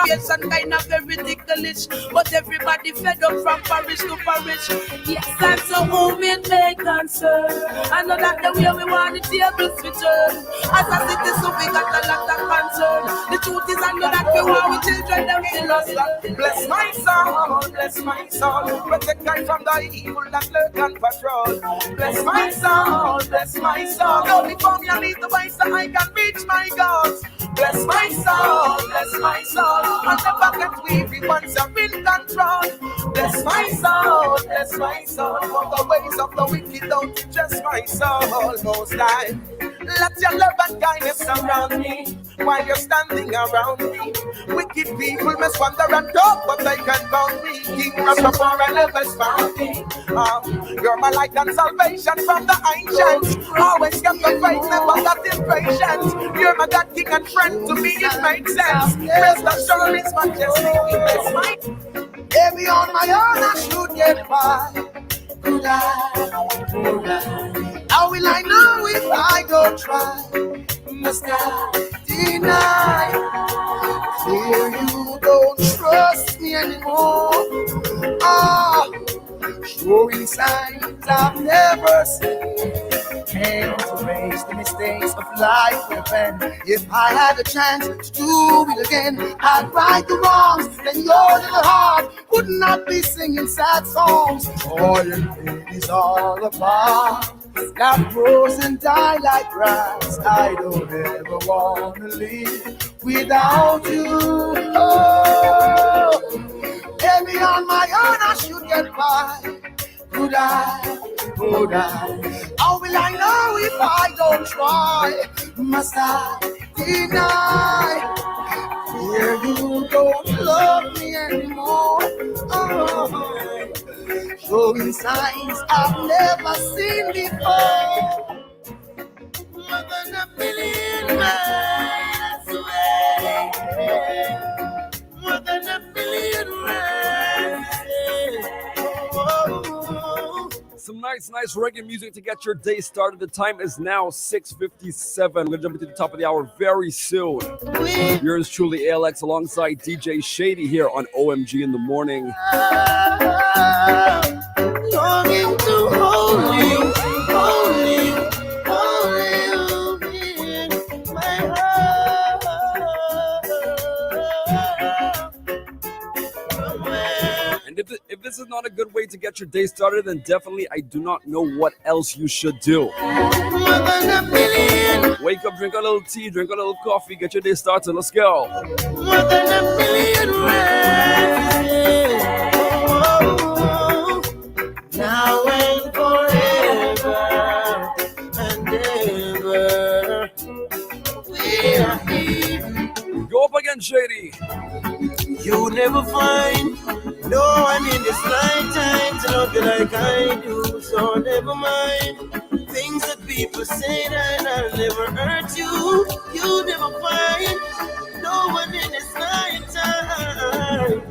and kind of very ticklish, but everybody fed up from parish to parish. Yes, and so whom it may concern. I know that the way we want the tables return. As a citizen, we got a lot of concern. The truth is, I know that we want with children, them still us. Bless my soul, bless my soul. Protect us from the evil that lurk and patrol. Bless my soul, bless my soul. Only for me, I need the way so I can reach my goals. Bless my soul, bless my soul. And never get weary once I'm in control. Bless my soul, bless my soul. For the ways of the wicked don't interest my soul. Most high, let your love and kindness surround me while you're standing around me. Wicked people must wander and talk, but they can bound me. King Rastafari never found me. You're my light and salvation from the ancients. Always kept the faith, never got impatient. You're my God, King and friend. To me it makes sense. Rest assured it's majestic. It's my baby on my own, I should get by. Could I? Could I? How will I know if I don't try? Must I deny? Fear you don't trust me anymore. Showing signs I've never seen. And to erase the mistakes of life when if I had a chance to do it again, I'd right the wrongs. Then your little heart would not be singing sad songs. All your pain is all apart. That grows and die like grass. I don't ever want to live without you. Oh, maybe on my own I should get by. Could I? Could I? How will I know if I don't try? Must I deny? Fear you don't love me anymore. Oh, showing signs I've never seen before. More than a million miles away. More than a million miles away. Some nice reggae music to get your day started. The time is now 6:57. We're going to jump into the top of the hour very soon. Yours truly, ALX, alongside DJ Shady here on OMG in the morning. Longing to hold you, hold you, hold you in my heart. And if this is not a good way to get your day started, then definitely I do not know what else you should do. Wake up, drink a little tea, drink a little coffee, get your day started. Let's go. More than a million miles. Now and forever and ever, we are here. Go up again, Shady. You never find no one in this lifetime to love you like I do, so never mind things that people say that I'll never hurt you. You never find no one in this lifetime,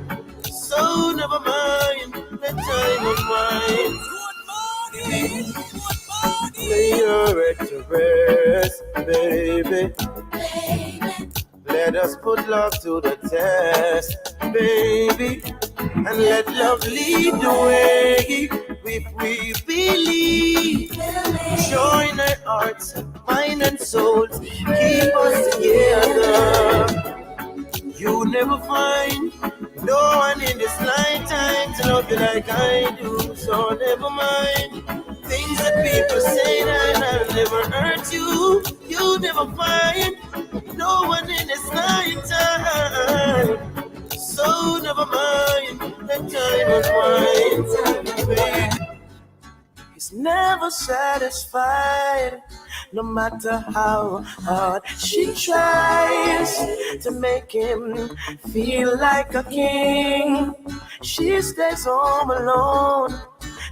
so never mind the time of mine. Good morning. Lay your head to rest, baby. Let us put love to the test, baby, and let love lead the way. If we believe, join our hearts, mind and souls, keep us together. You never find no one in this lifetime to love you like I do, so never mind things that people say that I'll never hurt you. You never find no one in this lifetime, so never mind the time of mine. He's never satisfied, no matter how hard she tries to make him feel like a king. She stays home alone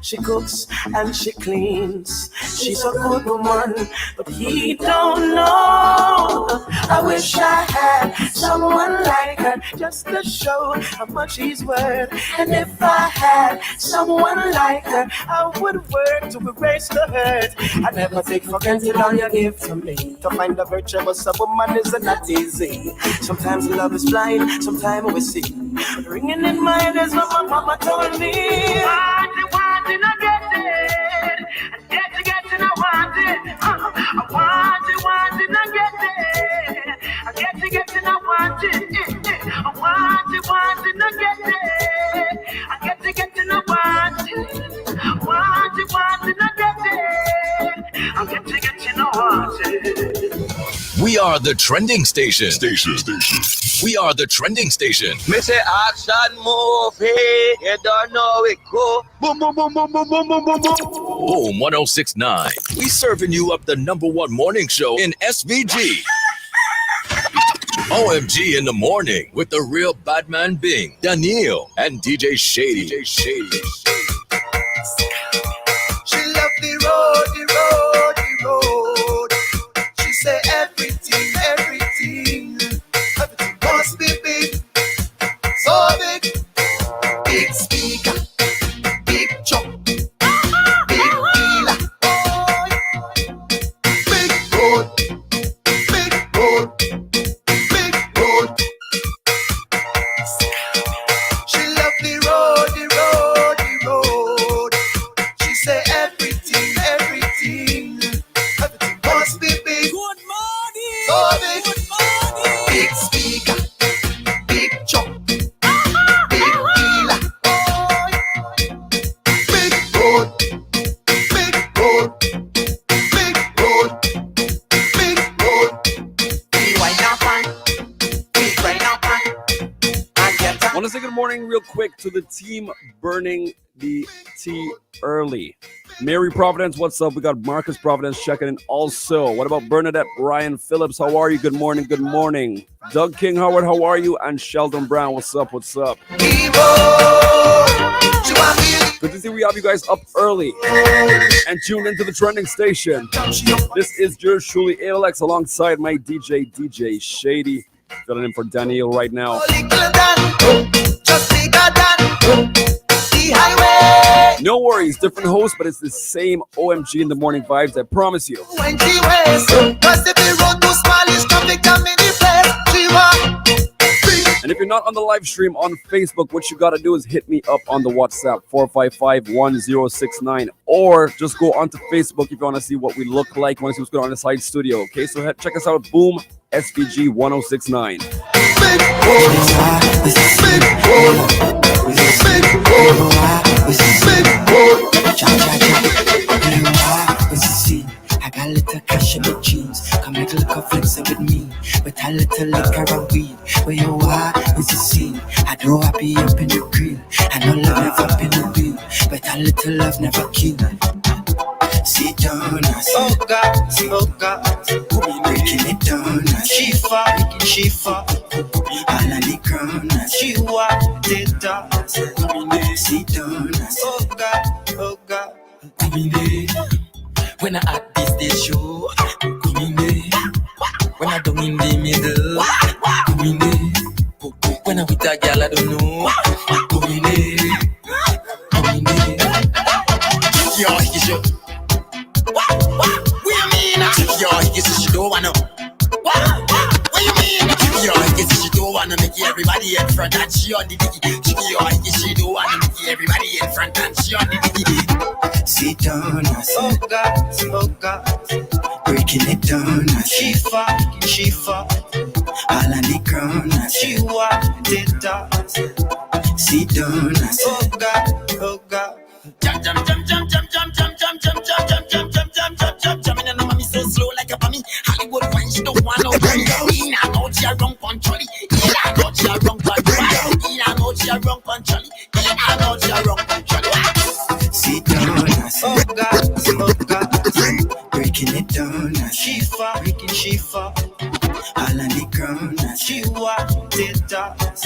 She cooks and she cleans. She's a good woman, but he don't know. I wish I had someone like her just to show how much he's worth. And if I had someone like her, I would work to erase the hurt. I never take for granted all you give to me. To find a virtuous woman is not easy. Sometimes love is blind, sometimes we see. Ringing in my head is what my mama told me. Want it, I get it. And get it, I want it. I want it, I get it. I get it, I want it. I want it, I get it. I get it, I want it. Want it, I get it. I get it, I want it. We are the trending station. We are the trending station. Me say action movie, you don't know it go. Boom, boom, boom, boom, boom, boom, boom, boom, boom. Boom 1069. We serving you up the #1 morning show in SVG. OMG in the morning with the real Badman Bing, Daniel, and DJ Shady. She love the road, the road, the road. She say everything, everything must be big, so big. Big speaker, big chop, big dealer. Big road, big road, big road. She love the road, the road, the road. She say everything, everything must be big. Good morning. So big. Good morning. Big speaker, big chop, big dealer. Big road, big road, big road, big road. We wind up on, we grind up on, and get I want to say good morning real quick to the team burning the tea early. Mary Providence, what's up? We got Marcus Providence checking in also. What about Bernadette Ryan Phillips? How are you? Good morning, good morning. Doug King Howard, how are you? And Sheldon Brown, what's up, what's up? Good to see we have you guys up early and tuned into the trending station. This is yours truly, ALX, alongside my DJ Shady. Filling in for Daniel right now. just bigger than the highway. No worries, different host, but it's the same OMG in the morning vibes, I promise you. When she wears, was the road too small, is traffic jam in the place. She walk. And if you're not on the live stream on Facebook, what you got to do is hit me up on the WhatsApp 455-1069, or just go onto Facebook if you want to see what we look like, want to see what's going on inside studio. Okay, so check us out, Boom SVG 1069. I got a little cash in my jeans. Come make a little flexer with me. With a little liquor and weed. Where you are is the scene. I know I be up in the green. I know love never been a bill. But a little love never kill. Sit down, I see. Oh God, breaking it down. she fall, All on the ground. she walk the dance. Sit down, I see. Oh God, When I at this day show, come in there. When I down in the middle, come in there. When I with a girl I don't know, come in there. Come in there. kick your hickey. What you mean? Kick your hickey, she don't wanna. What you mean? Kick your hickey, she don't wanna make everybody in front and she on the dicky. Kick your hickey, she don't wanna make everybody in front and she on the dicky. Sit down, I see. Oh God, Breaking it down, I she see. fall, All on the ground, I see. she walk the dance. Sit down, I see. Oh God. Jump, jump, jump, jump, jump, jump, jump, jump, jump, jump, jump, jump, jump, jump, jump, jump, jump. And mommy so slow like a bummy. Hollywood wine, she don't want no money. In and out, she a wrong punchally. In and out, she a wrong punchally. In and out, she a wrong punchally. In and out, she a wrong punchally. Sit down, I see. Oh God. Breaking it down, I see. She fall. All on the ground, I see. She walk the dance.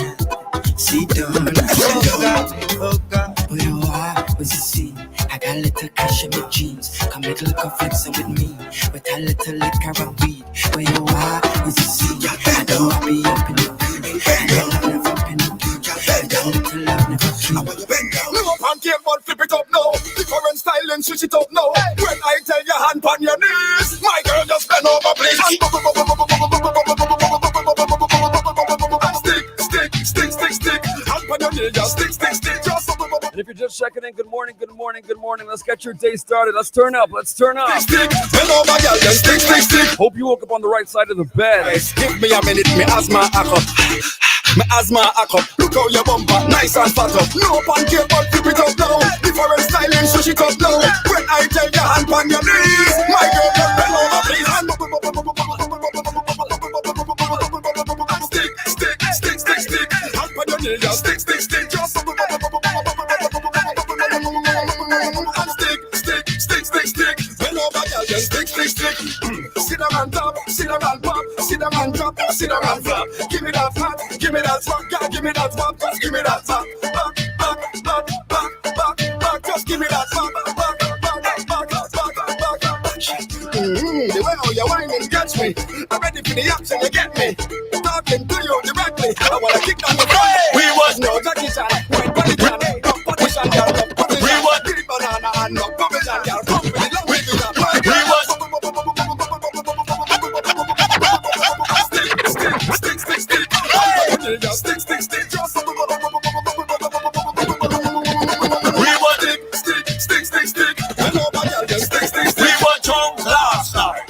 Sit down, I see. Oh God. Where you are, was the scene. a little cash in my jeans. Come make a little flexing with me. With a little liquor and weed. Where you are is the sea. I don't want to be up in the green. I don't have never been a green. I don't little love never clean. Move up and game, but flip it up now. Different style and switch it up now. When I tell you hand on your knees, my girl just bend over please. Stick. Hand on your knees, just stick. Just And if you're just checking in, good morning. Let's get your day started. Let's turn up. stick. Bend over, girl, just stick. Hope you woke up on the right side of the bed. Give me a minute, me asthma hack up. My asthma hack up. Look how your bumper, nice and fat up. No pancake, but flip it up now. Different styling, switch it up now. When I tell you hand on your knees, my girl just bend over, please. Stick. Hand on your knees, just stick. Just and stick. Bend over, girl, just stick. Sit down and top, sit down and pop, sit down and drop, sit down and flop. Give me that fat, give me that swag, girl, give me that pop, just give me that top. Back, just give me that pop. Back. The way how you're whining gets me. I'm ready for the action, you get me. Talking to you directly. I wanna kick down the front. We was no Jackie Chan, when Buddy Chan, come position, girl, come position. We was the banana and no position, girl, come with it, long way to that. We was stick. Just we want stick. When nobody else just stick. We want drunk last night,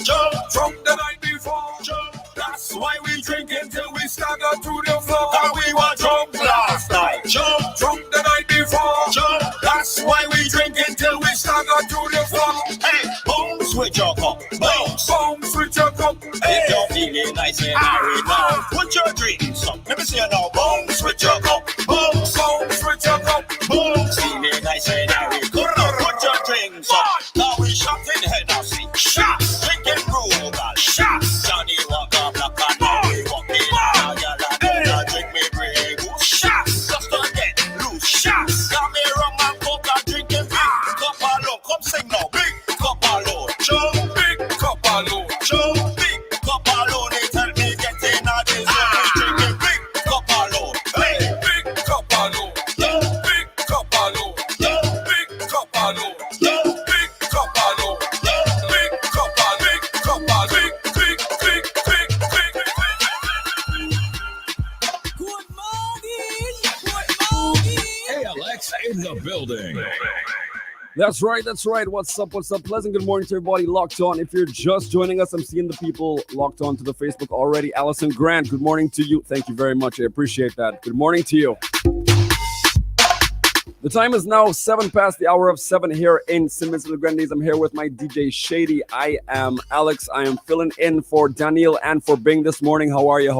drunk the night before. That's why we drink until we stagger to the floor. And we were drunk last night, drunk the night before. That's why we drink until we stagger to the floor. Hey, bones with your cup, bones with your cup. Hey. If you're feeling nice and hurry now, put your drinks up. Let me see you now. Bones with your cup, bones with your cup. Bones feeling nice and hurry. Put your drinks up. Now we shot in Hennessy, shots, drinking Rugal, shots. Johnny Walker, Black and now we walking. Now y'all drink me break, shots. Just don't get loose, shots. Got me rum and coke and drinking big cup alone. Come sing now, big cup alone. Big cup alone. Big cup alone. They tell me get in a this zone. Drinking big cup alone. Hey, big cup alone. Big cup alone. Big cup alone. ALX in the building. That's right. What's up? Pleasant good morning to everybody locked on. If you're just joining us, I'm seeing the people locked on to the Facebook already. Allison Grant, good morning to you. Thank you very much. I appreciate that. Good morning to you. The time is now 7 past the hour of 7 here in Simmons and the Grandies. I'm here with my DJ Shady. I am Alex. I am filling in for Daniel and for Bing this morning. How are you?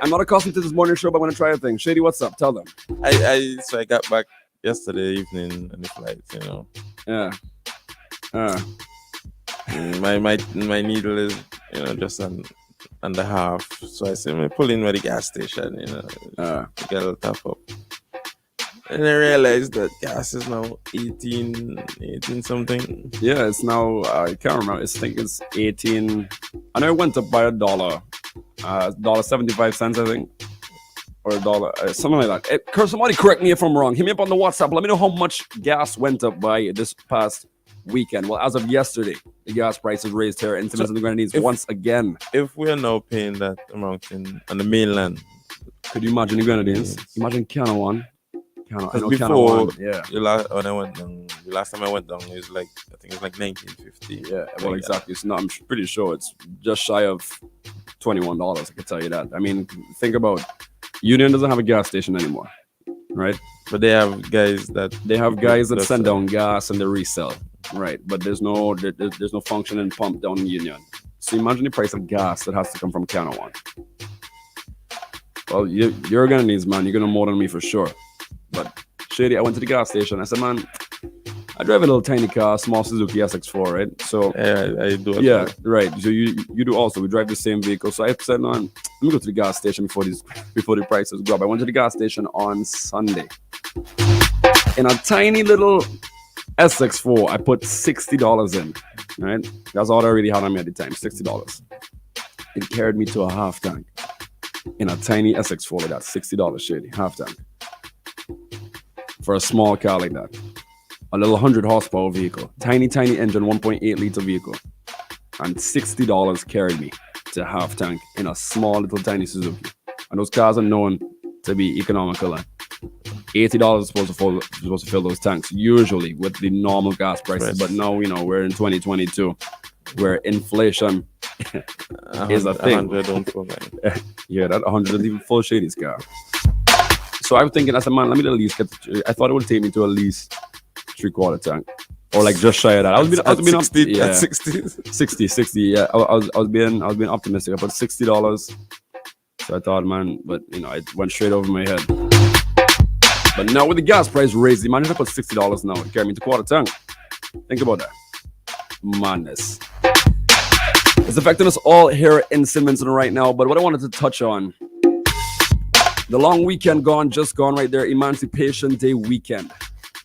I'm not accustomed to this morning show, but I'm going to try a thing. Shady, what's up? Tell them. So I got back yesterday evening on the flight, you know. Yeah. My needle is, you know, just on the half. So I said, I pull in by the gas station, you know, to get a little top up. And I realized that gas is now 18 something. Yeah, it's now, I can't remember. I think it's 18. I know it went up by $1. $1.75, I think. Or $1, something like that. Somebody correct me if I'm wrong. Hit me up on the WhatsApp. Let me know how much gas went up by this past weekend. Well, as of yesterday, the gas prices raised here in Simmons and the Grenadines once again. If we are now paying that amount on the mainland, could you imagine the Grenadines? Imagine Canada one. Because before, the last time I went down, it was like, I think it was like 1950. Yeah, well, exactly. So I'm pretty sure it's just shy of $21. I can tell you that. I mean, think about Union doesn't have a gas station anymore, right? But they have guys that send down gas and they resell, right? But there's no functioning pump down in Union. So imagine the price of gas that has to come from Canada one. Well, you're gonna need, man. You're gonna more than me for sure. But Shady, I went to the gas station. I said, man, I drive a little tiny car, small Suzuki SX4, right? So yeah, I do. Yeah, right. So you do also. We drive the same vehicle. So I said, man, let me go to the gas station before the prices go up. I went to the gas station on Sunday. In a tiny little SX4, I put $60 in. Right? That's all I really had on me at the time, $60. It carried me to a half tank. In a tiny SX4 like that, $60 shady, half tank. For a small car like that. A little 100 horsepower vehicle. Tiny engine, 1.8 liter vehicle. And $60 carried me to half tank in a small little tiny Suzuki. And those cars are known to be economical. $80 is supposed to fill those tanks, usually with the normal gas prices. But now, we're in 2022, where inflation is a thing. 100 don't fill mine. Yeah, that 100 is even full Shady's car. So I was thinking, as a man, let me at least I thought it would take me to at least 3/4 tank. Or like just shy of that. I was being 60. Yeah, I was being optimistic. I put $60. So I thought, man, but it went straight over my head. But now with the gas price raised, imagine if I put $60 now. It carried me to quarter tank. Think about that. Madness. It's affecting us all here in Simonton right now. But what I wanted to touch on, the long weekend just gone right there, Emancipation Day weekend.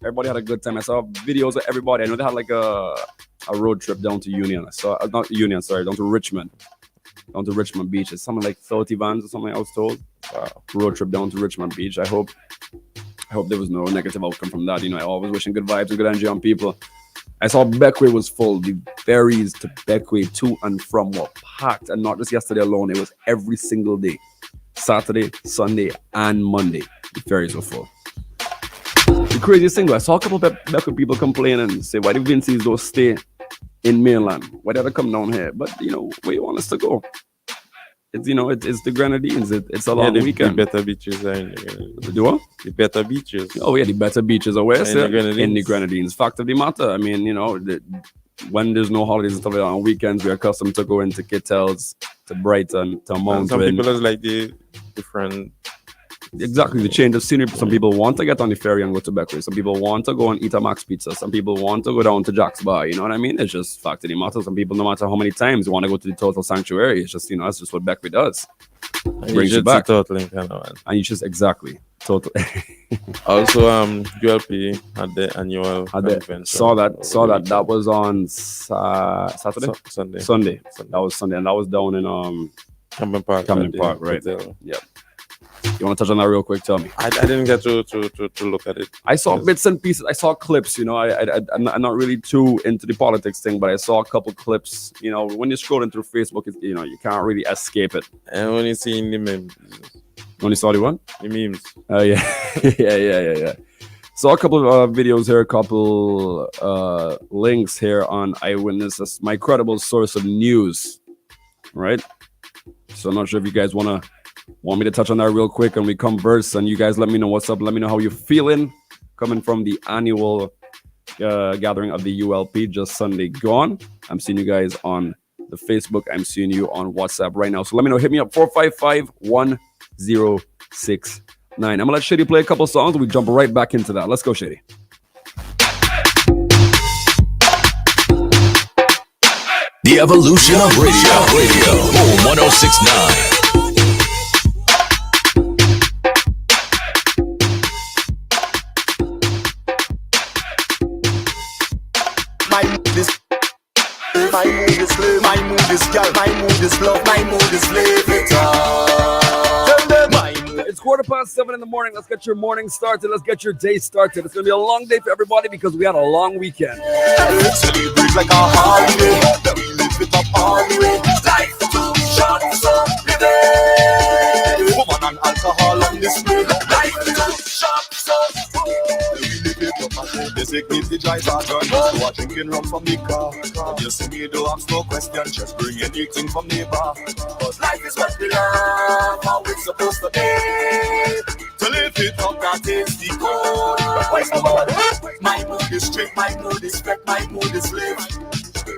Everybody had a good time. I saw videos of everybody. I know they had like a road trip down to Union. Down to Richmond. Down to Richmond Beach. It's something like 30 vans or something I was told. Road trip down to Richmond Beach. I hope there was no negative outcome from that. I always wishing good vibes and good energy on people. I saw Beckway was full. The ferries to Beckway to and from were packed. And not just yesterday alone. It was every single day. Saturday, Sunday, and Monday. The ferries were full. The craziest thing, I saw a couple of Beckway people complain and say, why do VNCs don't stay in mainland? Why do they come down here? But, where you want us to go? It's the Grenadines. It's a long weekend. The better beaches are in the Grenadines. The what? The better beaches. Oh, yeah, the better beaches are where? In the Grenadines. Fact of the matter. I mean, when there's no holidays and stuff like that on weekends, we're accustomed to going to Kittels, to Brighton, to Mount. Some people is like the different. Exactly, the change of scenery. Some people want to get on the ferry and go to Beckway. Some people want to go and eat a Max Pizza. Some people want to go down to Jack's Bar. You know what I mean? It's just fact of the matter. Some people, no matter how many times, want to go to the Total Sanctuary. It's just, that's just what Beckway does. Brings you back. Totaling kind of one. And you just, exactly. Total. Also, ULP had the annual convention. Saw that. That was on Saturday? Sunday. That was Sunday. And that was down in Camden Park. Right? Yep. You want to touch on that real quick? Tell me. I didn't get to look at it. I saw bits and pieces. I saw clips. I'm not really too into the politics thing, but I saw a couple clips. When you're scrolling through Facebook, you can't really escape it. And when you see the memes. When you saw the what? The memes. Oh yeah, yeah. Saw a couple of videos here, a couple links here on Eyewitness. That's my credible source of news, right? So I'm not sure if you guys want me to touch on that real quick and we converse and you guys let me know what's up. Let me know how you're feeling coming from the annual gathering of the ULP just Sunday gone. I'm seeing you guys on the Facebook. I'm seeing you on WhatsApp right now. So let me know. Hit me up 455-1069. I'm gonna let Shady play a couple songs and we jump right back into that. Let's go, Shady. The evolution of radio. Home 1069. My mood is love, my mood is girl, my mood is love, my mood is live it up. It's 7:15 in the morning. Let's get your morning started. Let's get your day started. It's going to be a long day for everybody because we had a long weekend. Celebrate like a holiday. We live it up all the way. Life too short, so live it. Woman and alcohol on display. Life too short, so designated driver gun. So I'm drinking rum from the car. You see me though, I'm no question. Just bring anything from the bar. Cause life is what we love. How it's supposed to be. To live it up, that is the code. My mood is straight, my mood is wreck, my mood is live.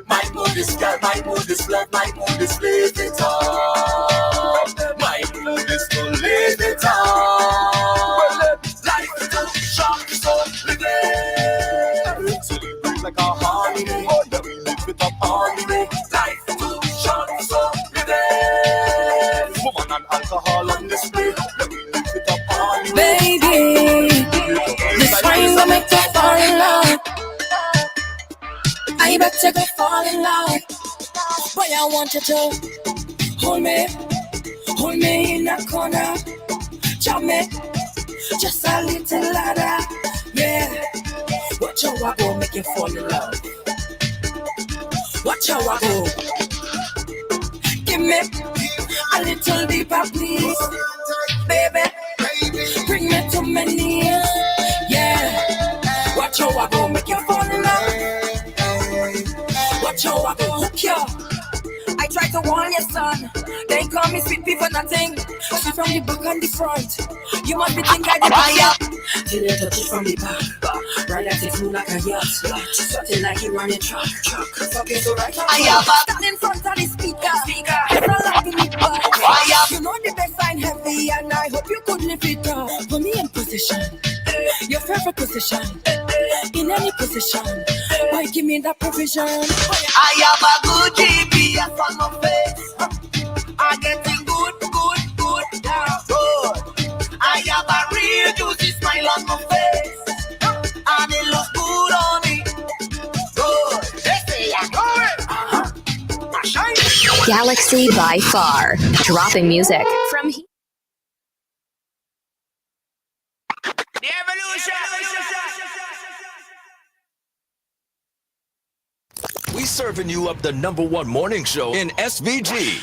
My mood is girl, my mood is love, my mood is live it up. My mood is to live it up. Life is too short, so live it. Celebrate like a holiday. We live it up all the way. Life is too short, so live it. Woman and alcohol on display. We live it up all the way. Baby, this wine will make got to go fall in love. Boy, I want you to hold me in a corner. Jump me just a little louder. Yeah, watch how I go make you fall in love. Watch how I go. Give me a little deeper, please. Baby, bring me to my knees. Yeah, watch how I go make you fall in love. Watch how I go hook you. I try to warn your son. They call me sweet pea for nothing. See from the back and the front. You must be thinking I buy up. Till you touch it from the back. Ride at it through like a yacht. Something like you run a truck. Fuck it so right. I have a stand in front of the speaker. It's a lot in the back. You know the best line heavy, and I hope you could lift it up. Put me in position. Your favorite position. In any position. Why give me that provision? I have a good GPS on my face. I getting good, yeah, good. I have a real juicy smile on my face, and it looks good on me. Good. They say I go it. I shine it. Galaxy by far, dropping music from here. The evolution. We serving you up the #1 morning show in SVG.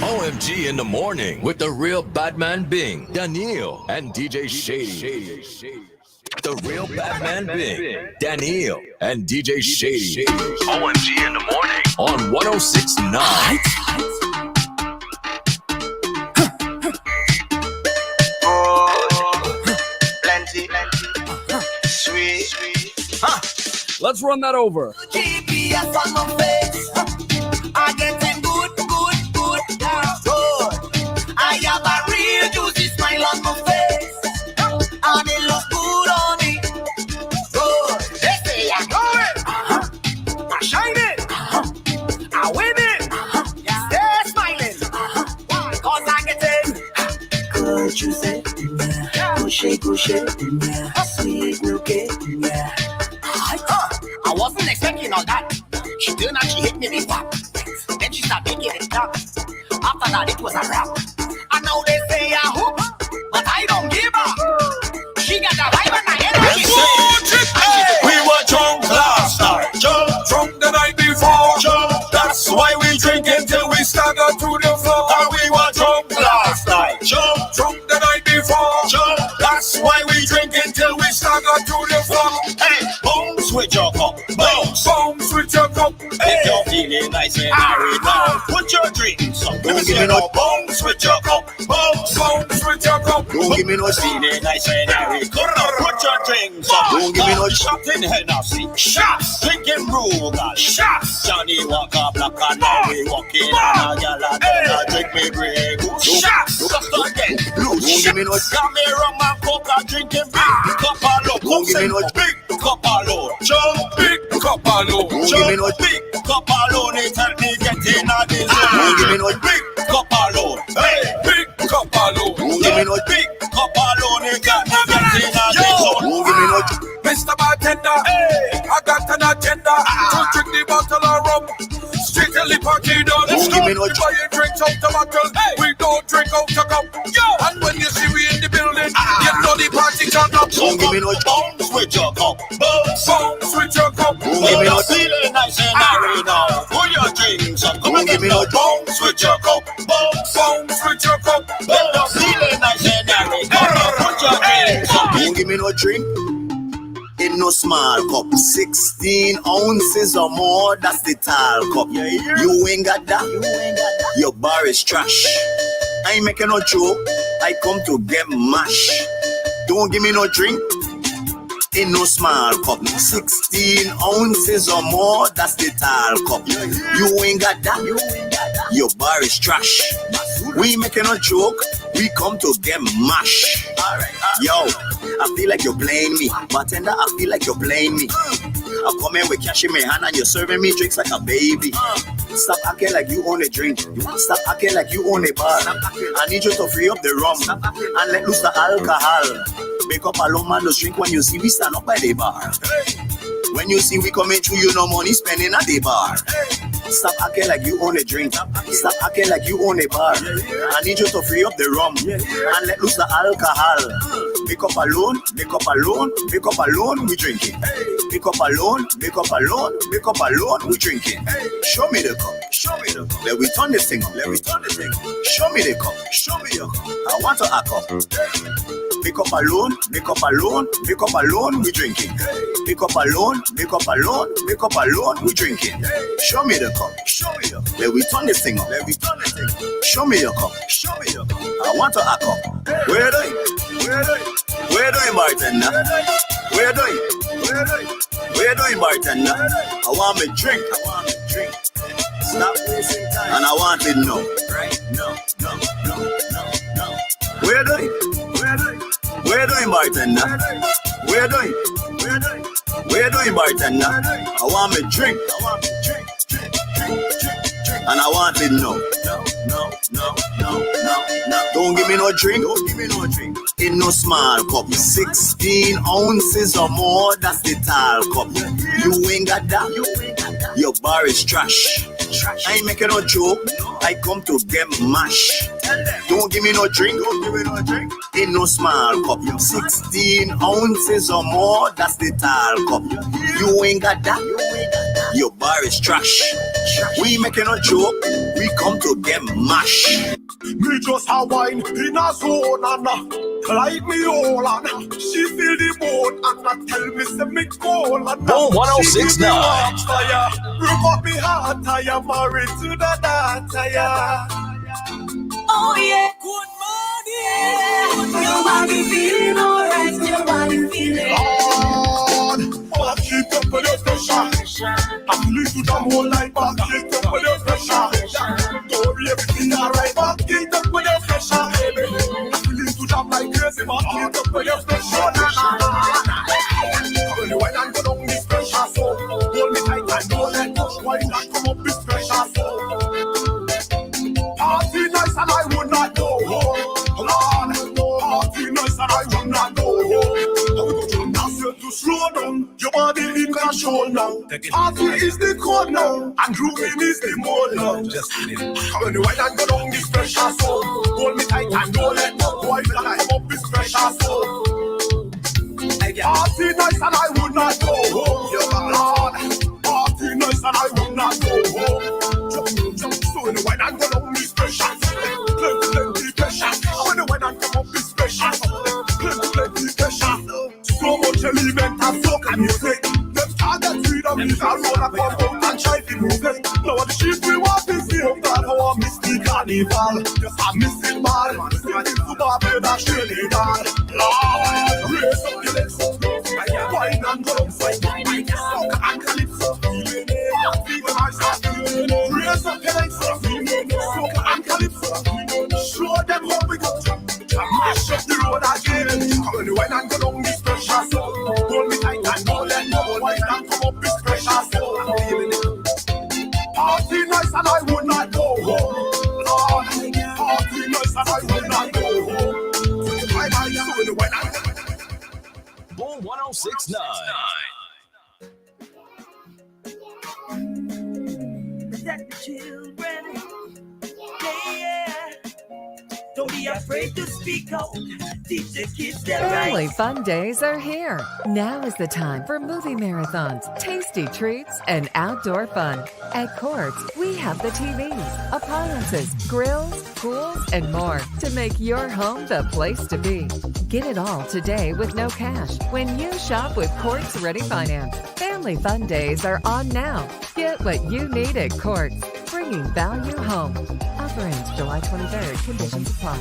OMG in the morning with the real Batman Bing, Daniel, and DJ Shady. The real Batman Bing, Daniel, and DJ Shady. OMG in the morning on 106.9. Plenty, sweet. Let's run that over. GPS on my face. I getting good, yeah, good. I have a real juicy smile on my face, and it looks good on me. Good. They say I go it. I shine it. I win it. Stay smiling. Cause I get it. Good, you say, gushy, sweet, milky, yeah. I wasn't expecting all that. She turned and she hit me with that. Then she started making it up. After that it was a wrap. And now they say I hoop, but I don't give up. She got the vibe and I energy. We were drunk last night, drunk the night before. That's why we drink until we stagger to the floor. And we were drunk last night, drunk the night before. That's why we drink until we stagger to the floor. Hey, bounce with your cup, bounce with your cup. If you're feeling nice and hurry now, put your drinks up. Don't give me no bounce with your cup, bounce with your cup. Don't give me no feeling nice and hurry. Put your drinks up. Don't give me no shot in Hennessy. Shots, drinking Brugal. Shots, Johnny Walker, Black and now we walking on a gala. Don't drink me Grey Goose. Shots, just again. Don't give me no got me rum and coca, drinking big cup of low. Don't give me no big cup of low. Big cup of low. Don't give me no big cup of low. It help me get in a this. Don't give me no big cup of low. Hey, big cup of low. Don't give me no big cup of low. It help me get in a this. Don't give me no. Mr. Bartender, hey, I got an agenda to drink the bottle of rum. Strictly party done. Don't give me no. We buy a drink out the bottle. Hey. We don't drink out the cup. Yo. And when you see we in the building, you know the party turn up. Don't give me no bounce with your cup. Bounce with your cup. Don't give me no feeling nice and hurry now. Put your drinks up. Come and give me no bounce with your cup. Bounce with your cup. Let the feeling nice and hurry. Put your drinks up. Don't give me no drink in no small cup. 16 ounces or more, that's the tall cup. You ain't got that. Your bar is trash. I ain't making no joke. I come to get mash. Don't give me no drink in no small cup. 16 ounces or more, that's the tall cup. You ain't got that. Your bar is trash. We ain't making no joke. We come to get mash. Yo, I feel like you're playing me. Bartender, I feel like you're playing me. I come in with cash in my hand and you're serving me drinks like a baby. Stop acting like you own a drink. Stop acting like you own a bar. I need you to free up the rum and let loose the alcohol. Make up a low man, just drink when you see me stand up by the bar. When you see we coming through, you no money spending at the bar. Stop acting like you own a drink. Stop acting like you own a bar. I need you to free up the rum and let loose the alcohol. Make up alone, make up alone, make up alone, we drinking. Make up alone, make up alone, make up alone, we drinking. Show me the cup, show me the cup. Let we turn this thing up, let we turn this thing up. Show me the cup, show me your cup. I want to act up. Make up alone, make up alone, make up alone, we drinking. Make up alone, make up alone, make up alone, we drinking. Show me the cup, show me the cup. Let we turn this thing up, let we turn this thing up. Show me your cup, show me your cup. I want to act up. Where do you? Where do you, bartender? Where do you? Where do you, bartender? I want me drink, I want me drink. Stop wasting time. And I want it now. Right? No. Where do you? Where do you, bartender? Where do you, bartender? I want me drink, I want me drink. And I want it now. No. Don't give me no drink, in no small cup. 16 ounces or more, that's the tall cup. You ain't got that, your bar is trash. I ain't making no joke, I come to get mash. Don't give me no drink, in no small cup. 16 ounces or more, that's the tall cup. You ain't got that, your bar is trash. We making a joke, we come to get mash. Me just a wine in a zone and like me all and she feel the bone and tell me say me cold and Boom 1069. Rip up me heart, I am married to the daughter, yeah. Oh yeah, good morning. Your body feeling alright, your body feeling. Lord, I keep up with the pressure. I'm listening to the whole life, I keep up with the pressure. Don't be everything alright, but keep up with the pressure, baby. I'm feeling to jump like crazy, but keep up with the pressure. When you went and go down this pressure, so hold me tight and don't let push. Why not come up this pressure, so party nice and I would not go home. Lord, party nice and I would not go home. To slow down, your body in control now. Party is the code now, and grooving is the mode now. Just kidding. When you wine and go down this pressure, so hold me tight and don't let go. Boy, can I come up this pressure, so party nice and I would not go home. Lord, party nice and I would not go home. Jump, so when you wine and go down this pressure, plenty pressure. When you wine and come up this pressure, plenty pressure. So much element and so can you say. Let's start that freedom is a road that come out and try to move it. Now the sheep we want to see of that how I miss the carnival. Just a missing ball. Singing to Barbados, really bad. Lord, raise up your legs. Wine and drum, soca and calypso. Feeling it, feeling I start feeling it. Raise up your legs, soca and calypso. Show them how we go. Mash up the road again. When you wine and go down this pressure, so hold me tight and don't let go. Wine and come up this pressure, so I'm feeling it. Party nice and I would not go home. Lord, party nice and I would not go home. So when you wine and Boom 1069. Protect the children. Yeah. Don't be afraid to speak out. Teach the kids their Family rights. fun days are here. Now is the time for movie marathons, tasty treats, and outdoor fun. At Courts, we have the TVs, appliances, grills, pools, and more to make your home the place to be. Get it all today with no cash when you shop with Courts Ready Finance. Family fun days are on now. Get what you need at Courts, bringing value home. Offer ends July 23rd. Conditions apply.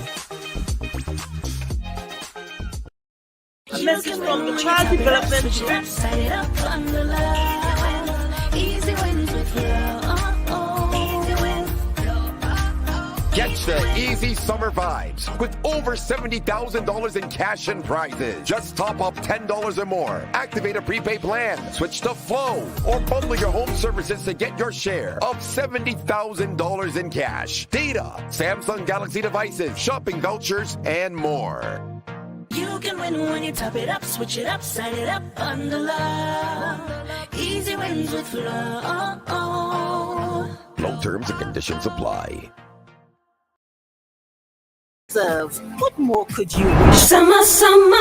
A message from the Child Development Group. Set it up on the line. Easy wins with Easy wins. Get the easy summer vibes with over $70,000 in cash and prizes. Just top up $10 or more. Activate a prepaid plan, switch to Flow, or bundle your home services to get your share of $70,000 in cash, data, Samsung Galaxy devices, shopping vouchers, and more. You can win when you top it up, switch it up, sign it up under love. Easy wins with love. No terms and conditions apply. What more could you wish? Summertime.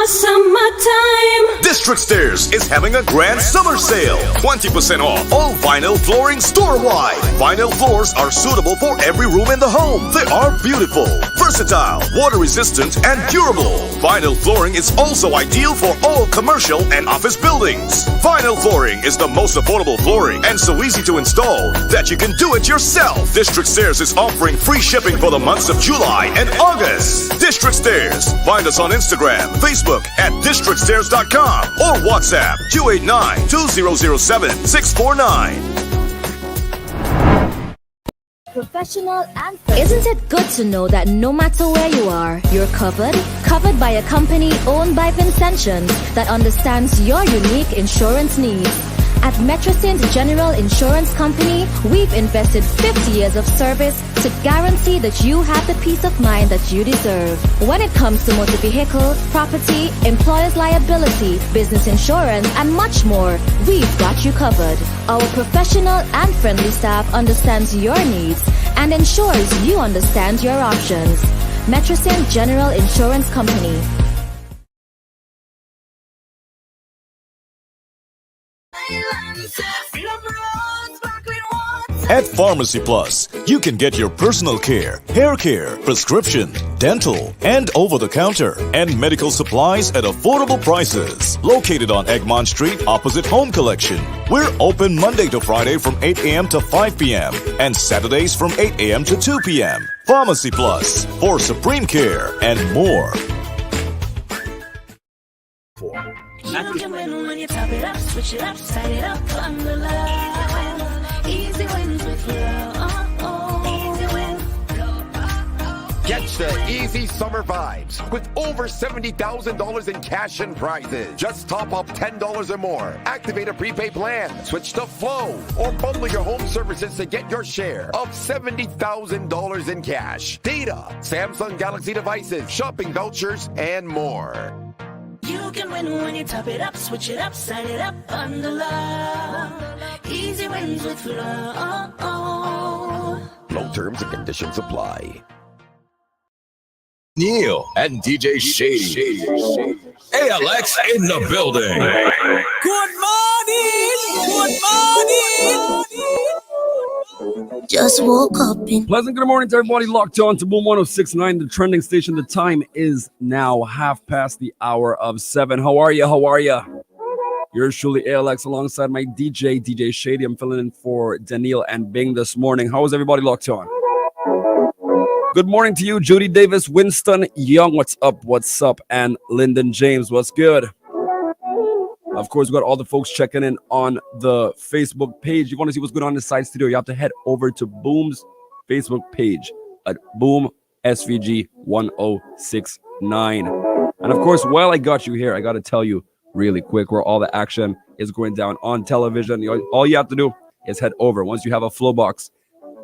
District Stairs is having a grand summer sale. 20% off all vinyl flooring store-wide. Vinyl floors are suitable for every room in the home. They are beautiful, versatile, water-resistant, and durable. Vinyl flooring is also ideal for all commercial and office buildings. Vinyl flooring is the most affordable flooring and so easy to install that you can do it yourself. District Stairs is offering free shipping for the months of July and August. District Stairs. Find us on Instagram, Facebook at districtstairs.com or WhatsApp 289-2007-649. Professional and Isn't it good to know that no matter where you are, you're covered? Covered by a company owned by Vincentians that understands your unique insurance needs. At Metrosint General Insurance Company, we've invested 50 years of service to guarantee that you have the peace of mind that you deserve. When it comes to motor vehicle, property, employer's liability, business insurance, and much more, we've got you covered. Our professional and friendly staff understands your needs and ensures you understand your options. Metrosint General Insurance Company. At Pharmacy Plus, you can get your personal care, hair care, prescription, dental, and over-the-counter, and medical supplies at affordable prices. Located on Egmont Street, opposite Home Collection. We're open Monday to Friday from 8 a.m. to 5 p.m. and Saturdays from 8 a.m. to 2 p.m. Pharmacy Plus, for supreme care and more. You can win when you top it up, switch it up, sign it up under love. Easy wins with love. Easy wins. Get the easy summer vibes with over $70,000 in cash and prizes. Just top up $10 or more. Activate a prepaid plan. Switch to Flow or bundle your home services to get your share of $70,000 in cash. Data, Samsung Galaxy devices, shopping vouchers, and more. You can win when you top it up, switch it up, sign it up under love. Easy wins with love. No terms and conditions apply. Neil and DJ Shady. Hey, Alex in the building. Good morning. Just woke up in. Pleasant good morning to everybody locked on to Boom 106.9, the trending station. The time is now 7:30. How are you? How are you? Yours truly, ALX, alongside my DJ Shady. I'm filling in for Daniel and Bing this morning. How is everybody locked on? Good morning to you, Judy Davis, Winston Young. What's up? What's up? And Lyndon James. What's good? Of course, we got all the folks checking in on the Facebook page. You want to see what's going on in the side studio, you have to head over to Boom's Facebook page at Boom SVG 1069. And of course, while I got you here, I got to tell you really quick where all the action is going down on television. All you have to do is head over. Once you have a flow box,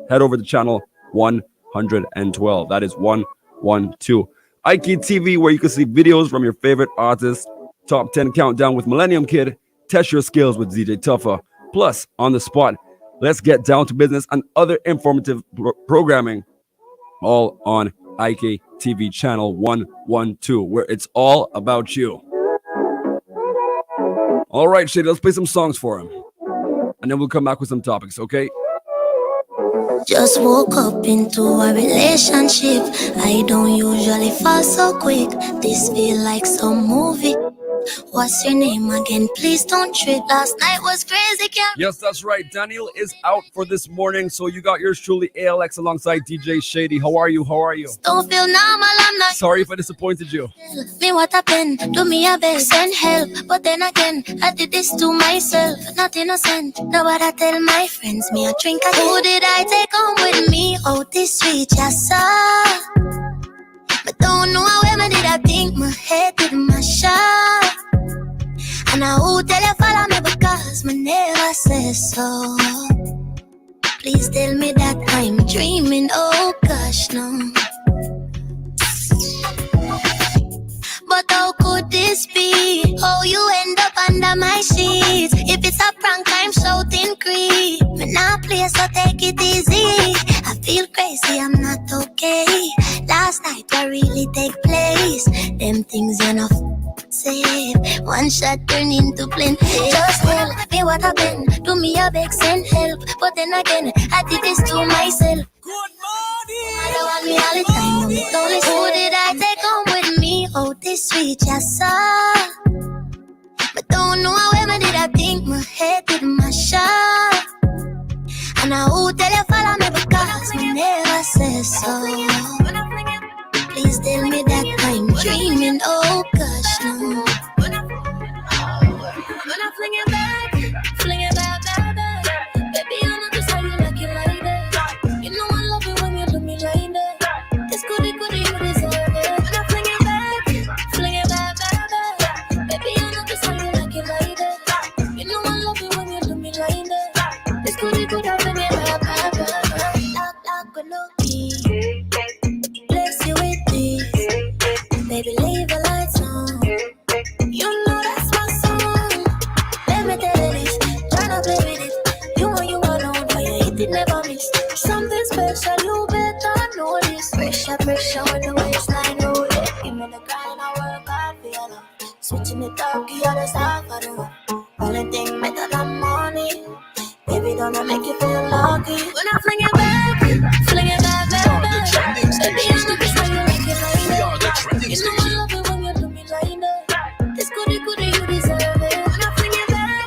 head over to channel 112. That is 112. Ike TV, where you can see videos from your favorite artists. Top 10 countdown with Millennium Kid. Test your skills with DJ Tuffa. Plus, on the spot, let's get down to business and other informative programming. All on Ike TV channel 112, where it's all about you. All right, Shady, let's play some songs for him. And then we'll come back with some topics, okay? Just woke up into a relationship. I don't usually fall so quick. This feel like some movie. What's your name again? Please don't trip. Last night was crazy. Yes, that's right. Daniel is out for this morning, so you got yours truly, ALX, alongside DJ Shady. How are you? How are you? Don't feel normal. I'm not. Sorry if I disappointed you. Me what happened? Do me a best. Send help, but then again, I did this to myself. Not innocent. Now what I tell my friends, me a drink again. Who did I take home with me? Oh, this sweet, yes, sir. But don't know how I did I think my head did my shot. And I who tell you follow me because me never says so. Please tell me that I'm dreaming, oh gosh, no. But how could my sheets. If it's a prank, I'm shouting creep. Me not play, so take it easy. I feel crazy, I'm not okay. Last night, what really take place? Them things enough. Save one shot turn into plenty. Just tell me what happened. Do me a big send help. But then again, I did this to myself. Good morning. I don't want me all the time. No, me don't listen. Who did I take home with me? Oh, this sweet yassa. But don't know how I did I think my head did my shot. And I who tell you follow me because me never said so. Please tell me that I'm dreaming, oh gosh, no. When I fling it back, back. Baby, I know just how you like it like that. You know I love it when you do me like that. It's goody, you deserve it. When I fling it back, back. Baby, I know just how you like it like that. You know I love it when you do me like that. It's goody, I fling it back. Lock, Loki. Bless you with this. Baby, leave the lights on. You know that's my song. Let me tell you this. Tryna play with it. You alone, but you hit it, never miss. Something special, you better know this. Pressure when the waistline roll it. Give me the kind I work hard for you now. Switching it up, the other side for the road. Only thing better than money. Baby, don't I make you feel lucky. When I fling it back, baby, I know this how you like it like that. You know I love it when you do me like that. This goody, you deserve it. When I fling it back,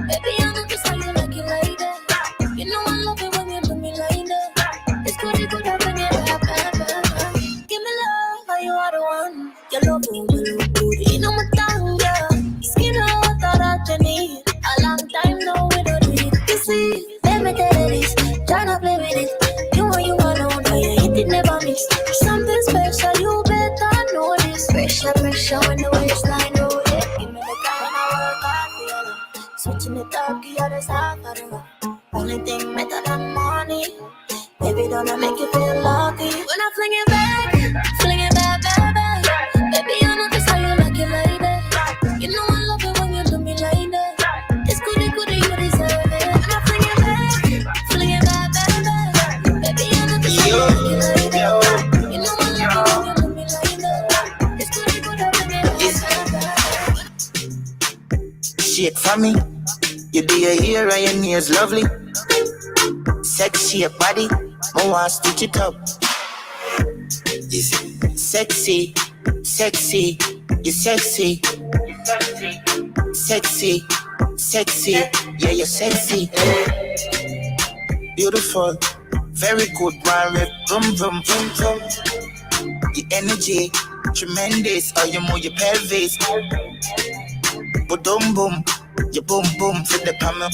baby, I know this how you like it like that. You know I love it when you do me like that. This goody, I bring it back. Give me love, how you are the one. Your love will look good. You know my tongue, yeah. Skin out that you need. A long time now we don't do it. You see, let me tell you this. Tryna play with it. You alone, but you hit it, never miss. Something special, you better know this. Pressure when the waistline roll it. Give me the kind I work hard for you now. Switching it up, the other side for the road. Only thing better than money. Baby, don't I make you feel lucky. When I fling it back, baby. Baby, I know this how you like it like that. You know I love it when you do me like that. It's goody, you deserve it. When I fling it back, baby, I know this how you like it like that. You know I love it when you do me like that. It's goody, I bring it. Shake for me. You do your hair and your nails lovely. Sexy your body. I want to stitch it up. Sexy. You're sexy. Sexy. Yeah, you're sexy. Beautiful. Very good, man. Vroom. Your energy. Tremendous. Oh, you move your pelvis. Boom. Your boom. For the camera.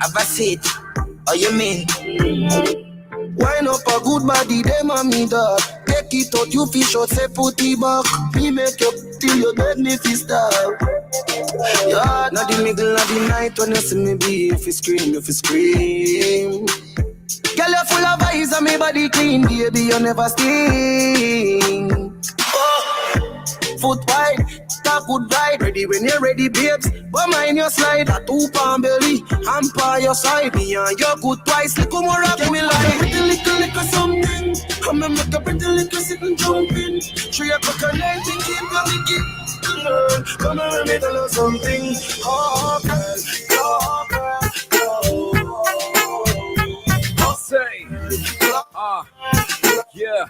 Have a seat. Oh, you mean? Wine up a good body, them and me dog. Take it out, you fish out, say put it back. Me make you till you make me feel style. Yeah, not the middle of the night when you see me be. If you scream. Girl, you full of eyes and me body clean, baby, you never sting. Oh, foot wide. Talk good ride, ready when you're ready, babes. But mind your slide, a 2-pound belly, and by your side, me and your good twice. Look how more up me like pretty little something. Come and make a pretty little sit and jump in. 3 o'clock at night, we keep coming, come and let me tell you something. Oh, I'll say, yeah.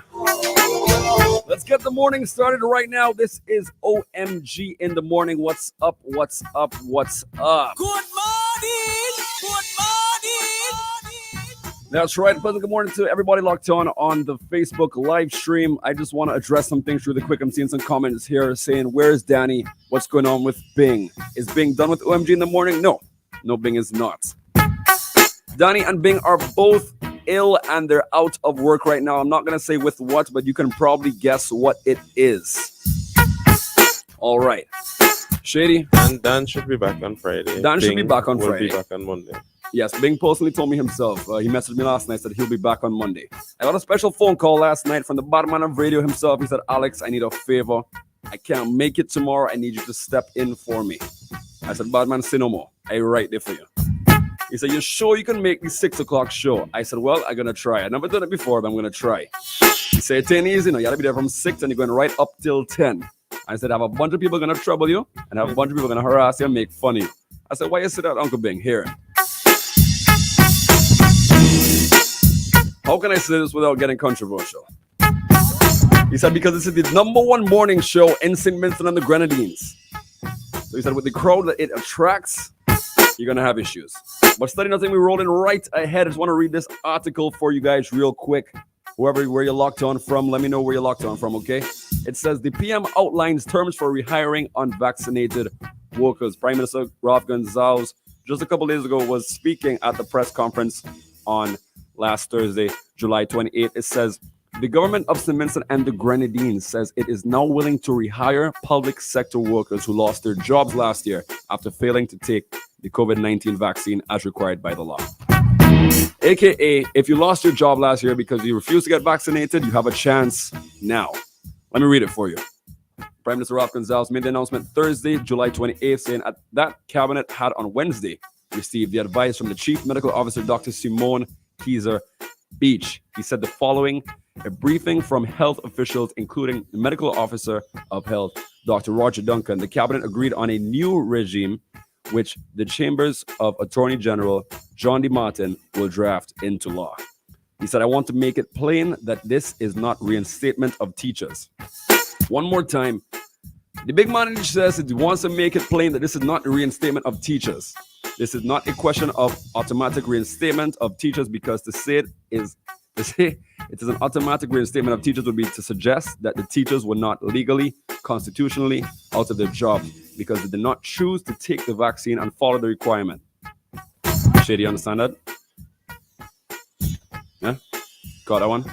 Let's get the morning started right now. This is OMG in the morning. What's up? Good morning. That's right. Pleasant good morning to everybody locked on the Facebook live stream. I just want to address some things really quick. I'm seeing some comments here saying, where's Danny? What's going on with Bing? Is Bing done with OMG in the morning? No, Bing is not. Danny and Bing are both ill and they're out of work right now. I'm not going to say with what, but you can probably guess what it is. All right. Shady. And Dan should be back on Friday. Dan should be back on Friday. Will be back on Monday. Yes, Bing personally told me himself. He messaged me last night, said he'll be back on Monday. I got a special phone call last night from the bottom man of radio himself. He said, Alex, I need a favor. I can't make it tomorrow. I need you to step in for me. I said, Badman, say no more. I right there for you. He said, you sure you can make the 6 o'clock show? I said, well, I'm going to try. I've never done it before, but I'm going to try. He said, it ain't easy. No, you got to be there from 6 and you're going right up till 10. I said, I have a bunch of people going to trouble you and I have a bunch of people going to harass you and make fun of you. I said, why you sit out, Uncle Bing? Here. How can I say this without getting controversial? He said, because this is the #1 morning show in St. Vincent and the Grenadines. So he said, with the crowd that it attracts, you're going to have issues. But study nothing, we're rolling right ahead. I just want to read this article for you guys real quick. Where you're locked on from, let me know where you're locked on from, okay? It says, the PM outlines terms for rehiring unvaccinated workers. Prime Minister Rav Gonsalves, just a couple days ago, was speaking at the press conference on last Thursday, July 28th. It says, the government of St. Vincent and the Grenadines says it is now willing to rehire public sector workers who lost their jobs last year after failing to take the COVID-19 vaccine as required by the law. AKA, if you lost your job last year because you refused to get vaccinated, you have a chance now. Let me read it for you. Prime Minister Rav Gonsalves made the announcement Thursday, July 28th, saying that cabinet had on Wednesday received the advice from the Chief Medical Officer, Dr. Simone Kieser Beach. He said the following: a briefing from health officials, including the Medical Officer of Health, Dr. Roger Duncan. The cabinet agreed on a new regime which the Chambers of Attorney General John D. Martin will draft into law. He said, I want to make it plain that this is not reinstatement of teachers. One more time. The big man says he wants to make it plain that this is not a reinstatement of teachers. This is not a question of automatic reinstatement of teachers, because to say it is an automatic reinstatement of teachers would be to suggest that the teachers were not legally, constitutionally out of their job because they did not choose to take the vaccine and follow the requirement. Shady, understand that? Yeah? Got that one?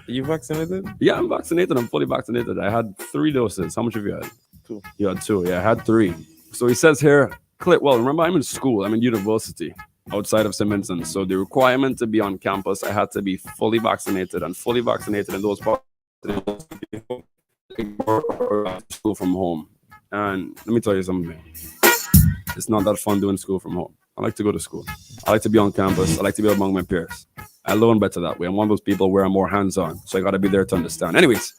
Are you vaccinated? Yeah, I'm vaccinated. I'm fully vaccinated. I had 3 doses. How much have you had? 2. You had 2. Yeah, I had 3. So he says here, well, remember, I'm in school. I'm in university outside of St. Vincent. So the requirement to be on campus, I had to be fully vaccinated, and fully vaccinated in those parts or school from home. And let me tell you something. It's not that fun doing school from home. I like to go to school. I like to be on campus. I like to be among my peers. I learn better that way. I'm one of those people where I'm more hands-on. So I got to be there to understand. Anyways,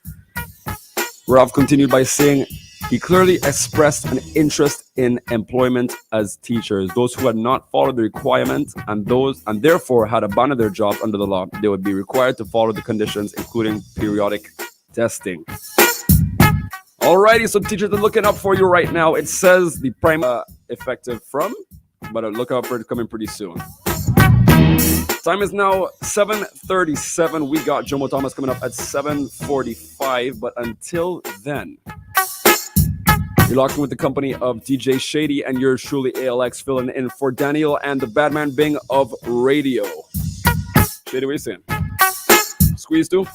Rav continued by saying he clearly expressed an interest in employment as teachers. Those who had not followed the requirement and therefore had abandoned their jobs under the law, they would be required to follow the conditions, including periodic testing. Alrighty, so teachers are looking up for you right now. It says the prime effective from, but look out for it coming pretty soon. Time is now 7:37. We got Jomo Thomas coming up at 7:45. But until then, you're locked in with the company of DJ Shady and yours truly, ALX, filling in for Daniel and the Badman Bing of radio. Shady, what are you saying? Squeeze 2?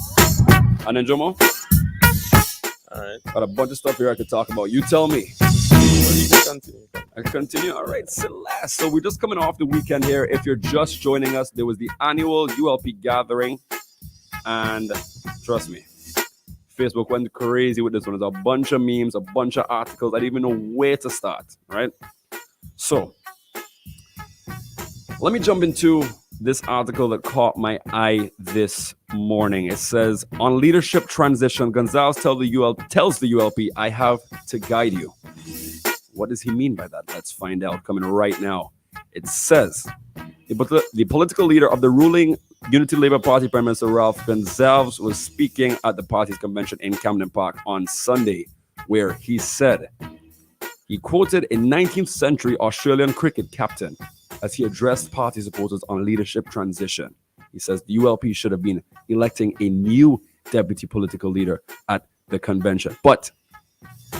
And then Jomo? All right. Got a bunch of stuff here I could talk about. You tell me. Continue. I continue. All right, Celeste. So we're just coming off the weekend here. If you're just joining us, there was the annual ULP gathering, and trust me, Facebook went crazy with this one. There's a bunch of memes, a bunch of articles. I didn't even know where to start. Right. So let me jump into this article that caught my eye this morning. It says, on leadership transition, Gonsalves tells the ULP, I have to guide you. What does he mean by that? Let's find out. Coming right now. It says, the political leader of the ruling Unity Labour Party, Prime Minister Rav Gonsalves, was speaking at the party's convention in Camden Park on Sunday, where he said, he quoted a 19th century Australian cricket captain as he addressed party supporters on leadership transition. He says the ULP should have been electing a new deputy political leader at the convention. But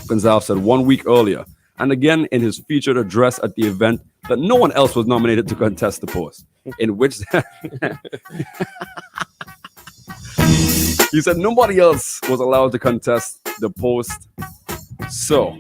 Gonsalves said 1 week earlier, and again in his featured address at the event, that no one else was nominated to contest the post, in which he said nobody else was allowed to contest the post. So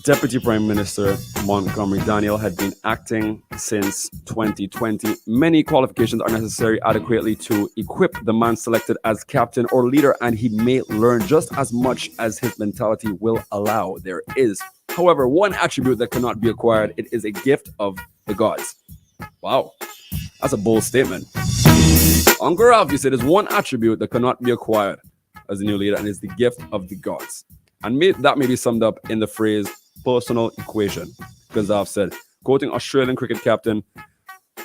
Deputy Prime Minister Montgomery Daniel had been acting since 2020. Many qualifications are necessary adequately to equip the man selected as captain or leader, and he may learn just as much as his mentality will allow. There is, however, one attribute that cannot be acquired. It is a gift of the gods. Wow, that's a bold statement. Uncle Ralph, you said there's one attribute that cannot be acquired as a new leader, and it's the gift of the gods. And that may be summed up in the phrase personal equation. Gonzalez said, quoting Australian cricket captain,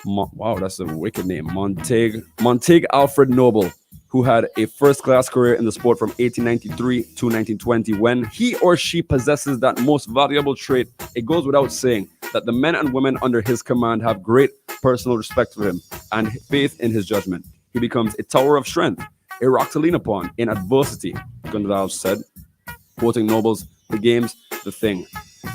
wow, that's a wicked name, Montague Alfred Noble, who had a first-class career in the sport from 1893 to 1920. When he or she possesses that most valuable trait, it goes without saying that the men and women under his command have great personal respect for him and faith in his judgment. He becomes a tower of strength, a rock to lean upon in adversity, Gonzalez said, quoting Noble's, the game's the thing.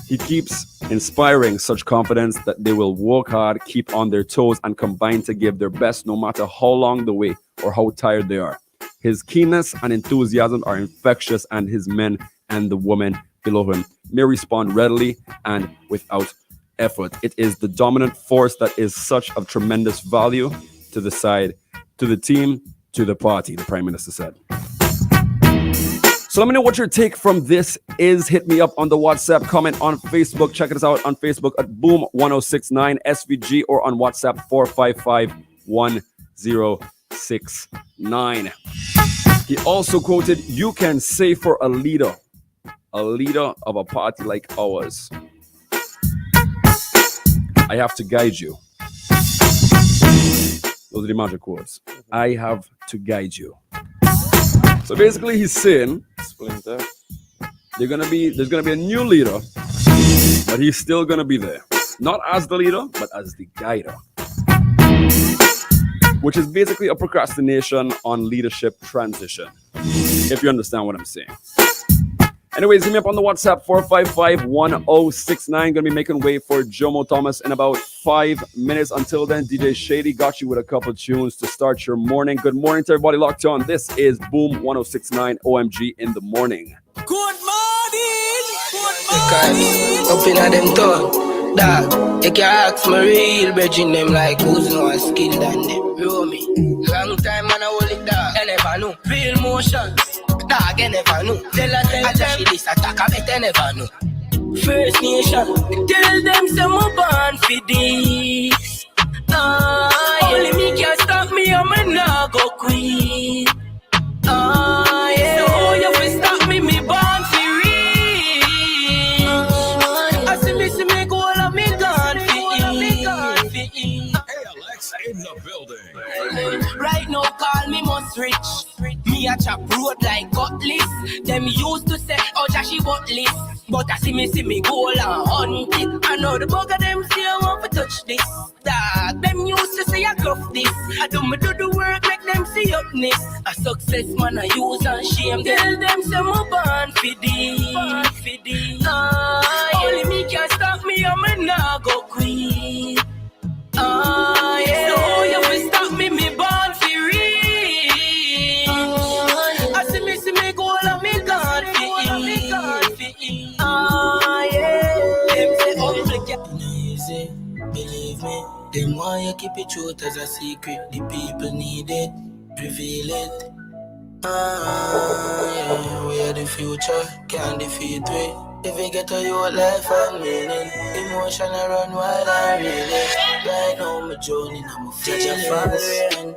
He keeps inspiring such confidence that they will work hard, keep on their toes, and combine to give their best no matter how long the way or how tired they are. His keenness and enthusiasm are infectious, and his men and the women below him may respond readily and without effort. It is the dominant force that is such of tremendous value to the side, to the team, to the party, the Prime Minister said. So let me know what your take from this is. Hit me up on the WhatsApp, comment on Facebook. Check us out on Facebook at Boom1069 SVG or on WhatsApp 455-1069. He also quoted, "You can say for a leader of a party like ours, I have to guide you." Those are the magic words. I have to guide you. So basically, he's saying there's gonna be a new leader, but he's still gonna be there, not as the leader, but as the guider, which is basically a procrastination on leadership transition, if you understand what I'm saying. Anyways, hit me up on the WhatsApp 455-1069. Gonna be making way for Jomo Thomas in about 5 minutes. Until then, DJ Shady got you with a couple tunes to start your morning. Good morning to everybody locked on. This is Boom 1069 OMG in the morning. Good morning. Up in them tongue, dog. You can ask my real virgin them like who's no skill than them. Roll me. Long time man I hold it dog. I never know. Real motion. Dog, I never know. Tell her she this attack, I bet I never know. First Nation, tell them some more born for this. Only me can stop me, I'm a nago queen. Yeah. So you will stop me born for real. I see me go all of me gone for it. ALX in the building. Right now, call me most rich. Me a chop road like cutlass. Them used to say, oh, Joshy buttless. But I see me go and hunt it. I know the bugger them say I want to touch this. Dog, them used to say I cuff this. I do the work, make them see upness. A success man I use and shame. Tell them some more born for this. Only me can stop me, I'm a nago queen. Yeah. So you will stop me born for real. I see me go all of me gone for yeah. Them say, oh, look at easy, believe me. Them want you keep it truth as a secret. The people need it, reveal it. Yeah, we are the future, can't defeat we. If we get to your life and meaning, emotion I run wild and really. Right now my journey, I'm a feeling.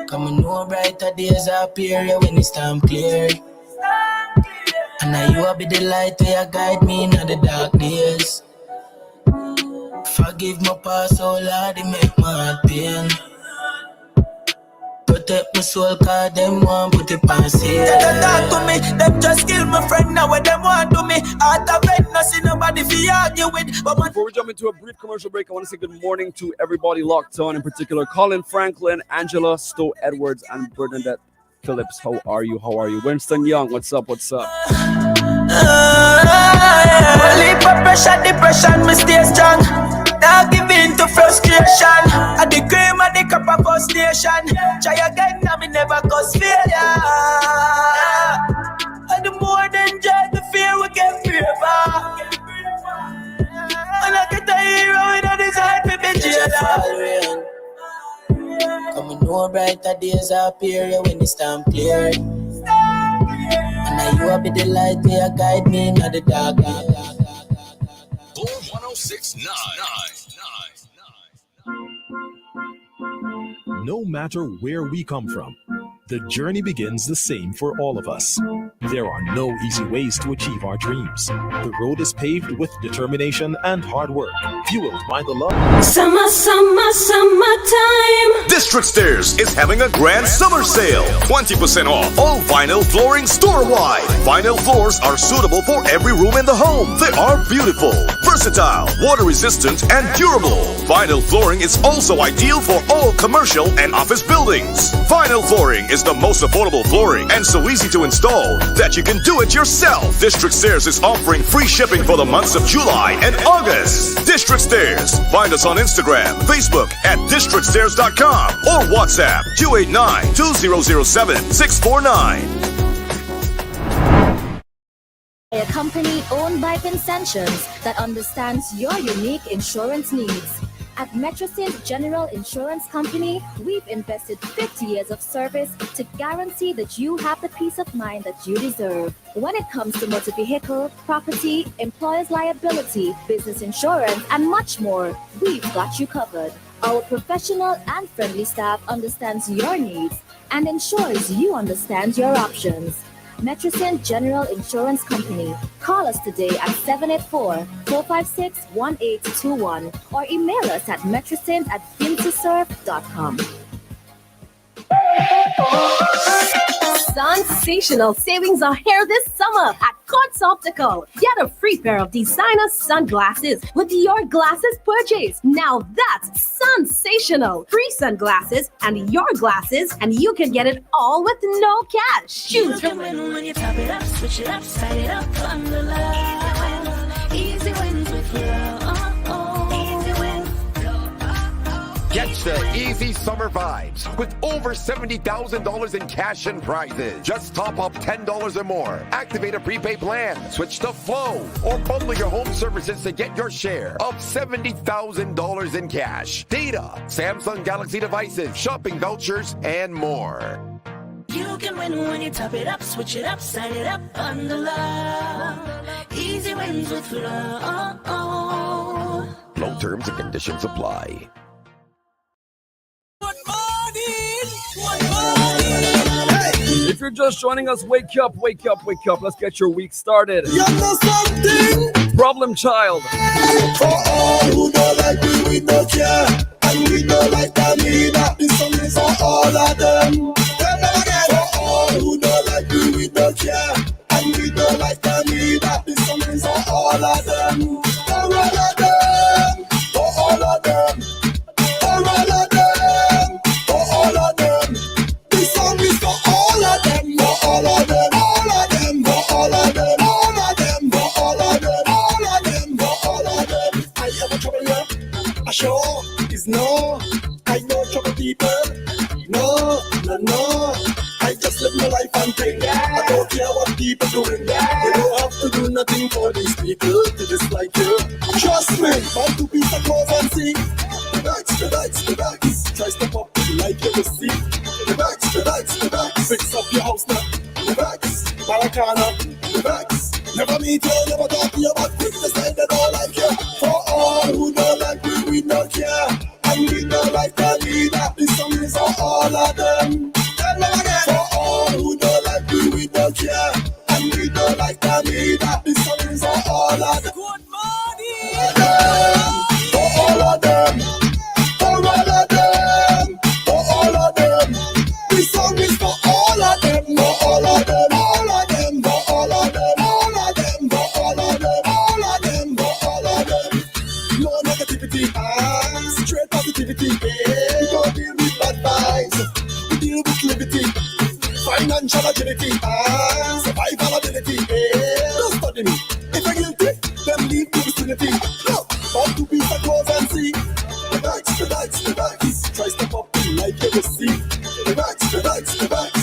Come on, know brighter days appear when it's time clear. And now you will be the light where you guide me in the dark days. Forgive my past, oh Lord, it make my heart pain. Protect my soul, cause them want put it on sale. They don't talk to me, them just kill my friend. Now what them want to me, out of bed, no see nobody fi argue with. Before we jump into a brief commercial break, I want to say good morning to everybody locked on, in particular Colin Franklin, Angela, Stowe Edwards, and Bernadette Phillips. How are you? Winston Young, what's up? Only pressure, depression, me stay strong. Now give in to frustration. At the cream of the cup of frustration. Try again, now me never cause failure. And the more than joy, the fear will get braver. know brighter days appear when the storm clear. And now you will be the light where guide me in the dark. 1069. No matter where we come from, the journey begins the same for all of us. There are no easy ways to achieve our dreams. The road is paved with determination and hard work, fueled by the love. Summer, summer, summertime. District Stairs is having a grand summer sale. 20% off all vinyl flooring store-wide. Vinyl floors are suitable for every room in the home. They are beautiful, versatile, water-resistant, and durable. Vinyl flooring is also ideal for all commercial and office buildings. Vinyl flooring is the most affordable flooring and so easy to install that you can do it yourself. District Stairs is offering free shipping for the months of July and August. District Stairs. Find us on Instagram, Facebook at districtstairs.com or WhatsApp 289-2007-649. A company owned by Vincentions that understands your unique insurance needs. At Metrosint General Insurance Company, we've invested 50 years of service to guarantee that you have the peace of mind that you deserve. When it comes to motor vehicle, property, employer's liability, business insurance, and much more, we've got you covered. Our professional and friendly staff understands your needs and ensures you understand your options. Metrosint General Insurance Company. Call us today at 784-456-1821 or email us at metrosint@fintoserve.com. Sensational savings are here this summer at Courts Optical. Get a free pair of designer sunglasses with your glasses purchase. Now that's sensational. Free sunglasses and your glasses, and you can get it all with no cash. Choose from when you top it up, switch it up, side it up, on the line. Easy wins with flow. Get the easy summer vibes with over $70,000 in cash and prizes. Just top up $10 or more. Activate a prepaid plan. Switch to Flow or bundle your home services to get your share of $70,000 in cash. Data, Samsung Galaxy devices, shopping vouchers, and more. You can win when you top it up, switch it up, side it up, on the line. Easy wins with flow. Low terms and conditions apply. If you're just joining us, wake up, wake up, wake up. Let's get your week started. You know something? Problem Child. For all who don't like me, we don't care. And we don't like the leader. This song is for all of them. Tell them again. For all who don't like me, we don't care. And we don't like the leader. This song is for all of them. For all of them. For all of them. For all of them. For all of them. This song is for all of them. For all of them. All of them. For all of them. All of them. For all of them. All of them. For all of them. I ever trouble you? I sure is no. I know trouble people. No, no, no. I just live my life and think. I don't care what people doing. They don't have to do nothing for these people to dislike you. Trust me, want to be the cause and see. The bags. Try step up like you will see. The bags. Fix up your house now. The bags. Maracana. The bags. Never meet you, never talk to you, but quick to say they don't like you. For all who don't like me, we don't care. And we don't like the leader. This song is for all of them. Tell them again. For all who don't like me, we don't care. And we don't like the leader. This song is for all of them. Good morning. For all of them. For all of them. For all of them. This song is for all of them. For all of them. All of them. For all of them. All of them. For all of them. All of them. For all of them. No negativity. Straight positivity. We don't deal with bad vibes. We deal with liberty. Financial agility. Survival ability. Don't study me. If you're guilty, then leave the vicinity. No, want to be the cause and see. The bags. Try step up like you will see. The bags.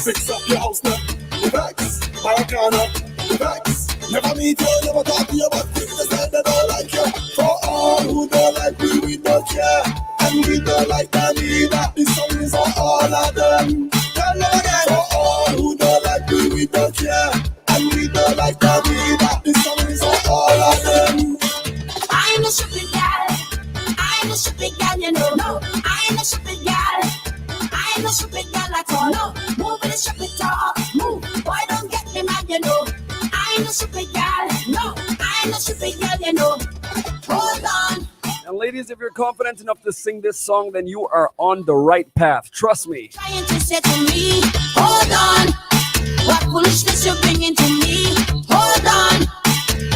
Fix up your house now. The bags. Maracana. The bags. Never meet you, never talk to you, but quick to say they don't like you. For all who don't like me, we don't don't care, and we don't like that either. This song is for all of them. Tell them again. For all who don't like we don't care, and we don't like that either. This song is for all of them. I'm a stupid gal. I'm a stupid gal, you know. No, I'm a stupid gal. I'm a stupid gal at all. No, move with the stupid talk. Move, boy, don't get me mad, you know. I'm a stupid gal. No, I'm a stupid gal, you know. Hold on. And ladies, if you're confident enough to sing this song, then you are on the right path. Trust me. Trying to say to me, hold on. What foolishness you're bringing to me? Hold on.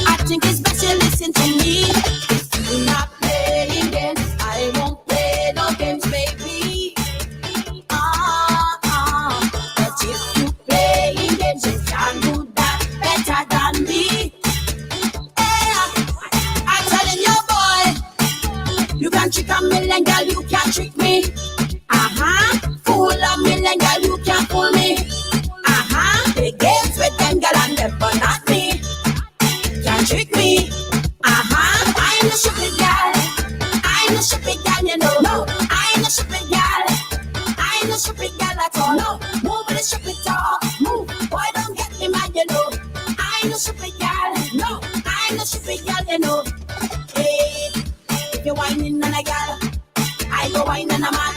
I think it's best you listen to me. We're not playing games. I won't play no games, baby. But if you playing games, you can do that better than me. Yeah. I'm telling you, boy, you can trick a million girl, you can't trick me. Fool a million girl, you can't fool me. The games with them girl and them, but not me. Can't trick me. I'm a stupid girl. I'm a stupid girl, you know. No, I'm a stupid girl. I'm a stupid girl at all. No, move with the stupid talk. Move, boy, don't get me mad, you know. I'm a stupid girl. No, I'm a stupid girl, you know. Hey, if you're whining on a girl, I go whine on a man.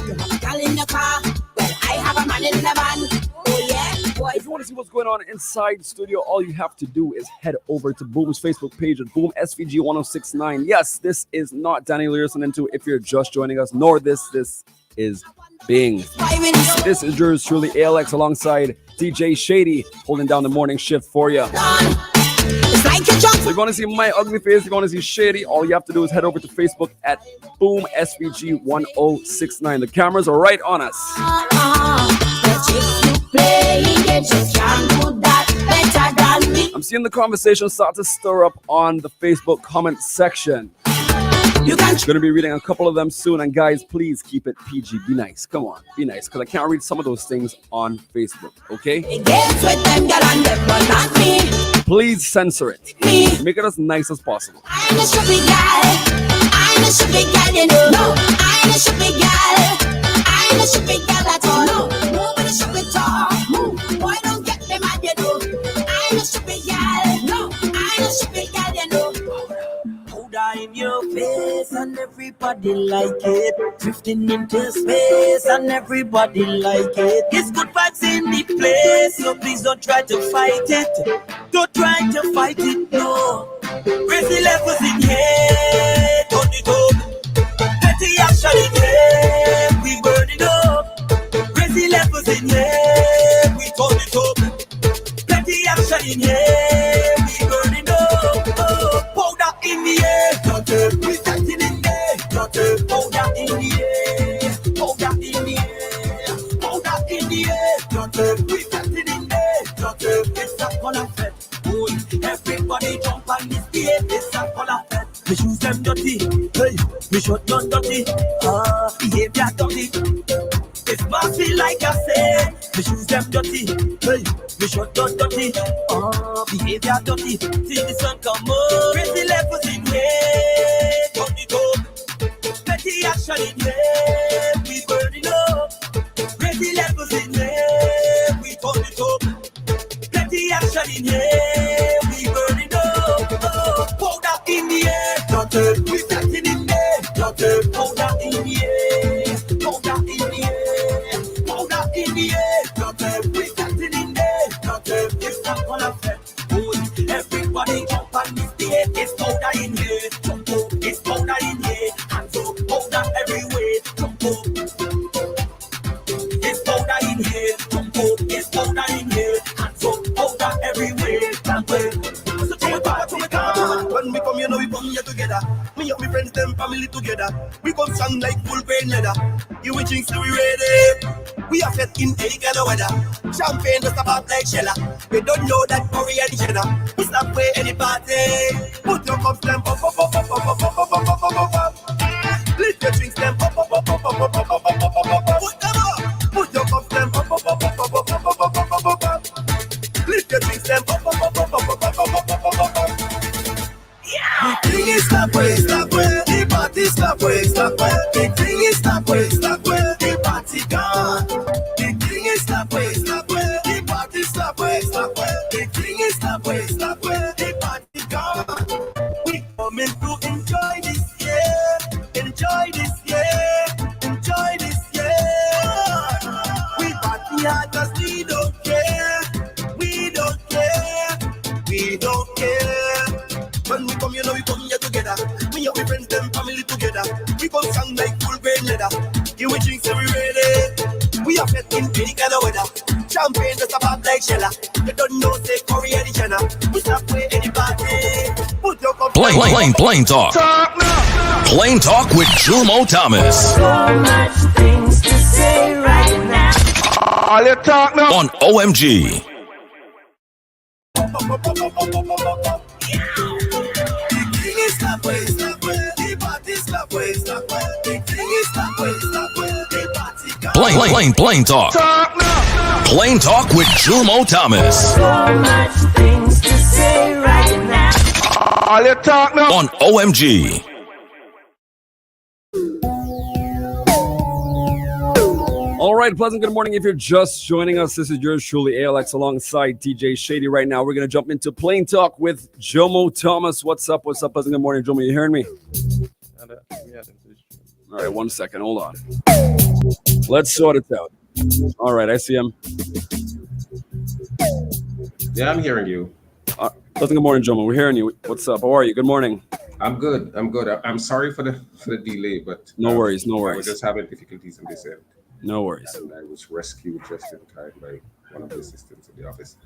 You have a girl in your car, well, I have a man in the van. Oh yeah. If you want to see what's going on inside the studio, all you have to do is head over to Boom's Facebook page at Boom SVG 1069. Yes, this is not Daniel you're listening to if you're just joining us, nor this is Bing. This is yours truly, ALX, alongside DJ Shady, holding down the morning shift for you. So you're going to see my ugly face, you're going to see Shady. All you have to do is head over to Facebook at Boom SVG 1069. The cameras are right on us. I'm seeing the conversation start to stir up on the Facebook comment section. I'm going to be reading a couple of them soon. And guys, please keep it PG. Be nice. Come on. Be nice. Because I can't read some of those things on Facebook. Okay? Please censor it. Make it as nice as possible. I'm a stupid girl. I'm a stupid girl, you know. No, I'm a stupid girl. I'm a stupid girl at all. No, move with the stupid talk. Move, boy, don't get me mad, you know. I'm a stupid girl. No, I'm a stupid girl, you know. Powder in your face and everybody like it. Drifting into space and everybody like it. It's good vibes in the place, so please don't try to fight it. Don't try to fight it, no. Raise the levels in here, turn it up. Petty action in here, we burn it up. Raise the levels in here, we turn it up. Petty action in here, we burn it up. Oh, powder in the air, we setting in there. Powder in the air, powder in the air, powder in the air. We setting in there. It's a color fest. Everybody jump on this beat. It's a color fest. Me shoes them dirty, hey. Me short done dirty, behavior dirty. It's bossy like I said. Me shoes them dirty, hey. Me short done dirty, behavior dirty. See the sun come up, raise the levels in here, turn it up. Petty action in here, we burn it up. Raise the levels in here, we turn it up. Petty action in here, we burn it up. Powder in the air, we setting in there. Powder in the air, powder in the air, powder in the air. We setting in there. It's not gonna affect. Everybody jump on this day. It's powder in here, jump up. It's powder in here, hands up, powder everywhere, jump up. It's powder in here, jump up. It's powder in here, hands up, powder everywhere, jump up. When we come here, now we come here together. Me and my friends, them family together. We come strong like full grain leather. You witching, so we ready. We are set in any kind of weather. Champagne just about like Shella. We don't know that Curry and Cheddar. We stop play any party. Put your cups them up, up, up, up, up, up, up, up, up, up, up, up. Lift your drinks them up, up, up, up, up, up, up, up, up, up, up. Put them up. Put your cups them up, up, up, up, up, up, up, up, up, up, up, up. Lift your drinks them up, up, up, up, up, up, up, up, up, up, up, up. The party stop way. stop well. Big thing is stop well, stop well. The party gone. Big thing is stop well, stop well. The party stop well, stop well. Big thing is stop well, stop well. The party gone. We coming to enjoy this year. Enjoy this year. Enjoy this year. We party hard 'cause we don't care. We don't care. We don't care. When we come here, now we come here together. We and we friends, them family together. We come strong like full grain leather. You will drink so we ready. We are fet in any kind of weather. Champagne just a pop like Shella. You don't know say Corey and the Jenna. We stop with anybody. Put your cup. Plain talk. Plain talk with Jumo Thomas. So much things to say right now. All you talk now on OMG. Plain talk. Plain talk with Jumo Thomas. So much things to say right now. All you talk now on OMG. All right, pleasant good morning. If you're just joining us, this is yours truly, ALX, alongside DJ Shady. Right now, we're going to jump into Plain Talk with Jomo Thomas. What's up? What's up? Pleasant good morning, Jomo. You hearing me? All right, 1 second. Hold on. Let's sort it out. All right, I see him. Yeah, I'm hearing you. Pleasant good morning, Jomo. We're hearing you. What's up? How are you? Good morning. I'm good. I'm sorry for the delay, but no worries. I was just having difficulties in this end. No worries. And I was rescued just in time by one of the assistants in the office.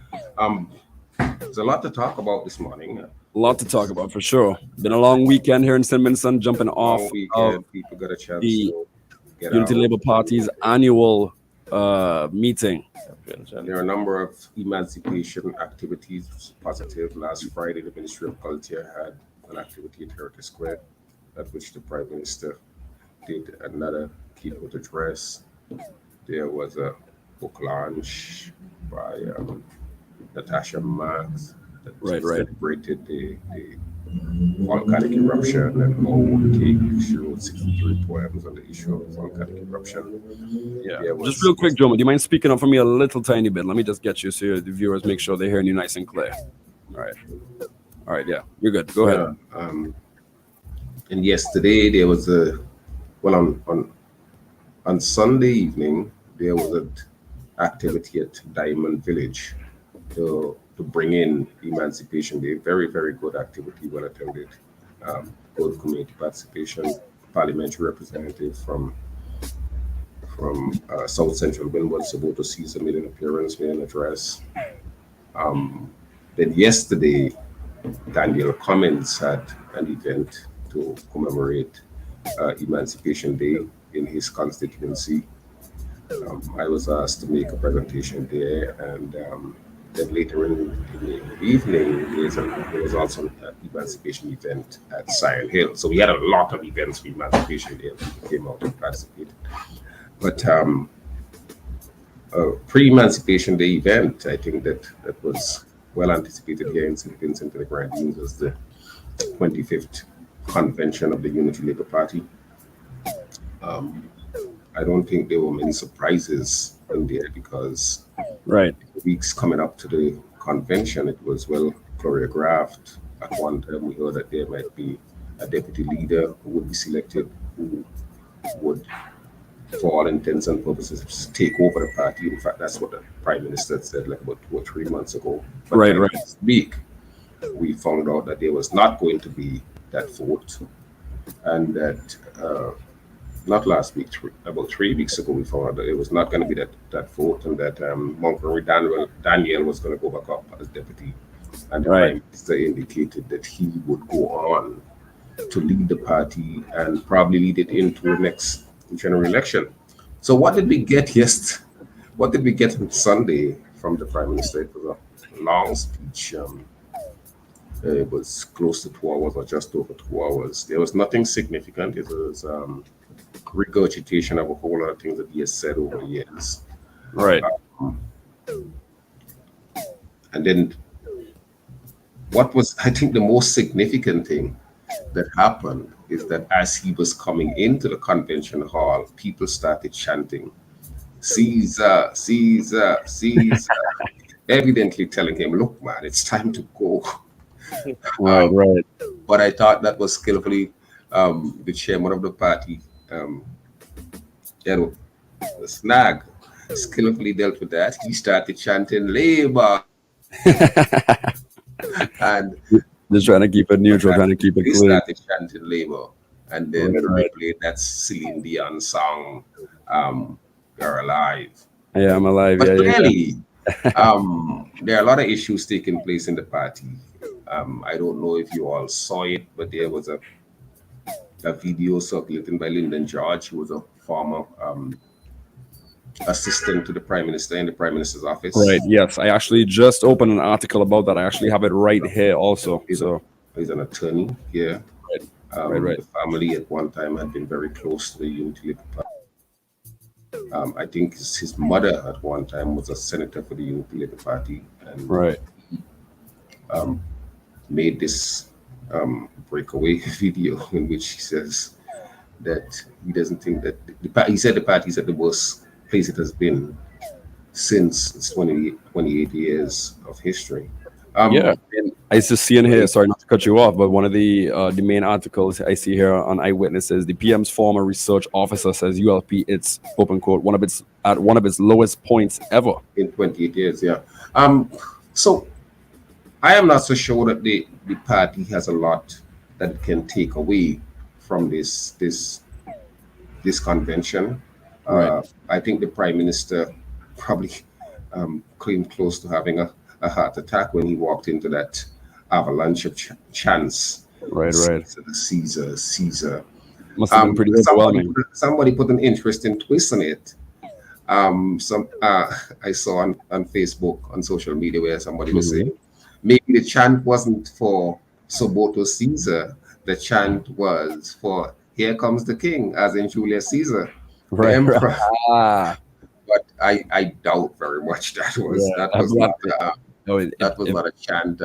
There's a lot to talk about this morning. A lot to talk about for sure. Been a long weekend here in St. Vincent, jumping off of people got a chance the to get Unity out. Labour Party's annual meeting. There are a number of emancipation activities positive. Last Friday, the Ministry of Culture had an activity at Heritage Square, at which the Prime Minister did another keynote address. There was a book launch by Natasha Marks that celebrated the volcanic eruption and how she wrote 63 poems on the issue of volcanic eruption. Yeah. Just real quick, Jomo, do you mind speaking up for me a little tiny bit? Let me just get you so the viewers make sure they're hearing you nice and clear. All right, yeah, you're good. Go ahead. And yesterday there was on Sunday evening, there was an activity at Diamond Village to bring in Emancipation Day. Very, very good activity, well attended. Good community participation. Parliamentary representative from South Central Windward, Soboto Caesar made an appearance, made an address. Then yesterday, Daniel Cummins had an event to commemorate Emancipation Day in his constituency. I was asked to make a presentation there, and then later in the evening, there was also an emancipation event at Sion Hill. So we had a lot of events for Emancipation Day. People came out and participated. But pre-Emancipation Day event, I think that was well anticipated here in St. Vincent and the Grenadines, was the 25th convention of the Unity Labour Party. I don't think there were many surprises in there because the weeks coming up to the convention, it was well choreographed. At one time, we heard that there might be a deputy leader who would be selected, who would, for all intents and purposes, take over the party. In fact, that's what the Prime Minister said like about 2 or 3 months ago. But this week, we found out that there was not going to be that vote, and that not last week, about 3 weeks ago, we found out that it was not going to be that vote, and that Montgomery Daniel was going to go back up as deputy. And the Prime Minister indicated that he would go on to lead the party and probably lead it into the next general election. So what did we get What did we get on Sunday from the Prime Minister? It was a long speech. It was close to 2 hours or just over 2 hours. There was nothing significant. It was regurgitation of a whole lot of things that he has said over the years. And then what was, I think, the most significant thing that happened is that as he was coming into the convention hall, people started chanting, Caesar, Caesar, Caesar, evidently telling him, look, man, it's time to go. Right. But I thought that was skillfully the chairman of the party, Snag, skillfully dealt with that. He started chanting Labour. And just trying to keep it neutral, trying to keep it he clean. started chanting Labour. And then we played that Celine Dion song, You're Alive. Yeah, I'm alive. But Yeah, clearly, there are a lot of issues taking place in the party. I don't know if you all saw it, but there was a video circulating by Lyndon George, who was a former assistant to the Prime Minister in the Prime Minister's office. Right. Yes, I actually just opened an article about that. I actually have it right here also. He's an attorney here. Right. The family at one time had been very close to the Unity Labour Party. I think his mother at one time was a senator for the Unity Labour Party. And made this breakaway video in which he says that he doesn't think that he said the party is at the worst place it has been since its 28 years of history. And I used to see in here, sorry not to cut you off, but one of the main articles I see here on Eyewitnesses, the PM's former research officer says ULP, it's open quote, at one of its lowest points ever. In 28 years, yeah. So I am not so sure that the party has a lot that it can take away from this convention. I think the Prime Minister probably came close to having a heart attack when he walked into that avalanche of chants. Right. Caesar. Must have been pretty overwhelming. Somebody put an interesting twist on it. I saw on Facebook, on social media, where somebody was saying, maybe the chant wasn't for Soboto Caesar. The chant was for "Here comes the king," as in Julius Caesar, the emperor. But I doubt very much that was not a chant.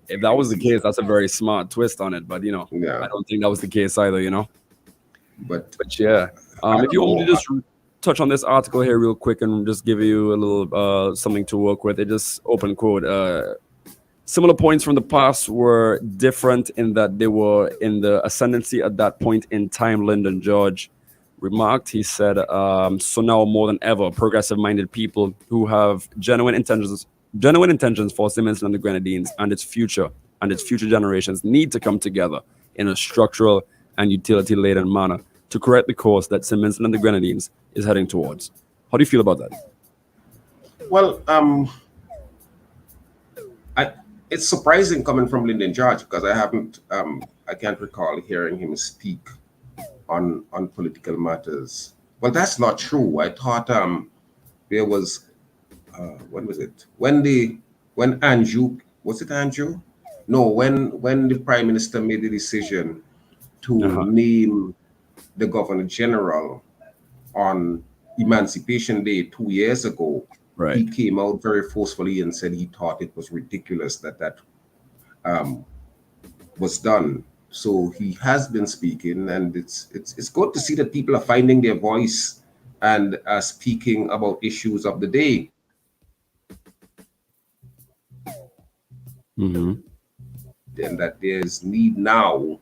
If that was the case, that's a very smart twist on it. But I don't think that was the case either. But yeah, if you want me to just touch on this article here real quick and just give you a little something to work with. It just open quote. Similar points from the past were different in that they were in the ascendancy at that point in time, Lyndon George remarked. He said, so now more than ever, progressive-minded people who have genuine intentions for Simmons and the Grenadines and its future generations need to come together in a structural and utility-laden manner to correct the course that Simmons and the Grenadines is heading towards. How do you feel about that? Well, it's surprising coming from Lyndon George because I can't recall hearing him speak on political matters. Well, that's not true. I thought there was when was it? When Andrew, was it Andrew? No, when the Prime Minister made the decision to name the Governor General on Emancipation Day 2 years ago, he came out very forcefully and said he thought it was ridiculous that was done. So he has been speaking, and it's good to see that people are finding their voice and are speaking about issues of the day. Mm-hmm. Then that there's need now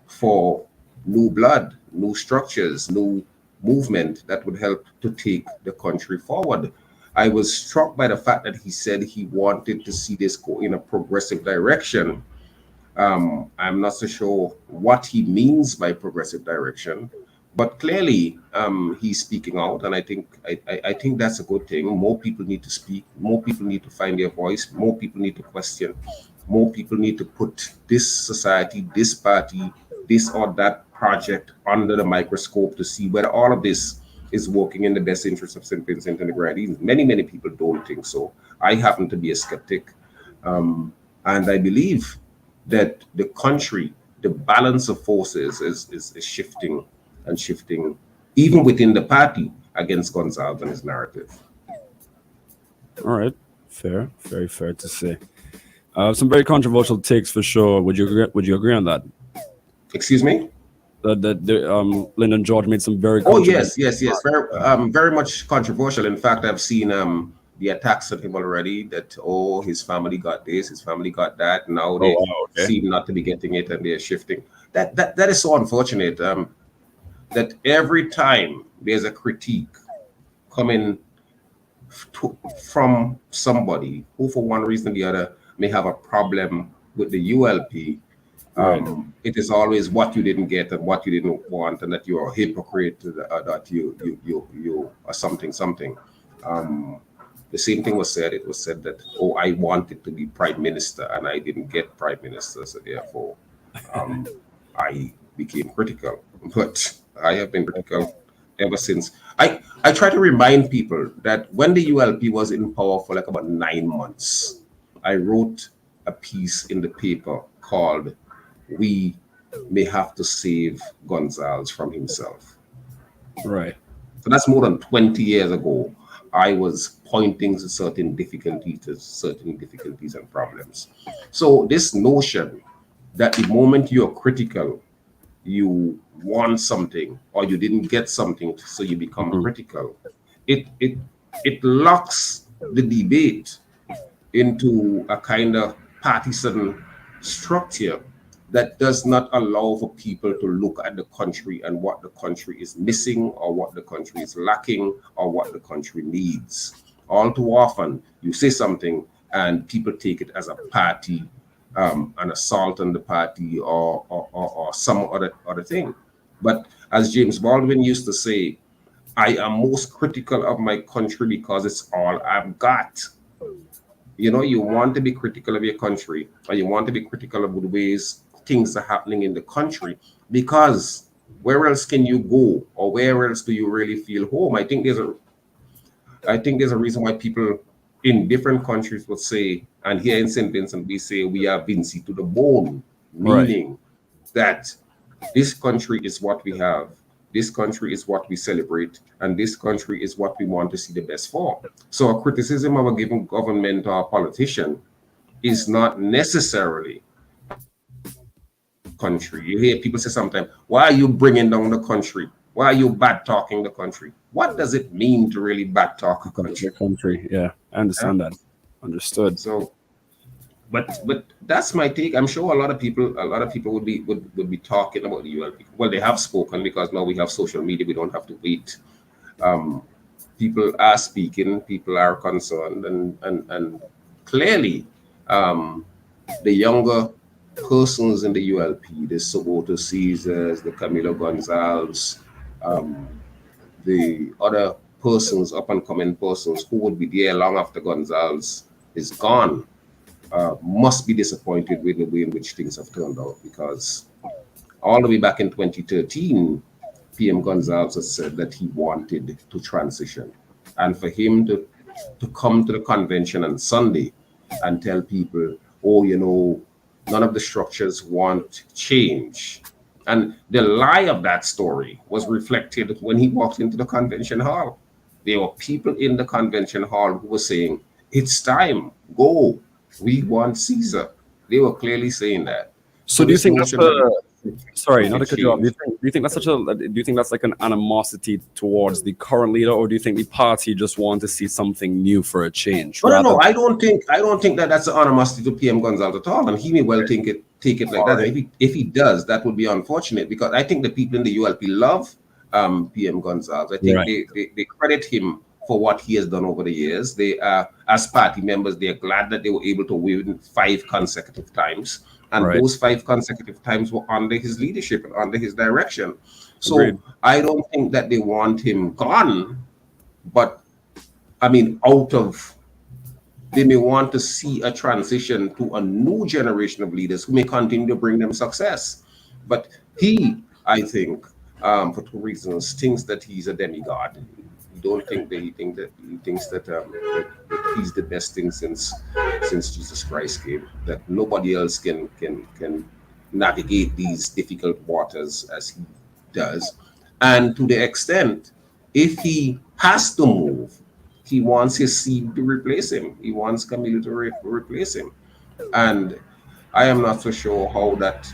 for new blood, new structures, new movement that would help to take the country forward. I was struck by the fact that he said he wanted to see this go in a progressive direction. I'm not so sure what he means by progressive direction, but clearly he's speaking out, and I think that's a good thing. More people need to speak. More people need to find their voice. More people need to question. More people need to put this society, this party, this or that project under the microscope to see whether all of this is working in the best interest of St. Vincent and the Grenadines. Many people don't think so. I happen to be a skeptic. And I believe that the country, the balance of forces is shifting and shifting, even within the party, against Gonzalez and his narrative. All right. Fair. Very fair to say. Some very controversial takes for sure. Would you agree on that? Excuse me? Lyndon George made some very yes. Very much controversial. In fact, I've seen the attacks on him already. That his family got this, his family got that. Now they seem not to be getting it, and they're shifting. That is so unfortunate. That every time there's a critique coming from somebody who, for one reason or the other, may have a problem with the ULP. It is always what you didn't get and what you didn't want, and that you're a hypocrite, that you are something. The same thing was said. It was said that I wanted to be prime minister and I didn't get prime minister, so therefore I became critical. But I have been critical ever since. I try to remind people that when the ULP was in power for like about 9 months, I wrote a piece in the paper called "We May Have to Save Gonzalez from Himself." Right. So that's more than 20 years ago. I was pointing to certain difficulties and problems. So this notion that the moment you're critical, you want something or you didn't get something, so you become critical, it locks the debate into a kind of partisan structure that does not allow for people to look at the country and what the country is missing or what the country is lacking or what the country needs. All too often, you say something and people take it as a party, an assault on the party or some other thing. But as James Baldwin used to say, I am most critical of my country because it's all I've got. You know, you want to be critical of your country, or you want to be critical of the ways things are happening in the country, because where else can you go, or where else do you really feel home? I think there's a reason why people in different countries would say, and here in St. Vincent we say we are Vinci to the bone, meaning that this country is what we have, this country is what we celebrate, and this country is what we want to see the best for. So a criticism of a given government or politician is not necessarily country. You hear people say sometimes, why are you bringing down the country? Why are you bad talking the country? What does it mean to really bad talk a country? Yeah, I understand that. Understood. So, but that's my take. I'm sure a lot of people would be talking about the ULP. Well, they have spoken, because now we have social media. We don't have to wait. People are speaking. People are concerned, and clearly, the younger persons in the ULP, the Soboto Caesars, the Camilo Gonzalez, the other persons, up and coming persons who would be there long after Gonzalez is gone, must be disappointed with the way in which things have turned out, because all the way back in 2013, PM Gonzalez has said that he wanted to transition. And for him to come to the convention on Sunday and tell people, none of the structures want change. And the lie of that story was reflected when he walked into the convention hall. There were people in the convention hall who were saying, it's time, go. We want Caesar. They were clearly saying that. So do you think that's sorry, not to cut you off. Do you think that's like an animosity towards the current leader, or do you think the party just want to see something new for a change? No. I don't think that that's an animosity to PM Gonzalez at all, and he may well take it like that. If he does, that would be unfortunate, because I think the people in the ULP love PM Gonzalez. I think they credit him for what he has done over the years. They are, as party members, they are glad that they were able to win 5 consecutive times. And those 5 consecutive times were under his leadership and under his direction. So I don't think that they want him gone, but I mean, they may want to see a transition to a new generation of leaders who may continue to bring them success. But he, I think, for 2 reasons, thinks that he's a demigod. He thinks that he's the best thing since Jesus Christ came, that nobody else can navigate these difficult waters as he does. And to the extent, if he has to move, he wants his seed to replace him. He wants Camilo to replace him. And I am not so sure how that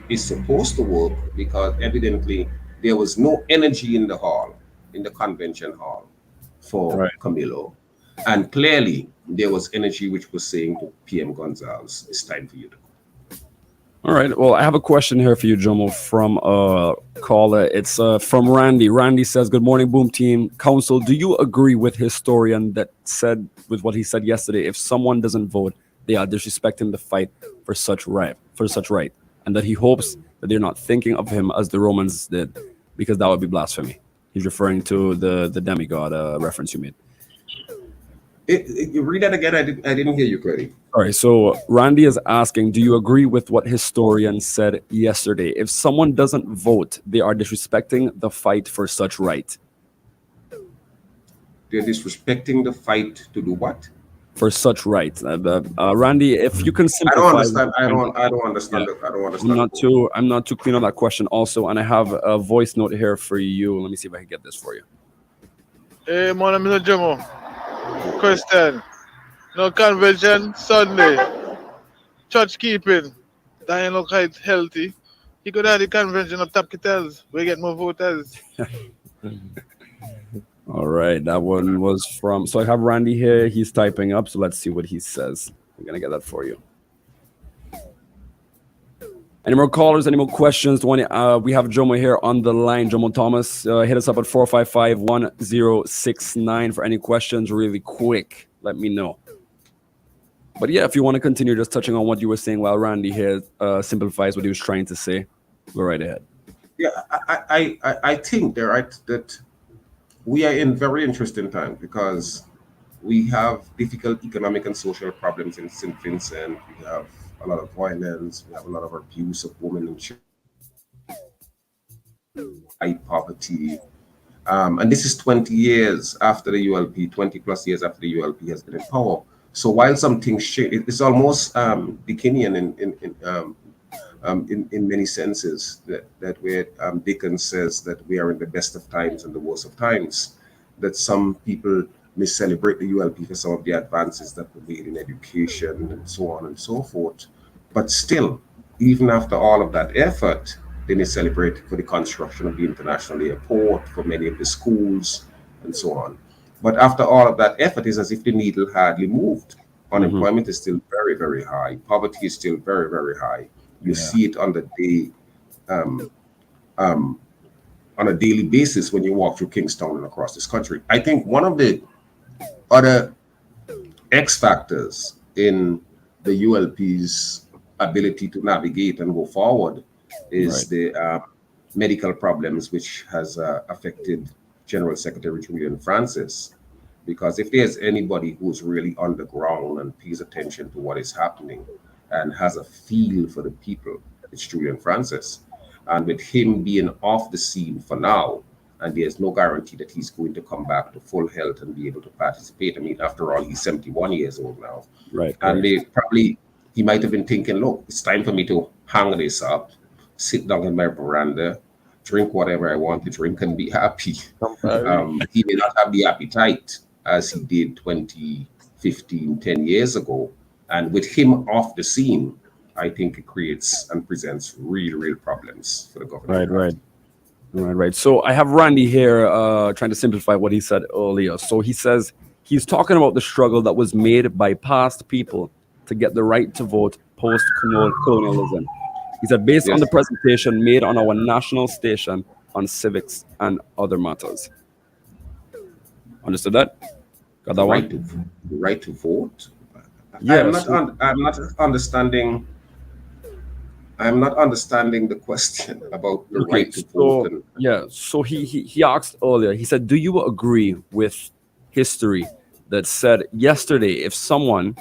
is supposed to work, because evidently there was no energy in the hall, in the convention hall for Camilo. And clearly there was energy which was saying to PM Gonzalez, it's time for you to go. All right. Well, I have a question here for you, Jomo, from a caller. It's from Randy. Randy says, good morning, Boom Team. Council, do you agree with historian that said, with what he said yesterday, if someone doesn't vote, they are disrespecting the fight for such right, and that he hopes that they're not thinking of him as the Romans did, because that would be blasphemy. He's referring to the demigod reference you made. You read that again? I didn't hear you clearly. All right. So Randy is asking, do you agree with what historian said yesterday? If someone doesn't vote, they are disrespecting the fight for such right. They're disrespecting the fight to do what? For such right. Randy, if you can simplify. I don't understand. I don't understand. Yeah. I don't understand. I'm not too clean on that question also, and I have a voice note here for you. Let me see if I can get this for you. Hey, my name is Jomo. Question. No convention Sunday. Church keeping. That ain't look quite healthy. You could have the convention of top kittels. We get more voters. All right, that one was from. So I have Randy here. He's typing up. So let's see what he says. I'm gonna get that for you. Any more callers? Any more questions? We have Jomo here on the line. Jomo Thomas, hit us up at 455-1069 for any questions. Really quick, let me know. But yeah, if you want to continue just touching on what you were saying while Randy here simplifies what he was trying to say, go right ahead. Yeah, I think they're right that we are in very interesting times, because we have difficult economic and social problems in St. Vincent. We have a lot of violence. We have a lot of abuse of women and children, high poverty. And this is 20 years after the ULP, 20 plus years after the ULP has been in power. So while some things change, it's almost Dickenian in many senses, that where Dickens says that we are in the best of times and the worst of times, that some people may celebrate the ULP for some of the advances that were made in education and so on and so forth. But still, even after all of that effort, they may celebrate for the construction of the international airport, for many of the schools, and so on. But after all of that effort, it's as if the needle hardly moved. Unemployment is still very, very high. Poverty is still very, very high. You see it on the day, on a daily basis when you walk through Kingstown and across this country. I think one of the other X factors in the ULP's ability to navigate and go forward is the medical problems, which has affected General Secretary Julian Francis. Because if there's anybody who's really on the ground and pays attention to what is happening and has a feel for the people, it's Julian Francis. And with him being off the scene for now, and there's no guarantee that he's going to come back to full health and be able to participate. I mean, after all, he's 71 years old now. Right. And he might have been thinking, look, it's time for me to hang this up, sit down on my veranda, drink whatever I want to drink and be happy. He may not have the appetite as he did 20, 15, 10 years ago. And with him off the scene, I think it creates and presents real problems for the government. Right. So I have Randy here trying to simplify what he said earlier. So he says he's talking about the struggle that was made by past people to get the right to vote post-colonialism. He said, based on the presentation made on our national station on civics and other matters. Understood that? Got that one? The right to vote? I'm not understanding the question about the right to vote. So he asked earlier, he said, do you agree with history that said yesterday, if someone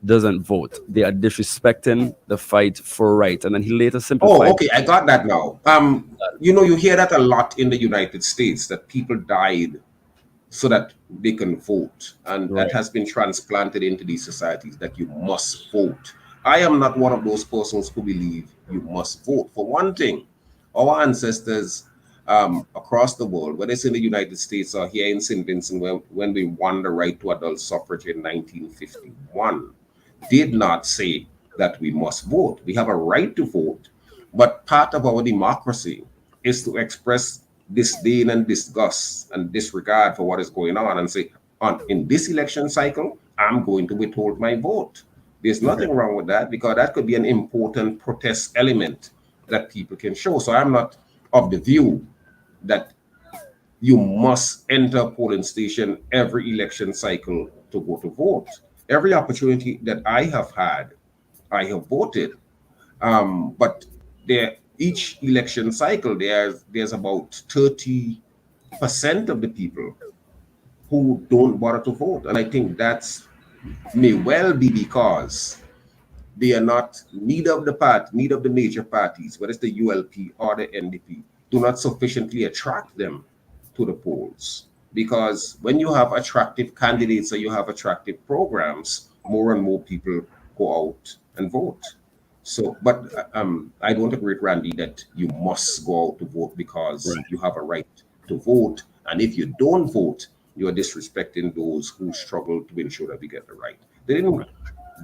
doesn't vote, they are disrespecting the fight for right? And then he later simplified. Oh, okay, I got that now. You hear that a lot in the United States, that people died so that they can vote. And that has been transplanted into these societies, that you must vote. I am not one of those persons who believe you must vote. For one thing, our ancestors across the world, whether it's in the United States or here in St. Vincent, when we won the right to adult suffrage in 1951, did not say that we must vote. We have a right to vote, but part of our democracy is to express disdain and disgust and disregard for what is going on and say, in this election cycle, I'm going to withhold my vote. There's nothing wrong with that, because that could be an important protest element that people can show. So I'm not of the view that you must enter a polling station every election cycle to go to vote. Every opportunity that I have had, I have voted. But each election cycle, there's about 30% of the people who don't bother to vote. And I think that's may well be because they are not neither of the major parties, whether it's the ULP or the NDP, do not sufficiently attract them to the polls. Because when you have attractive candidates or you have attractive programs, more and more people go out and vote. So, but I don't agree with Randy that you must go out to vote because you have a right to vote. And if you don't vote, you are disrespecting those who struggle to ensure that we get the right. They didn't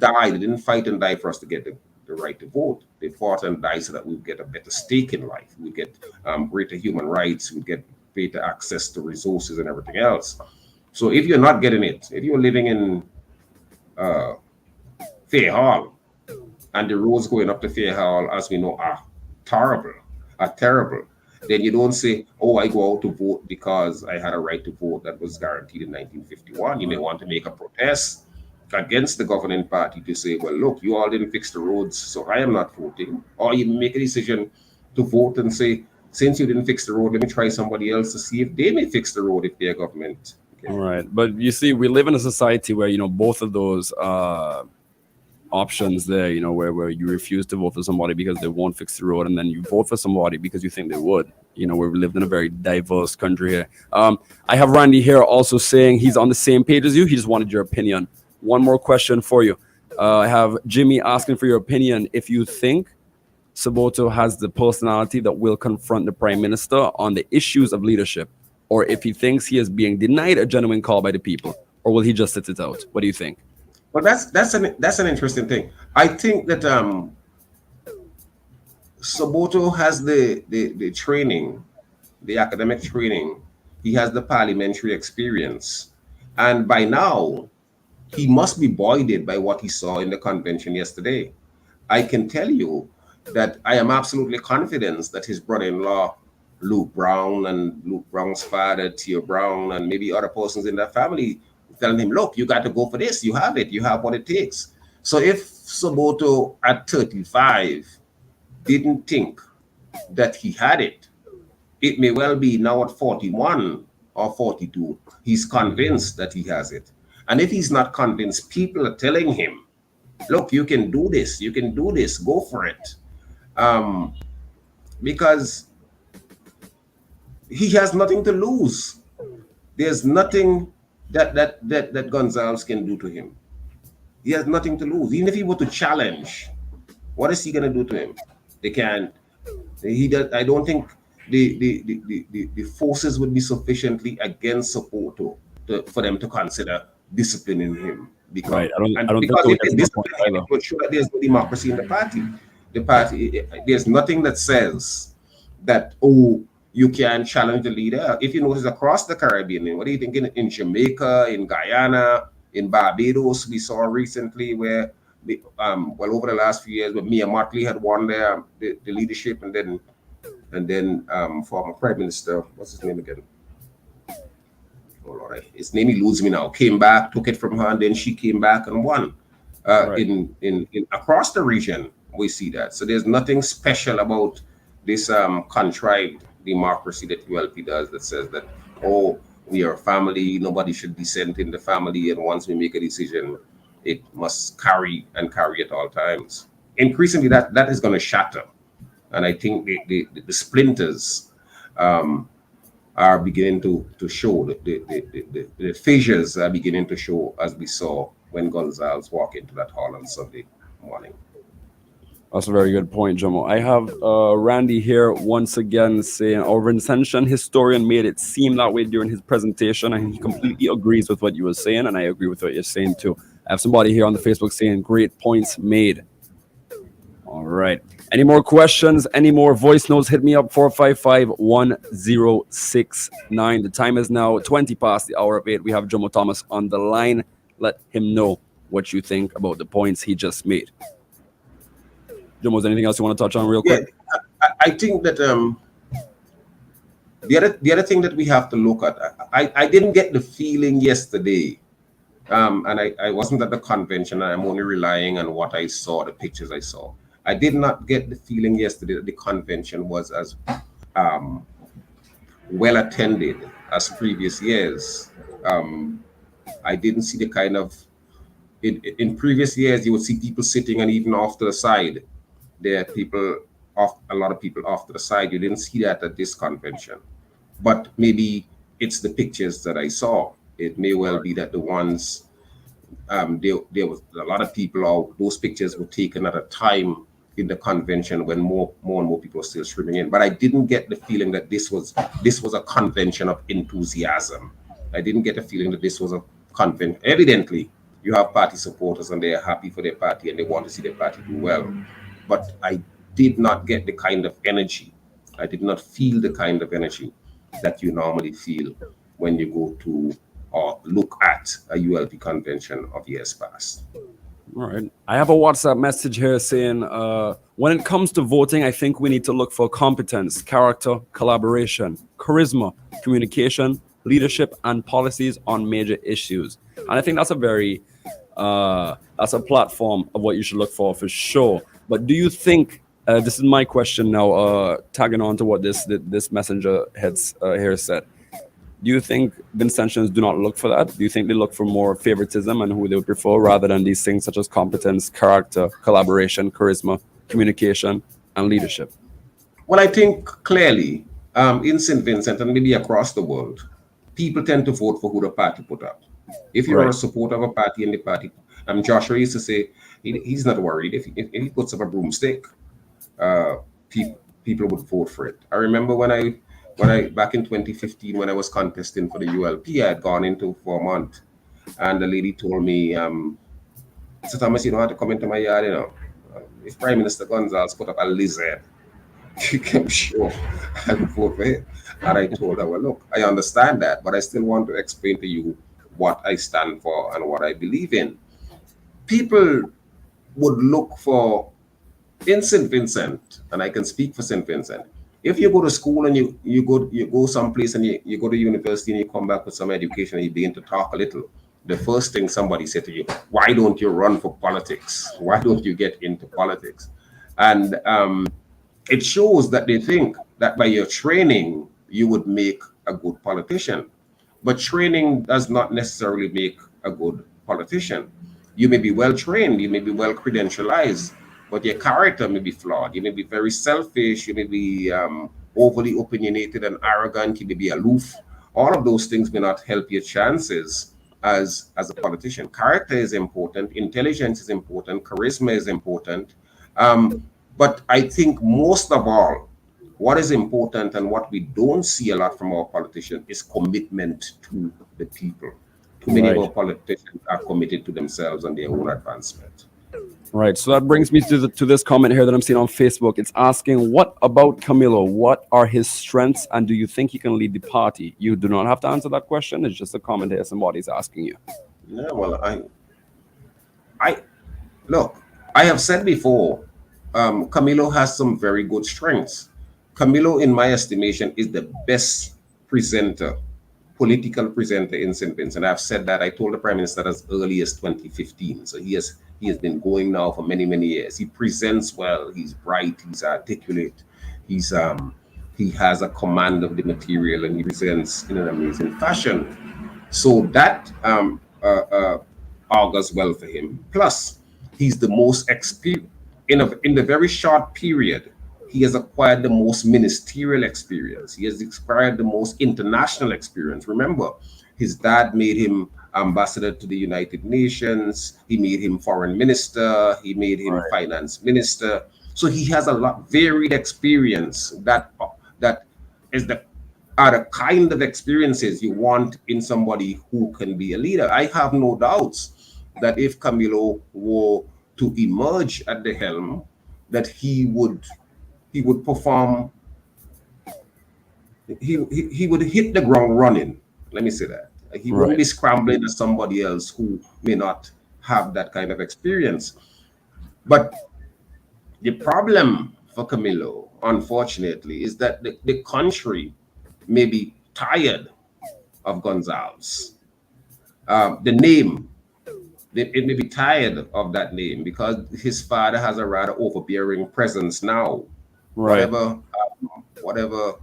die, they didn't fight and die for us to get the right to vote. They fought and died so that we get a better stake in life. We get greater human rights, we get greater access to resources and everything else. So if you're not getting it, if you're living in Fair Hall, and the roads going up to Fair Hall, as we know, are terrible, then you don't say, oh, I go out to vote because I had a right to vote that was guaranteed in 1951. You may want to make a protest against the governing party to say, well, look, you all didn't fix the roads, so I am not voting. Or you make a decision to vote and say, since you didn't fix the road, let me try somebody else to see if they may fix the road if their government. All right. But you see, we live in a society where, both of those options there, where you refuse to vote for somebody because they won't fix the road, and then you vote for somebody because you think they would. Where we lived in a very diverse country here. I have Randy here also saying he's on the same page as you. He just wanted your opinion. One more question for you. I have Jimmy asking for your opinion. If you think Saboto has the personality that will confront the prime minister on the issues of leadership, or if he thinks he is being denied a genuine call by the people, or will he just sit it out? What do you think? Well, that's an interesting thing. I think that Saboto has the training, the academic training. He has the parliamentary experience, and by now he must be buoyed by what he saw in the convention yesterday. I can tell you that I am absolutely confident that his brother-in-law, Luke Brown, and Luke Brown's father, Theo Brown, and maybe other persons in that family telling him, look, you got to go for this. You have it. You have what it takes. So if Saboto at 35 didn't think that he had it, it may well be now at 41 or 42, he's convinced that he has it. And if he's not convinced, people are telling him, look, you can do this. You can do this. Go for it. Because he has nothing to lose. There's nothing that Gonzalez can do to him. He has nothing to lose. Even if he were to challenge, what is he going to do to him? They can't. I don't think the forces would be sufficiently against Saboto for them to consider disciplining him. Because, right. I don't because think if they discipline him, it would show that there's no democracy in the party. The party, there's nothing that says that, oh, you can challenge the leader. If you notice across the Caribbean, what do you think in Jamaica, in Guyana, in Barbados, we saw recently where, over the last few years, where Mia Mottley had won the leadership, and then former Prime Minister, what's his name again? Oh Lord, his name eludes me now. Came back, took it from her, and then she came back and won. In across the region, we see that. So there's nothing special about this contrived democracy that ULP does that says that, oh, we are a family, nobody should dissent in the family, and once we make a decision, it must carry at all times. Increasingly, that is going to shatter, and I think the splinters are beginning to show. The fissures are beginning to show, as we saw when Gonzalez walked into that hall on Sunday morning. That's a very good point, Jomo. I have Randy here once again saying our Recension historian made it seem that way during his presentation, and he completely agrees with what you were saying, and I agree with what you're saying too. I have somebody here on the Facebook saying great points made. All right. Any more questions? Any more voice notes? Hit me up 455-1069. The time is now 20 past the hour of 8. We have Jomo Thomas on the line. Let him know what you think about the points he just made. Jomo, is there anything else you want to touch on real quick? I think that the other thing that we have to look at, I didn't get the feeling yesterday, and I wasn't at the convention, and I'm only relying on what I saw, the pictures I saw. I did not get the feeling yesterday that the convention was as well attended as previous years. I didn't see the kind of, in previous years, you would see people sitting and even off to the side. There are people off, a lot of people off to the side. You didn't see that at this convention. But maybe it's the pictures that I saw. It may well be that the ones, there was a lot of people, or those pictures were taken at a time in the convention when more and more people were still streaming in. But I didn't get the feeling that this was a convention of enthusiasm. I didn't get a feeling that this was a convention. Evidently, you have party supporters and they are happy for their party and they want to see their party do well. But I did not get the kind of energy. I did not feel the kind of energy that you normally feel when you go to or look at a ULP convention of years past. All right. I have a WhatsApp message here saying, when it comes to voting, I think we need to look for competence, character, collaboration, charisma, communication, leadership, and policies on major issues. And I think that's a very, that's a platform of what you should look for sure. But do you think, this is my question now, tagging on to what this messenger heads here said. Do you think Vincentians do not look for that? Do you think they look for more favoritism and who they would prefer rather than these things such as competence, character, collaboration, charisma, communication, and leadership? Well, I think clearly in St. Vincent and maybe across the world, people tend to vote for who the party put up. If you're a supporter of a party and the party, Joshua used to say he's not worried. If he puts up a broomstick, people would vote for it. I remember when I back in 2015 when I was contesting for the ULP, I had gone into Vermont, and the lady told me, "So Thomas, you don't have to come into my yard, you know. If Prime Minister Gonzalez put up a lizard, I'm sure I would vote for him." And I told her, "Well, look, I understand that, but I still want to explain to you what I stand for and what I believe in." People would look for, in St. Vincent, and I can speak for St. Vincent, if you go to school and you go someplace and you go to university and you come back with some education and you begin to talk a little, the first thing somebody said to you, "Why don't you run for politics? Why don't you get into politics?" And it shows that they think that by your training, you would make a good politician. But training does not necessarily make a good politician. You may be well trained, you may be well credentialized, but your character may be flawed. You may be very selfish. You may be overly opinionated and arrogant. You may be aloof. All of those things may not help your chances as a politician. Character is important. Intelligence is important. Charisma is important. But I think most of all, what is important and what we don't see a lot from our politicians is commitment to the people. Too many of our politicians are committed to themselves and their own advancement. Right. So that brings me to this comment here that I'm seeing on Facebook. It's asking, what about Camilo? What are his strengths? And do you think he can lead the party? You do not have to answer that question. It's just a comment here. Somebody's asking you. Yeah, well, I have said before, Camilo has some very good strengths. Camilo, in my estimation, is the best presenter, political presenter in St. Vincent. I've said that. I told the Prime Minister as early as 2015. So he has been going now for many, many years. He presents well. He's bright. He's articulate. He has a command of the material, and he presents in an amazing fashion. So that augurs well for him. Plus, he's the most experienced. In the very short period, he has acquired the most ministerial experience. He has acquired the most international experience. Remember, his dad made him ambassador to the United Nations. He made him foreign minister. He made him finance minister. So he has a lot varied experience that are the kind of experiences you want in somebody who can be a leader. I have no doubts that if Camilo were to emerge at the helm, that he would perform. He would hit the ground running. Let me say that. He wouldn't be scrambling as somebody else who may not have that kind of experience. But the problem for Camilo, unfortunately, is that the country may be tired of Gonzalez. The name, it may be tired of that name because his father has a rather overbearing presence now. Right. Whatever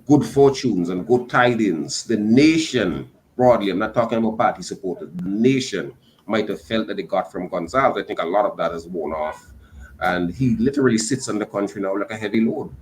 good fortunes and good tidings the nation broadly, I'm not talking about party supporters, the nation might have felt that they got from Gonzalez. I think a lot of that has worn off. And he literally sits on the country now like a heavy load.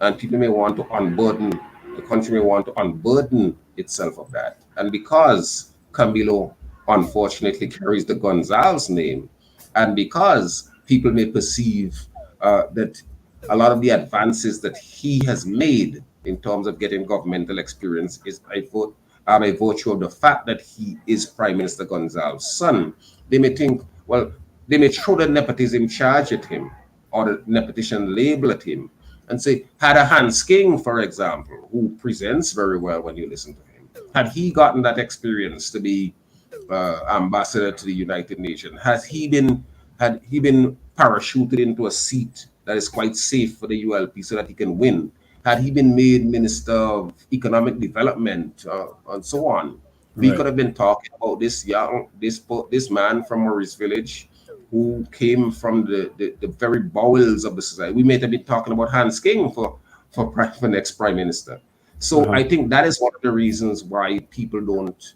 And people may want to unburden, the country may want to unburden itself of that. And because Camilo unfortunately carries the Gonzalez name, and because people may perceive that a lot of the advances that he has made in terms of getting governmental experience is by virtue of the fact that he is Prime Minister Gonzalez's son, they may think, well, they may throw the nepotism charge at him or the nepotism label at him and say, had a Hans King, for example, who presents very well when you listen to him, had he gotten that experience to be ambassador to the United Nations, had he been parachuted into a seat that is quite safe for the ULP so that he can win, had he been made Minister of Economic Development and so on, we could have been talking about this man from Maurice Village who came from the very bowels of the society. We may have been talking about Hans King for next Prime Minister. So I think that is one of the reasons why people don't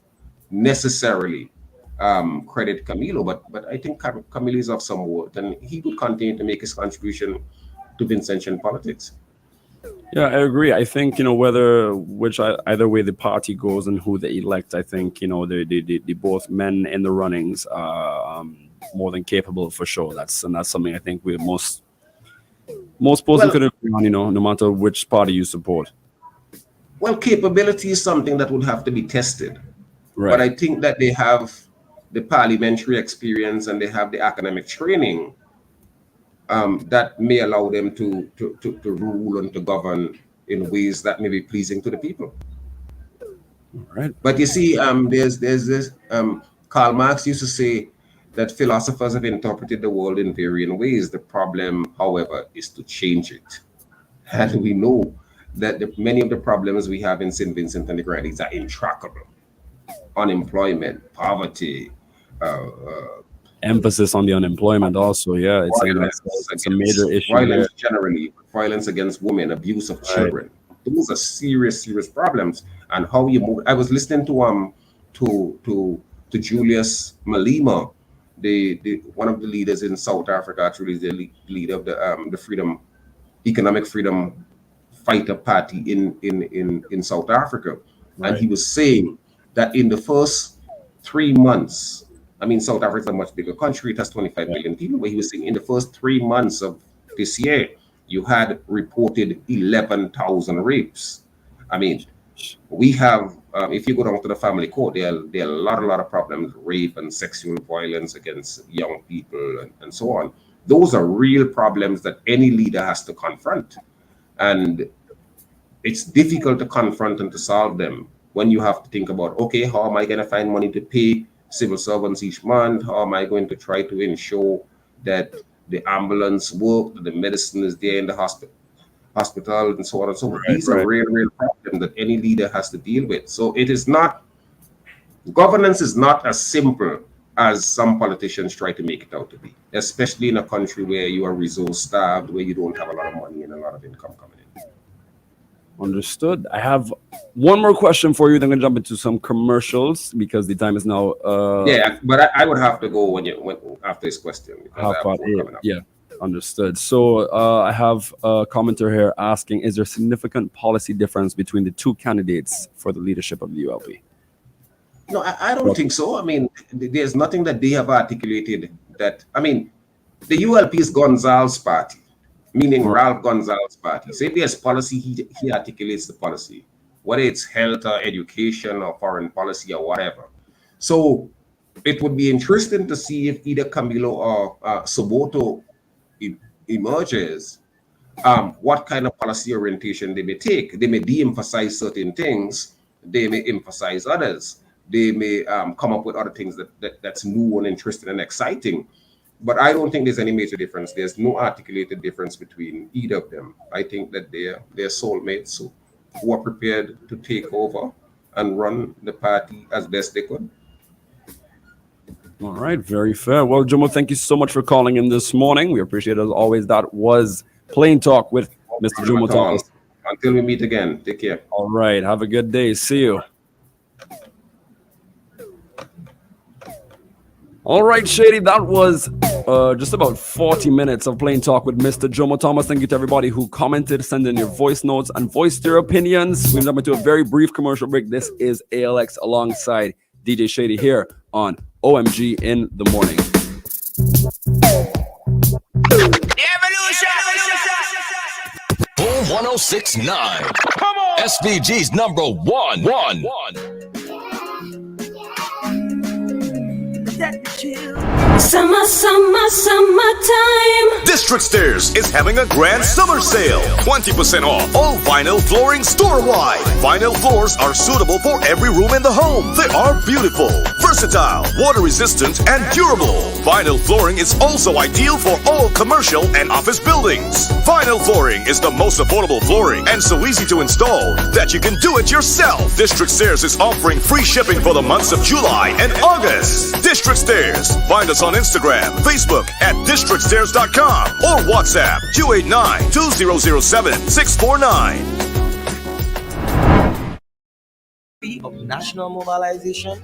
necessarily credit Camilo, but I think Camilo is of some worth, and he would continue to make his contribution to Vincentian politics. Yeah, I agree. I think, either way the party goes and who they elect, I think, the both men in the runnings are more than capable for sure. That's something I think we most person could agree on, no matter which party you support. Well, capability is something that would have to be tested. Right. But I think that they have the parliamentary experience and they have the academic training that may allow them to rule and to govern in ways that may be pleasing to the people. Right. But you see, there's this, Karl Marx used to say that philosophers have interpreted the world in varying ways. The problem, however, is to change it. And we know that many of the problems we have in St. Vincent and the Grenadines are intractable. Unemployment, poverty, emphasis on the unemployment also, it's a major issue. Violence generally, violence against women, abuse of children. Those are serious problems. And how you move. I was listening to Julius Malema, the one of the leaders in South Africa, actually the leader of the economic freedom fighter party in South Africa. Right. And he was saying that in the first 3 months, South Africa is a much bigger country. It has 25 million people. But he was saying in the first 3 months of this year, you had reported 11,000 rapes. We have, if you go down to the family court, there are a lot of problems, rape and sexual violence against young people and so on. Those are real problems that any leader has to confront. And it's difficult to confront and to solve them when you have to think about, okay, how am I going to find money to pay civil servants each month? How am I going to try to ensure that the ambulance work, that the medicine is there in the hospital and so on and so forth? These are real problems that any leader has to deal with. So governance is not as simple as some politicians try to make it out to be, especially in a country where you are resource starved, where you don't have a lot of money and a lot of income coming in. Understood. I have one more question for you. Then I'm going to jump into some commercials because the time is now. But I would have to go after this question. Yeah, understood. So I have a commenter here asking, is there significant policy difference between the two candidates for the leadership of the ULP? No, I don't think so. There's nothing that they have articulated that, the ULP is Gonzalez's party, meaning Ralph Gonzalez's party. So if there's policy, he articulates the policy. whether it's health or education or foreign policy or whatever. So it would be interesting to see if either Camilo or Soboto emerges, what kind of policy orientation they may take. They may de-emphasize certain things, they may emphasize others, they may come up with other things that's new and interesting and exciting. But I don't think there's any major difference. There's no articulated difference between either of them. I think that they're soulmates who are prepared to take over and run the party as best they could. All right, very fair. Well, Jomo, thank you so much for calling in this morning. We appreciate it as always. That was Plain Talk with Mr. Jomo Thomas. Until we meet again, take care. All right, have a good day. See you. All right, Shady, that was just about 40 minutes of Plain Talk with Mr. Jomo Thomas. Thank you to everybody who commented, send in your voice notes, and voiced their opinions. We've jump into a very brief commercial break. This is ALX alongside DJ Shady here on OMG in the Morning. Boom 1069. Come on. SVG's number one. Summertime. District Stairs is having a grand summer sale. 20% off all vinyl flooring store-wide. Vinyl floors are suitable for every room in the home. They are beautiful, versatile, water-resistant, and durable. Vinyl flooring is also ideal for all commercial and office buildings. Vinyl flooring is the most affordable flooring and so easy to install that you can do it yourself. District Stairs is offering free shipping for the months of July and August. District Stairs. Find us on Instagram, Facebook at districtstairs.com or WhatsApp 289-2007-649. Of national mobilization.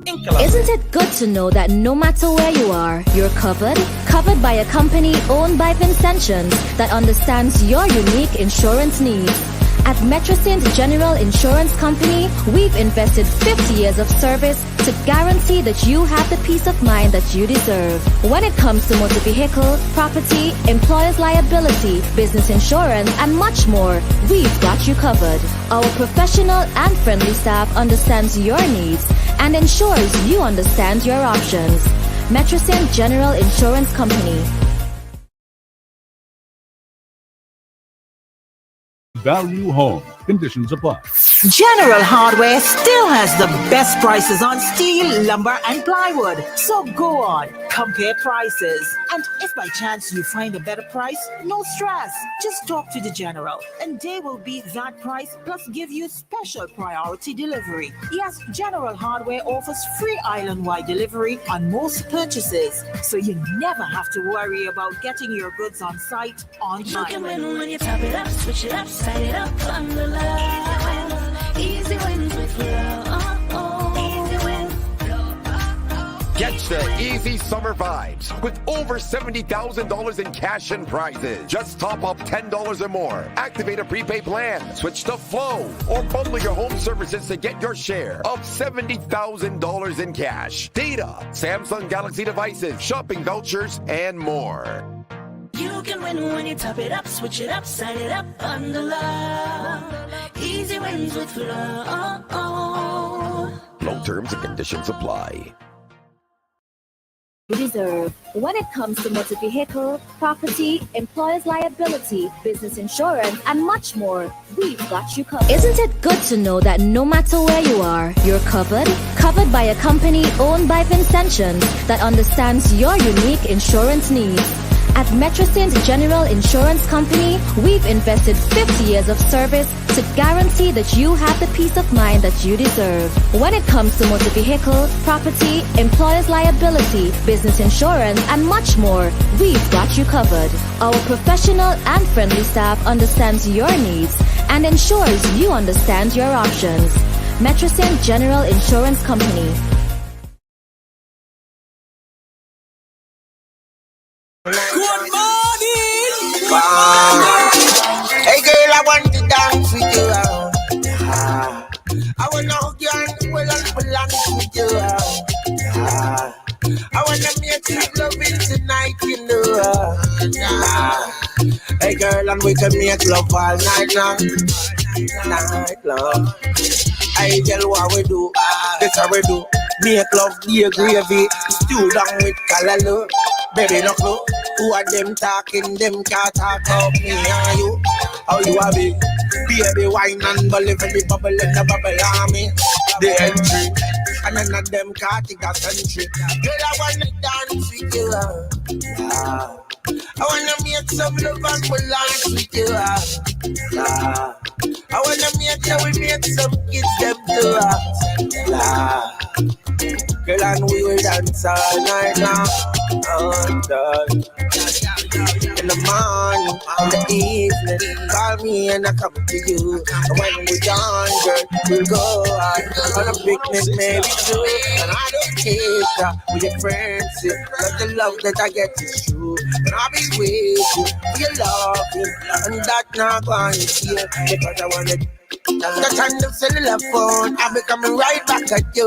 Isn't it good to know that no matter where you are, you're covered? Covered by a company owned by Vincentians that understands your unique insurance needs. At Metrosint General Insurance Company, we've invested 50 years of service to guarantee that you have the peace of mind that you deserve. When it comes to motor vehicle, property, employer's liability, business insurance, and much more, we've got you covered. Our professional and friendly staff understands your needs and ensures you understand your options. Metrosint General Insurance Company. Value Home. Conditions apply. General Hardware still has the best prices on steel, lumber, and plywood. So go on, compare prices. And if by chance you find a better price, no stress. Just talk to the General and they will beat that price plus give you special priority delivery. Yes, General Hardware offers free island-wide delivery on most purchases. So you never have to worry about getting your goods on site on time. You can win when you top it up, switch it up, set it up on the line. Easy wins with Easy wins. Get the easy summer vibes with over $70,000 in cash and prizes. Just top up $10 or more. Activate a prepaid plan. Switch to Flow or bundle your home services to get your share of $70,000 in cash. Data, Samsung Galaxy devices, shopping vouchers, and more. You can win when you top it up, switch it up, sign it up on the love. Easy wins with Flow. Low terms and conditions apply. You deserve. When it comes to motor vehicle, property, employer's liability, business insurance, and much more, we've got you covered. Isn't it good to know that no matter where you are, you're covered? Covered by a company owned by Vincentians that understands your unique insurance needs. At Metrosint General Insurance Company, we've invested 50 years of service to guarantee that you have the peace of mind that you deserve. When it comes to motor vehicle, property, employer's liability, business insurance, and much more, we've got you covered. Our professional and friendly staff understands your needs and ensures you understand your options. Metrosint General Insurance Company. Good morning! Hey girl, I want to dance with you. I want to hug you and well and balance with you. I want to make you loving tonight, you know. Hey girl, and we can make love all night long. night long. I tell what we do, this how we do. Make love, be a gravy, stew down with callaloo. Baby, no clue. Who are them talking? Them can't talk about me and you. How you have it? Baby, wine and believe in the bubble and the bubble army. The entry. And none of them can't take a country. Girl, I wanna dance with you. I wanna make some love and balance with you. I wanna make sure we make some kids them too. Girl, and we will dance all night long. In the morning, in the evening, call me and I come to you. And when we're done, girl, we'll go out on a picnic, maybe too. And I don't care with your friends, but the love that I get is true. And I'll be waiting for your love, and that not going to see because I want to. Touch on the cellular phone, I'll be coming right back at you.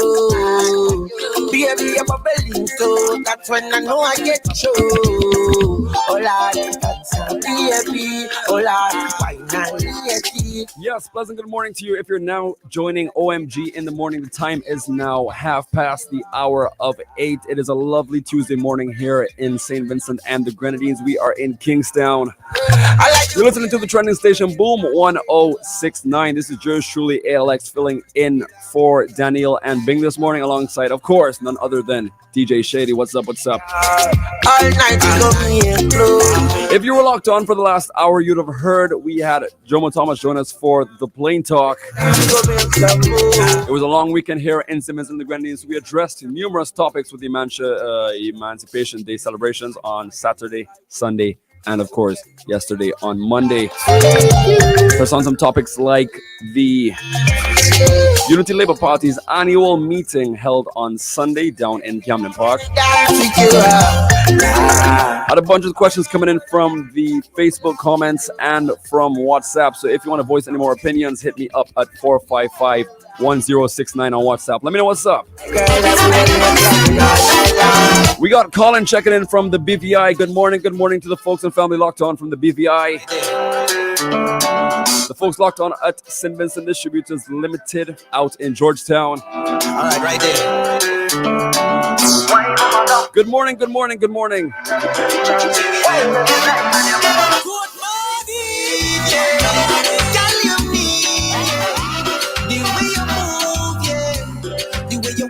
Baby, I'm a belly too. That's when I know I get you. Oh Lord, that's a baby. Oh Lord, finally. Yes, pleasant good morning to you. If you're now joining OMG in the morning, the time is now 8:30. It is a lovely Tuesday morning here in St. Vincent and the Grenadines. We are in Kingstown. You're listening to the trending station Boom 1069. This is yours truly, ALX, filling in for Daniel and Bing this morning, alongside, of course, none other than DJ Shady. What's up? What's up? If you were locked on for the last hour, you'd have heard we had Jomo Thomas join us for the Plain Talk. It was a long weekend here in Simmons and the Grenadines. We addressed numerous topics with the Emancipation Day celebrations on Saturday, Sunday, and of course, yesterday on Monday. Press on some topics like the Unity Labour Party's annual meeting held on Sunday down in Camden Park. Had a bunch of questions coming in from the Facebook comments and from WhatsApp. So if you want to voice any more opinions, hit me up at 455-1069 on WhatsApp. Let me know what's up. We got Colin checking in from the BVI. Good morning to the folks and family locked on from the BVI. The folks locked on at St. Vincent Distributors Limited out in Georgetown. All right, right there. Good morning.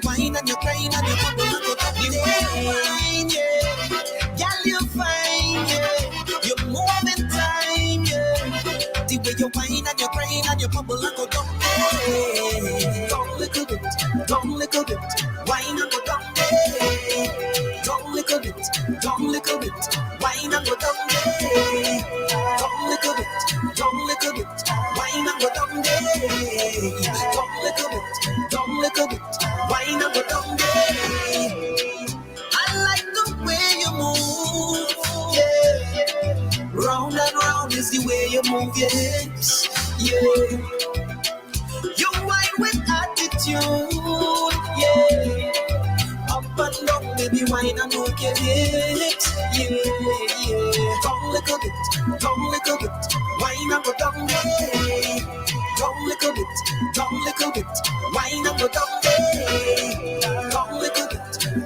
Wine and you crying and you bubble and go up the wine, yeah. Girl, you fine, yeah. You move in time, yeah. The way you wine and you crying and you bubble and go down, yeah. Down little bit, wine and go down, yeah. Down little bit, wine and go down, yeah. Down little bit, wine and go down, yeah. Down little bit, wine and go down there. I like the way you move, yeah. Round and round is the way you move your hips, yeah. You wine with attitude, yeah. Up and down, baby, wine and move your hips, yeah. Down little bit, wine and go down there. Down little bit, wine and go down there.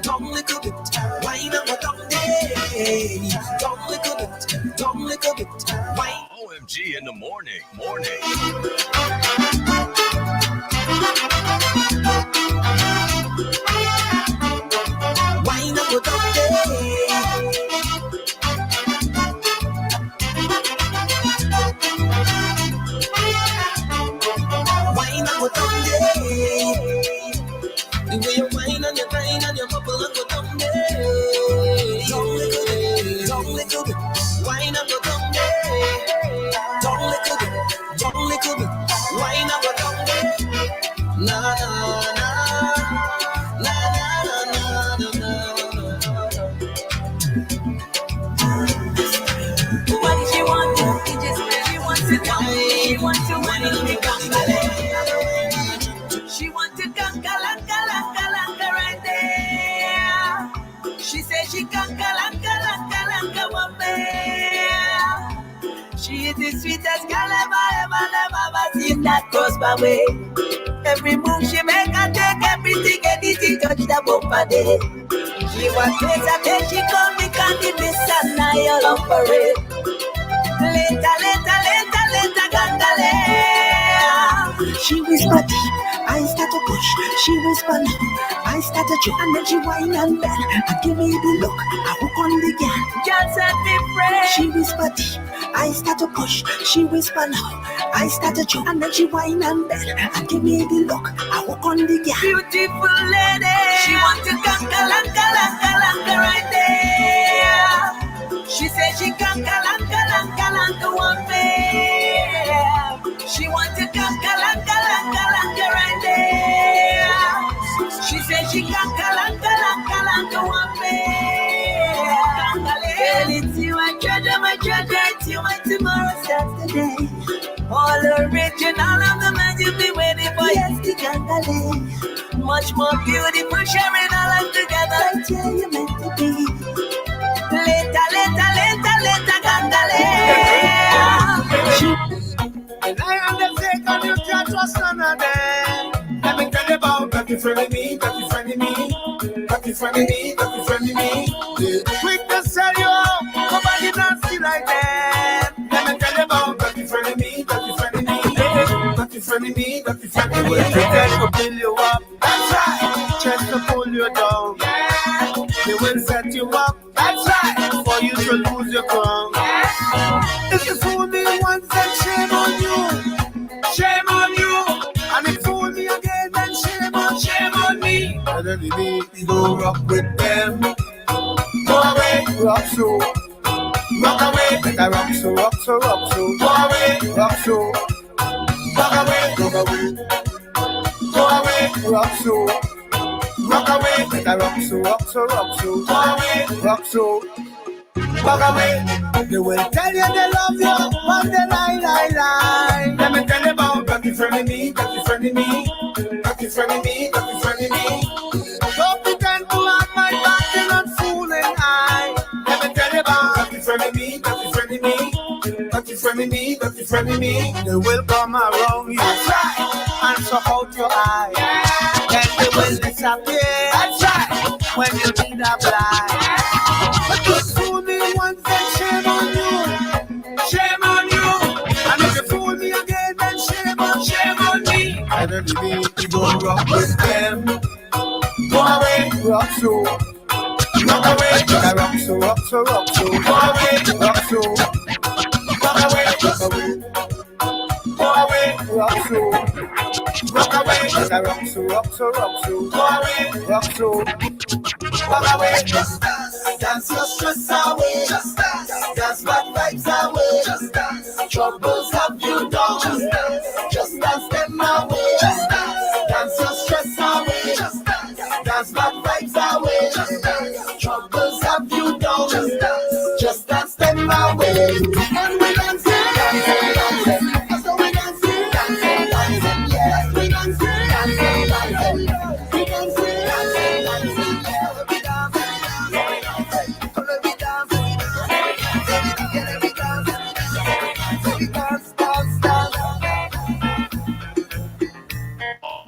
Down little bit, wine and go down there. Down little bit, wine. OMG in the morning. Wine and go down there. Wine and go down there. The way you wine and you grind and you bubble and go down there. Down little bit, wine and go down there. Down little bit, wine and go down there. Na na na, na na na na na. What she want? She just really wants to come. She wants to wine and make up. She wants to conquer right there. anything that goes my way. Every move she make, I take everything, anything touch the bumper day. She was place I take, she call me candy, miss and I all up for it. Later, gangale. She whisper deep, I start to push. She whisper low, I start to choke. And then she whine and bend and give me the look. I hook on the girl. Just set me free. She whisper deep, I start to push. She whisper low, I start to choke. And then she whine and bend and give me the look. I hook on the girl. Beautiful lady, she want to lanka right there. She said she lanka one me. She want to lanka right there. She said she lanka one me. Girl, it's you, my treasure, it's you, my tomorrow starts today. All original of the man you've been waiting for. Yes, the gangale. Much more beautiful, sharing our life together. Right here you meant to be. Later, gangale. And I am the take on you can't trust none of them. Let me tell you about that you friendly me, that you friendly me, that you friendly me, that you friendly me. Quick to sell you out, nobody don't see like them. Let me tell you about that you friendly me, that you friendly me, that you friendly me, that you friendly me. They will to build you up, that's right. Just to pull you down, they will set you up, that's right. For you to lose your crown. If you fool me once, then shame on you. Shame on you. And if you fool me again, then shame on me. And then you go rock with them. Go away, rock so. Rock away, better rock so. Go away, rock so. Rock away, go away. Go away, rock so. Rock away, better rock so. Go away, rock so. Walk away. They will tell you they love you, but they lie. Let me tell you about that you friendly me, that you friendly me, that you friendly me, that you friendly me. Don't pretend to have my back, you're not fooling I. Let me tell you about that you friendly me, that you friendly me, that you friendly me, that you friendly me. They will come around you, that's right, and suck out your eye. Then they will disappear, that's right, when you need a blind. But you fool me once, then shame on you. Shame on you. And if you fool me again, then shame on me. And then you don't rock with them. Go away, rock so. Rock away, rock so. Go away, rock so. Rock away, go away, rock so. Rock away, rock so. Go away, rock so. Walk away, just dance your stress away, just dance bad vibes away, just dance troubles have you down, just dance them away, just dance your stress away, just dance bad vibes away, just dance troubles have you down, just dance them away. And we dance, so we dance, yeah, we dance, we dance.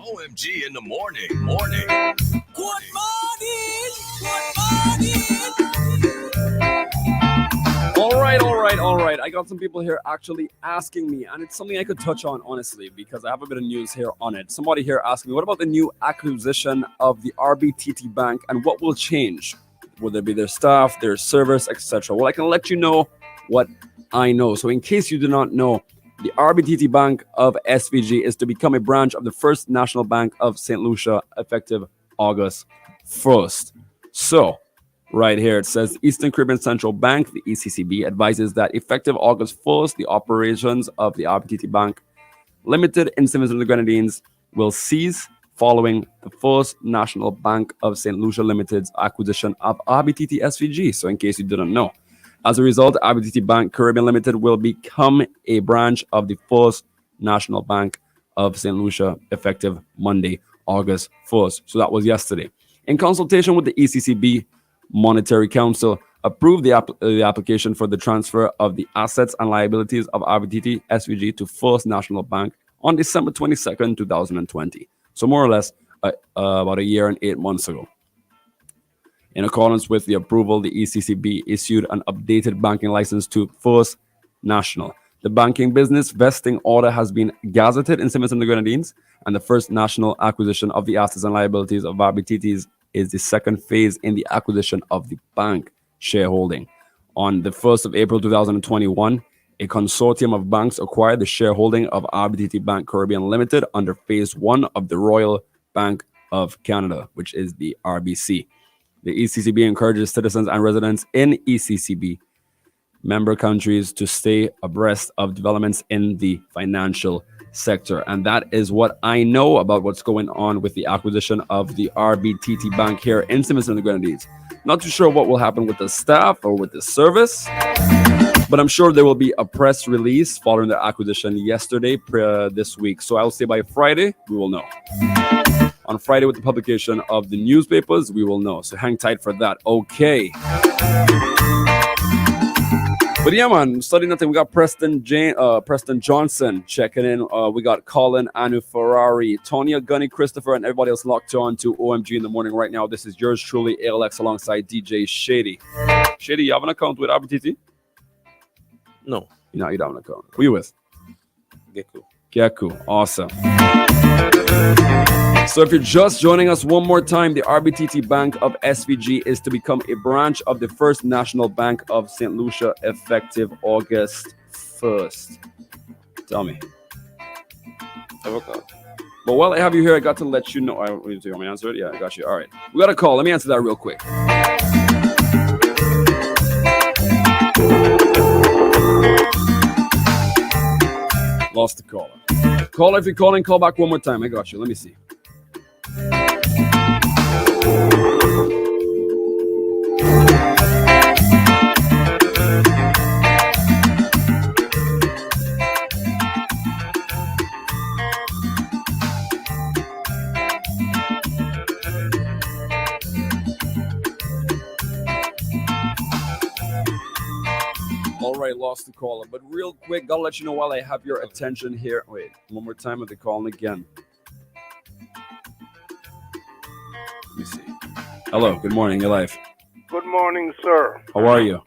OMG in the morning. Good morning. All right. I got some people here actually asking me, and it's something I could touch on, honestly, because I have a bit of news here on it. Somebody here asking me, what about the new acquisition of the RBTT Bank, and what will change? Will there be their staff, their servers, etc.? Well, I can let you know what I know. So in case you do not know, the RBTT Bank of SVG is to become a branch of the First National Bank of St. Lucia effective August 1st. So, right here it says Eastern Caribbean Central Bank, the ECCB, advises that effective August 1st, the operations of the RBTT Bank Limited in St. Vincent and the Grenadines will cease following the First National Bank of St. Lucia Limited's acquisition of RBTT SVG. So, in case you didn't know. As a result, RBTT Bank Caribbean Limited will become a branch of the First National Bank of St. Lucia effective Monday, August 1st. So that was yesterday. In consultation with the ECCB, Monetary Council approved the application for the transfer of the assets and liabilities of RBTT SVG to First National Bank on December 22nd, 2020. So more or less about a year and 8 months ago. In accordance with the approval, the ECCB issued an updated banking license to First National. The banking business vesting order has been gazetted in St. Vincent and the Grenadines, and the First National acquisition of the assets and liabilities of RBTTs is the second phase in the acquisition of the bank shareholding. On the 1st of April 2021, a consortium of banks acquired the shareholding of RBTT Bank Caribbean Limited under phase 1 of the Royal Bank of Canada, which is the RBC. The ECCB encourages citizens and residents in ECCB member countries to stay abreast of developments in the financial sector. And that is what I know about what's going on with the acquisition of the RBTT Bank here in St. Vincent and the Grenadines. Not too sure what will happen with the staff or with the service, but I'm sure there will be a press release following the acquisition yesterday, this week. So I'll say by Friday, we will know. On Friday with the publication of the newspapers, we will know. So hang tight for that. Okay. But yeah, man, studying nothing. We got Preston Johnson checking in. We got Colin, Anu Ferrari, Tonya, Gunny, Christopher, and everybody else locked on to OMG in the morning right now. This is yours truly, ALX, alongside DJ Shady. Shady, you have an account with RBTT? No. No, you don't have an account. Who you with? Geku. Geku. Awesome. So if you're just joining us one more time, the RBTT Bank of SVG is to become a branch of the First National Bank of St. Lucia effective August 1st. Tell me. But while I have you here, I got to let you know. Want me to answer it? Yeah, I got you. All right. We got a call. Let me answer that real quick. Lost the caller. Caller, if you're calling, call back one more time. I got you. Let me see. All right, lost the caller. But real quick, gotta let you know while I have your attention here. Wait, one more time if they calling again. Let me see. Hello, good morning, your life. Good morning, sir. How are you?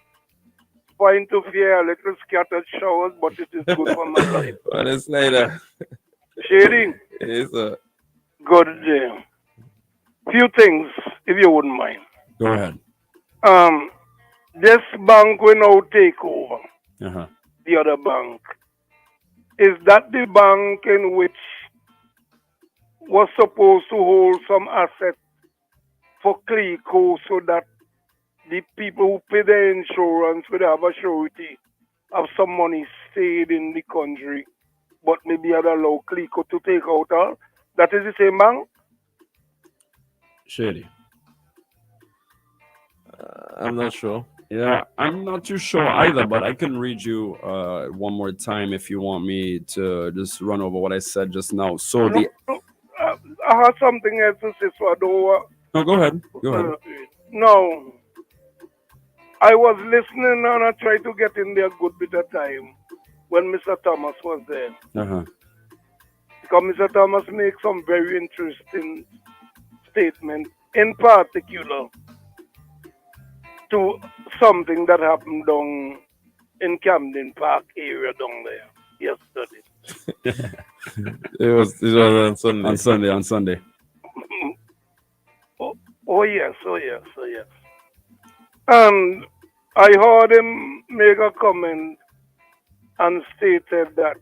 Fine to fear a little scattered showers, but it is good for my life. What is later? Shady? Yes, sir. Good day. Few things, if you wouldn't mind. Go ahead. This bank will now take over Uh-huh. the other bank. Is that the bank in which was supposed to hold some assets for CLICO so that the people who pay their insurance would have a surety of some money stayed in the country, but maybe had allow CLICO to take out all? That is the same bank? Shady. I'm not sure. Yeah, I'm not too sure either, but I can read you one more time if you want me to just run over what I said just now. So the I had something else to say, so I don't. No, go ahead. Go ahead. No. I was listening and I tried to get in there a good bit of time when Mr. Thomas was there. Uh-huh. Because Mr. Thomas makes some very interesting statements, in particular to something that happened down in Camden Park area down there yesterday. It was on Sunday. On Sunday. Oh yes. And I heard him make a comment and stated that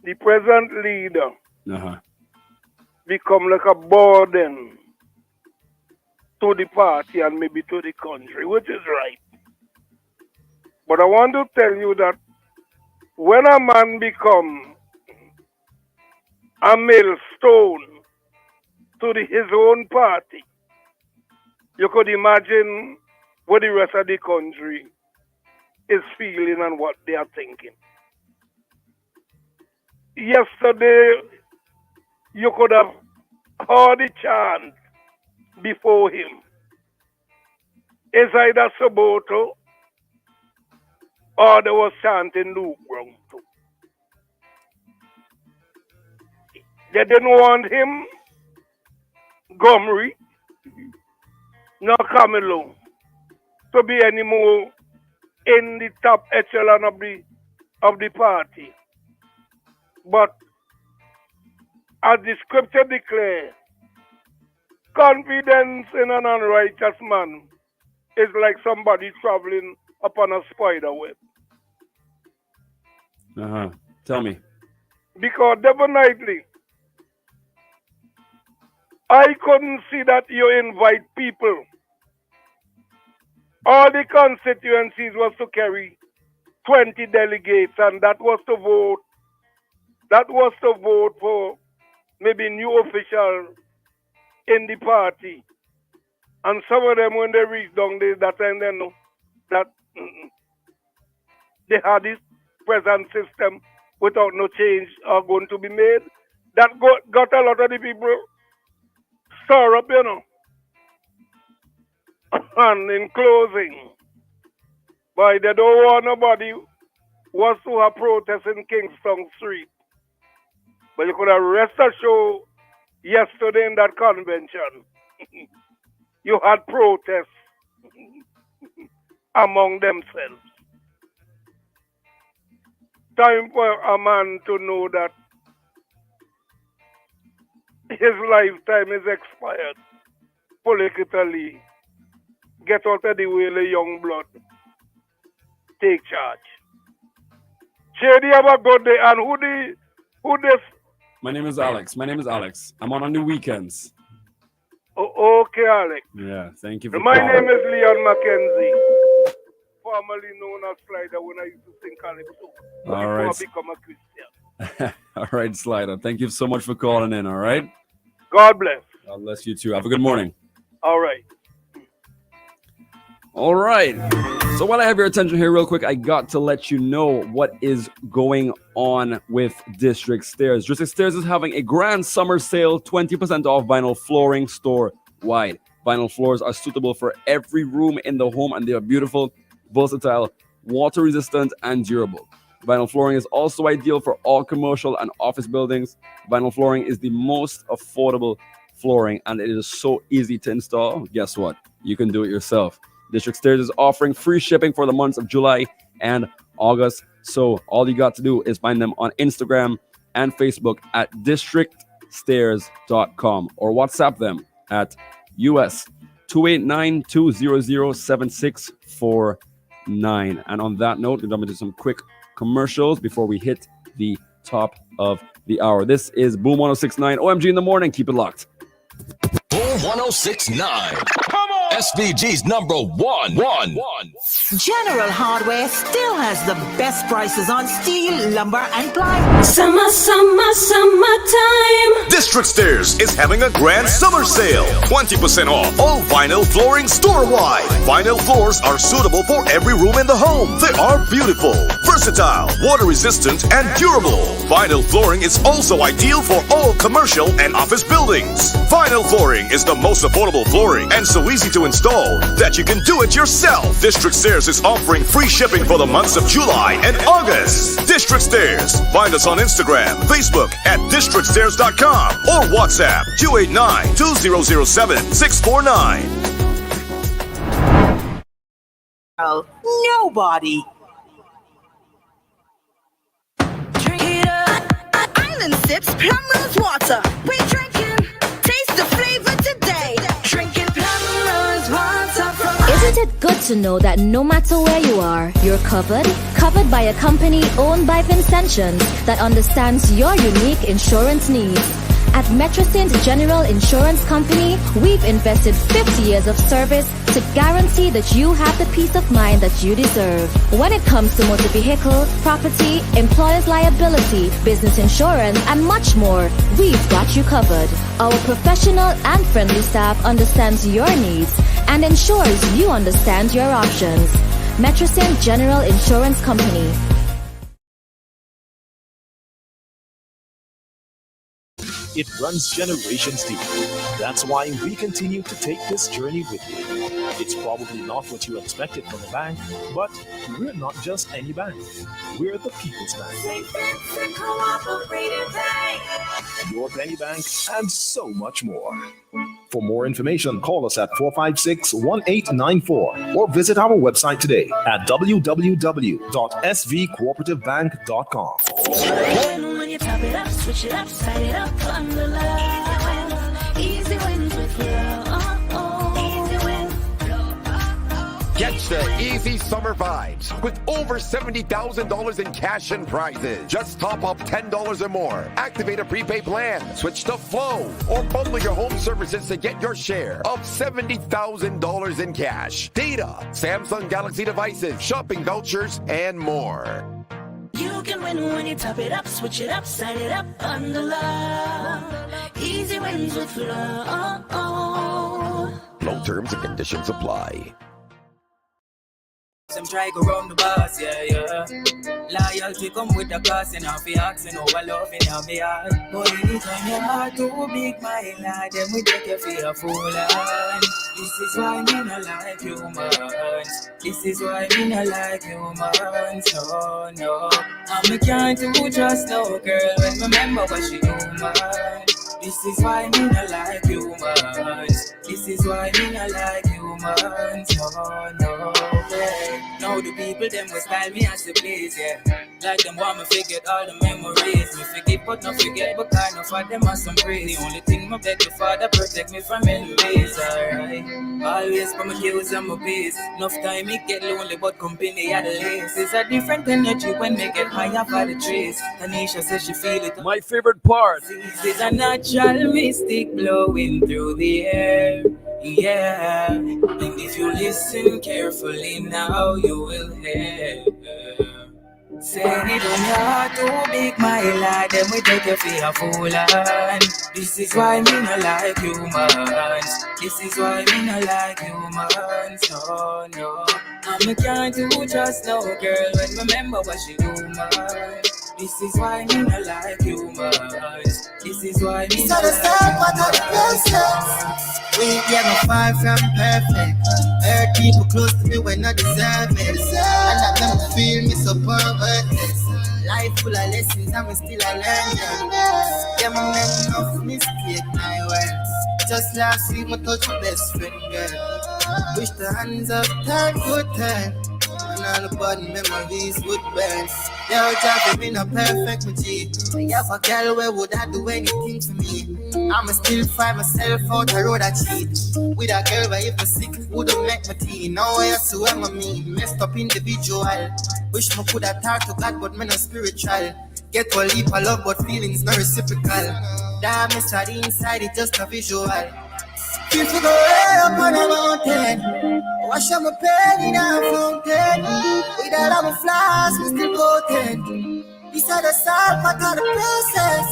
the present leader Uh-huh. become like a burden to the party and maybe to the country, which is right. But I want to tell you that when a man become a millstone to his own party, you could imagine what the rest of the country is feeling and what they are thinking. Yesterday, you could have heard the chant before him. It's either Soboto or there was chanting Luke Brown too. They didn't want him, Gomery, nor Camilo, to be anymore in the top echelon of the party. But as the scripture declares, confidence in an unrighteous man is like somebody traveling upon a spider web. Tell me. Because definitely, I couldn't see that you invite people. All the constituencies was to carry 20 delegates, and that was to vote. That was to vote for maybe new officials in the party. And some of them, when they reached down there, that time they know that they had this present system without no change are going to be made. That got a lot of the people stir up, you know. And in closing, boy, they don't want nobody was to have protest in Kingston Street. But you could have rest assured yesterday in that convention, you had protests among themselves. Time for a man to know that his lifetime is expired politically. Get out of the way, the young blood. Take charge. Shady, have a good day. And who this? My name is Alex. I'm on the weekends. Oh, okay, Alex. Yeah, thank you for My calling. name is Leon Mackenzie, formerly known as Slider when I used to sing Calypso. All right. Before I become a Christian. All right, Slider. Thank you so much for calling in, all right? God bless. God bless you too. Have a good morning. All right. All right. So while I have your attention here real quick, I got to let you know what is going on with District Stairs. District Stairs is having a grand summer sale, 20% off vinyl flooring store-wide. Vinyl floors are suitable for every room in the home, and they are beautiful, versatile, water-resistant, and durable. Vinyl flooring is also ideal for all commercial and office buildings. Vinyl flooring is the most affordable flooring, and it is so easy to install. Guess what? You can do it yourself. District Stairs is offering free shipping for the months of July and August. So all you got to do is find them on Instagram and Facebook at districtstairs.com or WhatsApp them at US 289-200-7649. And on that note, we're jumping into some quick commercials before we hit the top of the hour. This is Boom 1069 OMG in the morning. Keep it locked. Boom 1069. Come on. SVG's number one. General Hardware still has the best prices on steel, lumber, and plywood. Summertime. District Stairs is having a grand summer sale. 20% off all vinyl flooring store-wide. Vinyl floors are suitable for every room in the home. They are beautiful, versatile, water-resistant, and durable. Vinyl flooring is also ideal for all commercial and office buildings. Vinyl flooring is the most affordable flooring and so easy to install that you can do it yourself. District Stairs is offering free shipping for the months of July and August. District Stairs. Find us on Instagram, Facebook at districtstairs.com or WhatsApp 289-2007-649. Nobody. Drink it up. Island sips plum rose water. We drinking. Taste the flavor today. Drinking plum rose water from. Isn't it good to know that no matter where you are, you're covered? Covered by a company owned by Vincentians that understands your unique insurance needs. At Metrosaint General Insurance Company, we've invested 50 years of service to guarantee that you have the peace of mind that you deserve. When it comes to motor vehicle, property, employer's liability, business insurance, and much more, we've got you covered. Our professional and friendly staff understands your needs and ensures you understand your options. Metrosaint General Insurance Company. It runs generations deep. That's why we continue to take this journey with you. It's probably not what you expected from a bank, but we're not just any bank. We're the People's Bank. Cooperative Bank. Your your penny bank, and so much more. For more information, call us at 456-1894 or visit our website today at www.svcooperativebank.com. When you top it up, switch it up, side it up, on the line. Easy wins with love. Easy wins. Catch the easy summer vibes with over $70,000 in cash and prizes. Just top up $10 or more. Activate a prepaid plan. Switch to Flow or bundle your home services to get your share of $70,000 in cash, data, Samsung Galaxy devices, shopping vouchers, and more. You can win when you top it up, switch it up, side it up, on the line. Easy wins with love. Low terms and conditions apply. Some try go round the bus, yeah. Loyalty come with the cost, and I'll be asking over love in your heart. But anytime your heart too big, my lad, then we take you for a fool. And this is why me no like humans. This is why me no like humans. No. And me can't do just no girl when remember what she do, man. This is why me no like humans. This is why me no like humans. No. Now the people them will style me as the place, yeah. Like them want me forget all the memories. Me forget but not forget, but kind of for them are some praise. The only thing my beg the Father protect me from enemies, alright. Always from my heels and my base. Enough time me get lonely, but company at the lace. It's a different energy when me get higher for the trees. Tanisha says she feel it. My favorite part. It's a natural mystic blowing through the air. Yeah, and if you listen carefully now, you will hear. Saying it on your heart too big, my lad, then we take you for a fool. And this is why me no like humans. This is why me no like humans. No. And me can't do just no girl when remember what she do, man. This is why me no like humans. This is why me no like humans. We get no far from perfect. Hurt people close to me when I deserve it. And that them feel me so perverted. Life full of lessons and we still a learning. Yeah, my make enough mistake now. Just last week, I touched my best friend, girl. Wish the hands of time could turn. And all the bad memories would burn. Yo, Jack, been a perfect G. But you have a girl where would I do anything for me? I'ma still find myself out the road I cheat. With a girl where if I'm sick, wouldn't make my tea. Now I see what I mean. Messed up individual. Wish I could have talked to God, but me no spiritual. Get a leap of love, but feelings no reciprocal. Damn, it's the inside, it's just a visual. Feel to go way up on a mountain. Wash up my pain in a fountain. With all of my flaws, we still potent. These are the sad part of the process.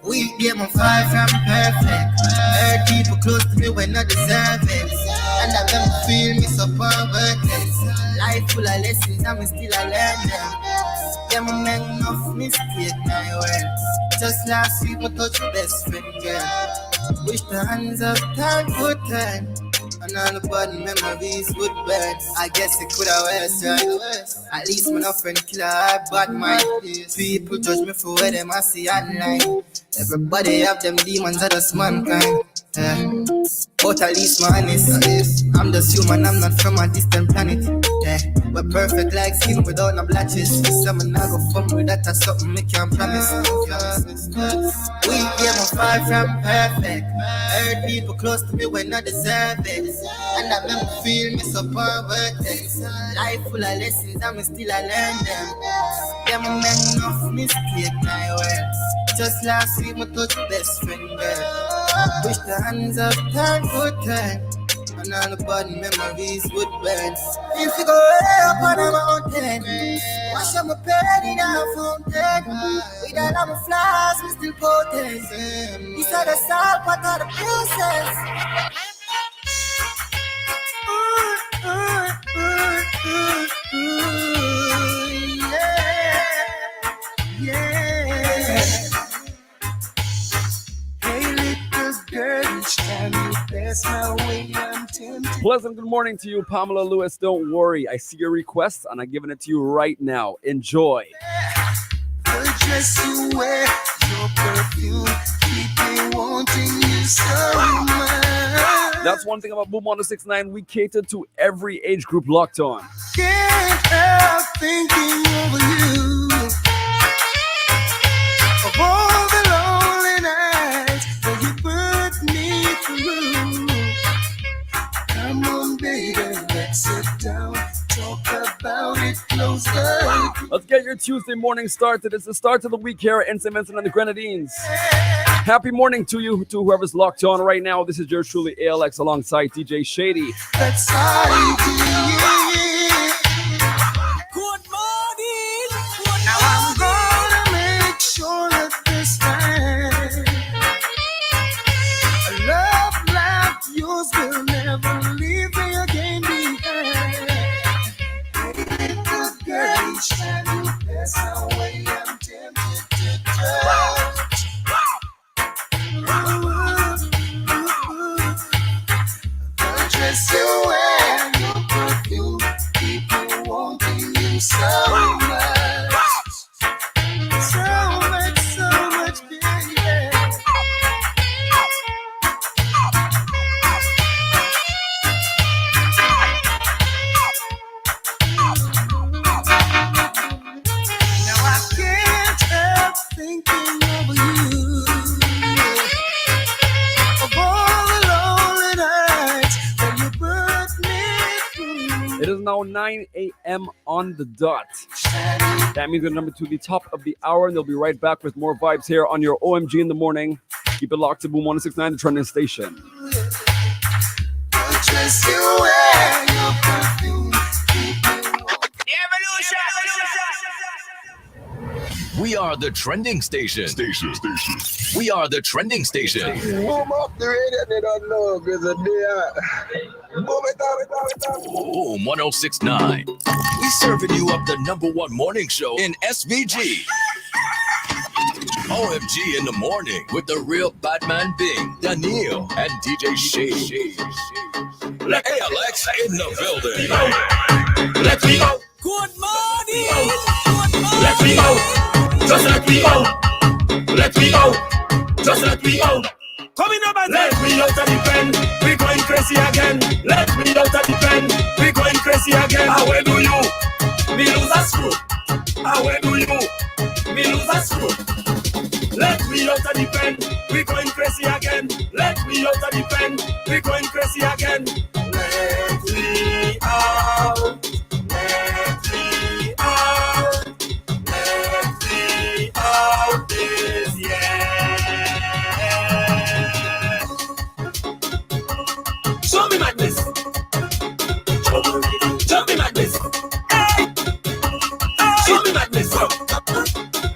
We get my far from perfect. Hurt people close to me when I deserve it. And I them feel me so perverted. Life full of lessons and we still a learn them. Yeah, my make enough mistake now. Just last week, I touched my best friend, girl. Wish the hands of time could turn. And all the bad memories would burn. I guess it could have worse, right? At least my no friend kill a bad mind. People judge me for where them I see online. Everybody have them demons of just mankind. But at least my honest. I'm just human, I'm not from a distant planet. We're perfect like skin without no blotches. Someone I go from with that or something me can't promise. We get my far from perfect. Hurt people close to me when I deserve it. And that make me feel me so perverted. Life full of lessons and me still I learn them. Yeah, I make enough mistake now. Just last week, I touched my best friend, girl. Wish the hands of time could turn. And all the bad memories would burn. If you go way up on a mountain, wash up my pain in a fountain. With all of my flaws, we still potent. These are the sad part of the process. Pleasant good morning to you, Pamela Lewis. Don't worry, I see your request and I'm giving it to you right now. Enjoy. The dress you wear, your perfume, keep That's one thing about Boom 106.9. We cater to every age group locked on. Can't help thinking over you, of all the lonely nights that you put me through. Come on, baby, let's sit down, talk about it closer. Let's get your Tuesday morning started. It's the start of the week here in St. Vincent and the Grenadines. Happy morning to you, to whoever's locked on right now. This is yours truly, ALX, alongside DJ Shady. That's how you do it. Good morning. Now I'm gonna make sure that this time a love like yours will never leave me again behind. Good girl, each time you pass away, I'm tempted to touch. The dress you wear, your perfume, people wanting you so much. So much, baby. Now I can't help thinking over you, of all the lonely nights that you put me through. It is now 9 a.m. on the dot. That means we're number to the top of the hour, and they'll be right back with more vibes here on your OMG in the morning. Keep it locked to Boom 106.9, the trending station. The dress you wear, your perfume, We are the trending station. We are the trending station. Boom up the radio, they don't know because they are. Boom it up. Boom 106.9. We serving you up the #1 morning show in SVG. OMG in the morning with the real Batman Bing, Daniel, and DJ Shady. ALX in the building. Let me go. Good morning. Let me go. Just let me go. Let me go. Just let me go. Coming up and let me out of the pen. We going crazy again. Let me out of the pen. We going crazy again. How do you? Me lose a screw. How do you? Me lose a screw. Let me out of the pen. We going crazy again. Let me out of the pen. We going crazy again. Let me out. Let me out. Let me out this year. Show me madness. Show me madness. Hey. Show me madness.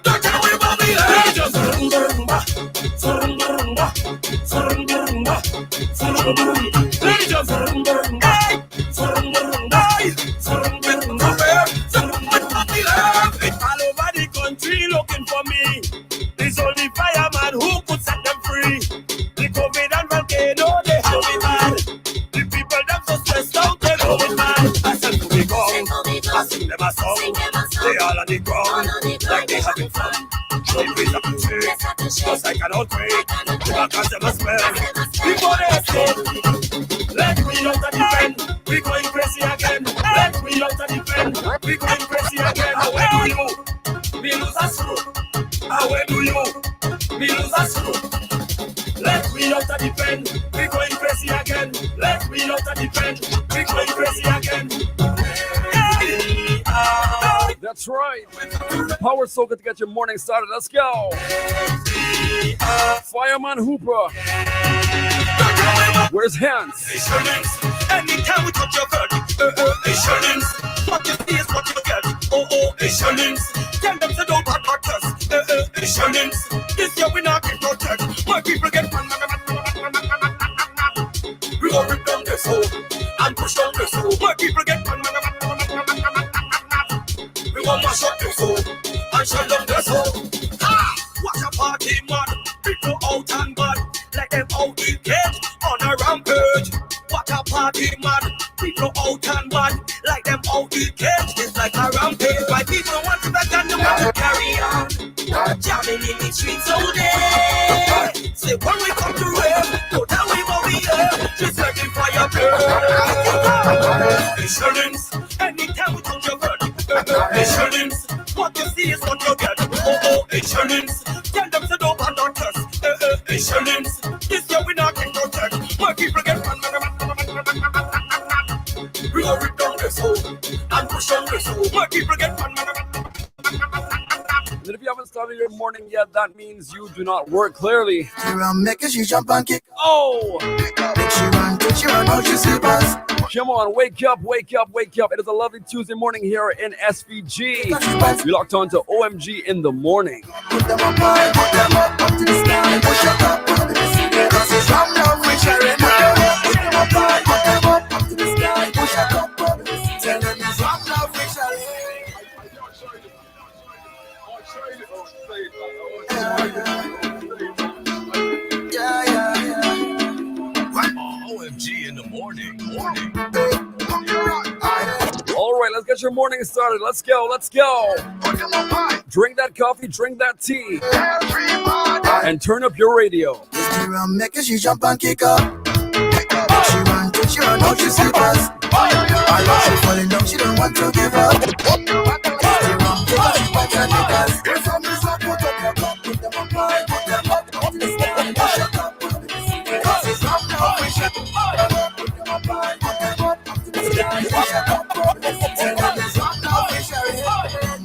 Don't tell me about me. Just rumba. Rumba. Rumba. Just rumba. All over the country looking for me. It's only fireman who could set them free. The COVID and volcano, they have me mad. The people them so stressed out, they go me mad. I send to the ground, I sing them a song. They all on the ground, like they having fun. Show me the shake, cause I cannot wait. Because them a smell, before they escape. Let me out of the pen, we going crazy again. Let me out of the pen, we going crazy again. How do you? Me lose a screw. How do you? Me lose a screw. Let me out of the pen, we going crazy again. Let me out of the pen, we going crazy again. That's right. Power Soaker to get your morning started. Let's go. Fireman Hooper. Where's hands? Anytime we touch your girl, Asians. What your face, what you get? Asians. Tell them to don't back us. Asians. This year we not get protect. My people get fun. We go rip down this hole and push down this hole. My people get fun. We want to shut this hole and shut down this hole. Watch a party, man. People out and bad. Let them out the cage on a rampage. What a party, man. People out and bad. Like them out the cage. It's like a rampage. My people want to back and they want to carry on. Jamming in the streets all day. Say when we come to rave, go down we will be here. Just like the Insurance, anytime we touch your body. Insurance, what you see is what you get. Insurance, tell them to don't hand out us. Insurance, this year we not get no check. My people get we are rip down this hole and push on this hole. My people get And if you haven't started your morning yet, that means you do not work clearly. Make she jump and kick. Oh! Make she run, how she sleepers. Come on, wake up, wake up, wake up. It is a lovely Tuesday morning here in SVG. You locked on to OMG in the morning. Put them up high, put them up to the sky. Push up, put them up, cause it's from love we shall run. Put them up high, put them up to the sky. Push up, put them up, tell them it's from love we shall run. OMG in the morning. All right, let's get your morning started. Let's go, let's go. Drink that coffee, drink that tea. And turn up your radio. Make she jump and kick up. She run, how she sleepers. I love she falling down, she don't want to give up. Take us, if I'm put up your cup, put them up high, put them up to the sky. Push up, put them cause it's from now we shall put them up high, put them up to the sky. Push up, put them tell them it's from now we shall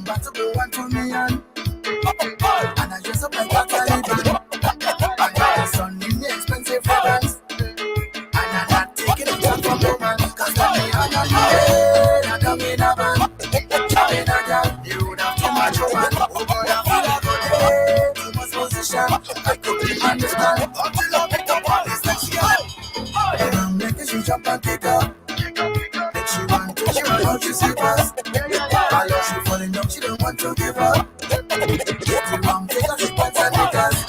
back to go one to me and I dress up like that Taliban. And the sun in the expensive fragrance. And I'm not taking it back from no man. Cause I'm me and I'm in a van. In a girl, you would have too much woman. Oh boy, I feel like good day. Too much position. I couldn't understand until I picked up all this section. Make she jump and kick up. Make she run, how she sleepers. I love she falling down, she don't want to give up. Get it wrong, take her she pants and knickers.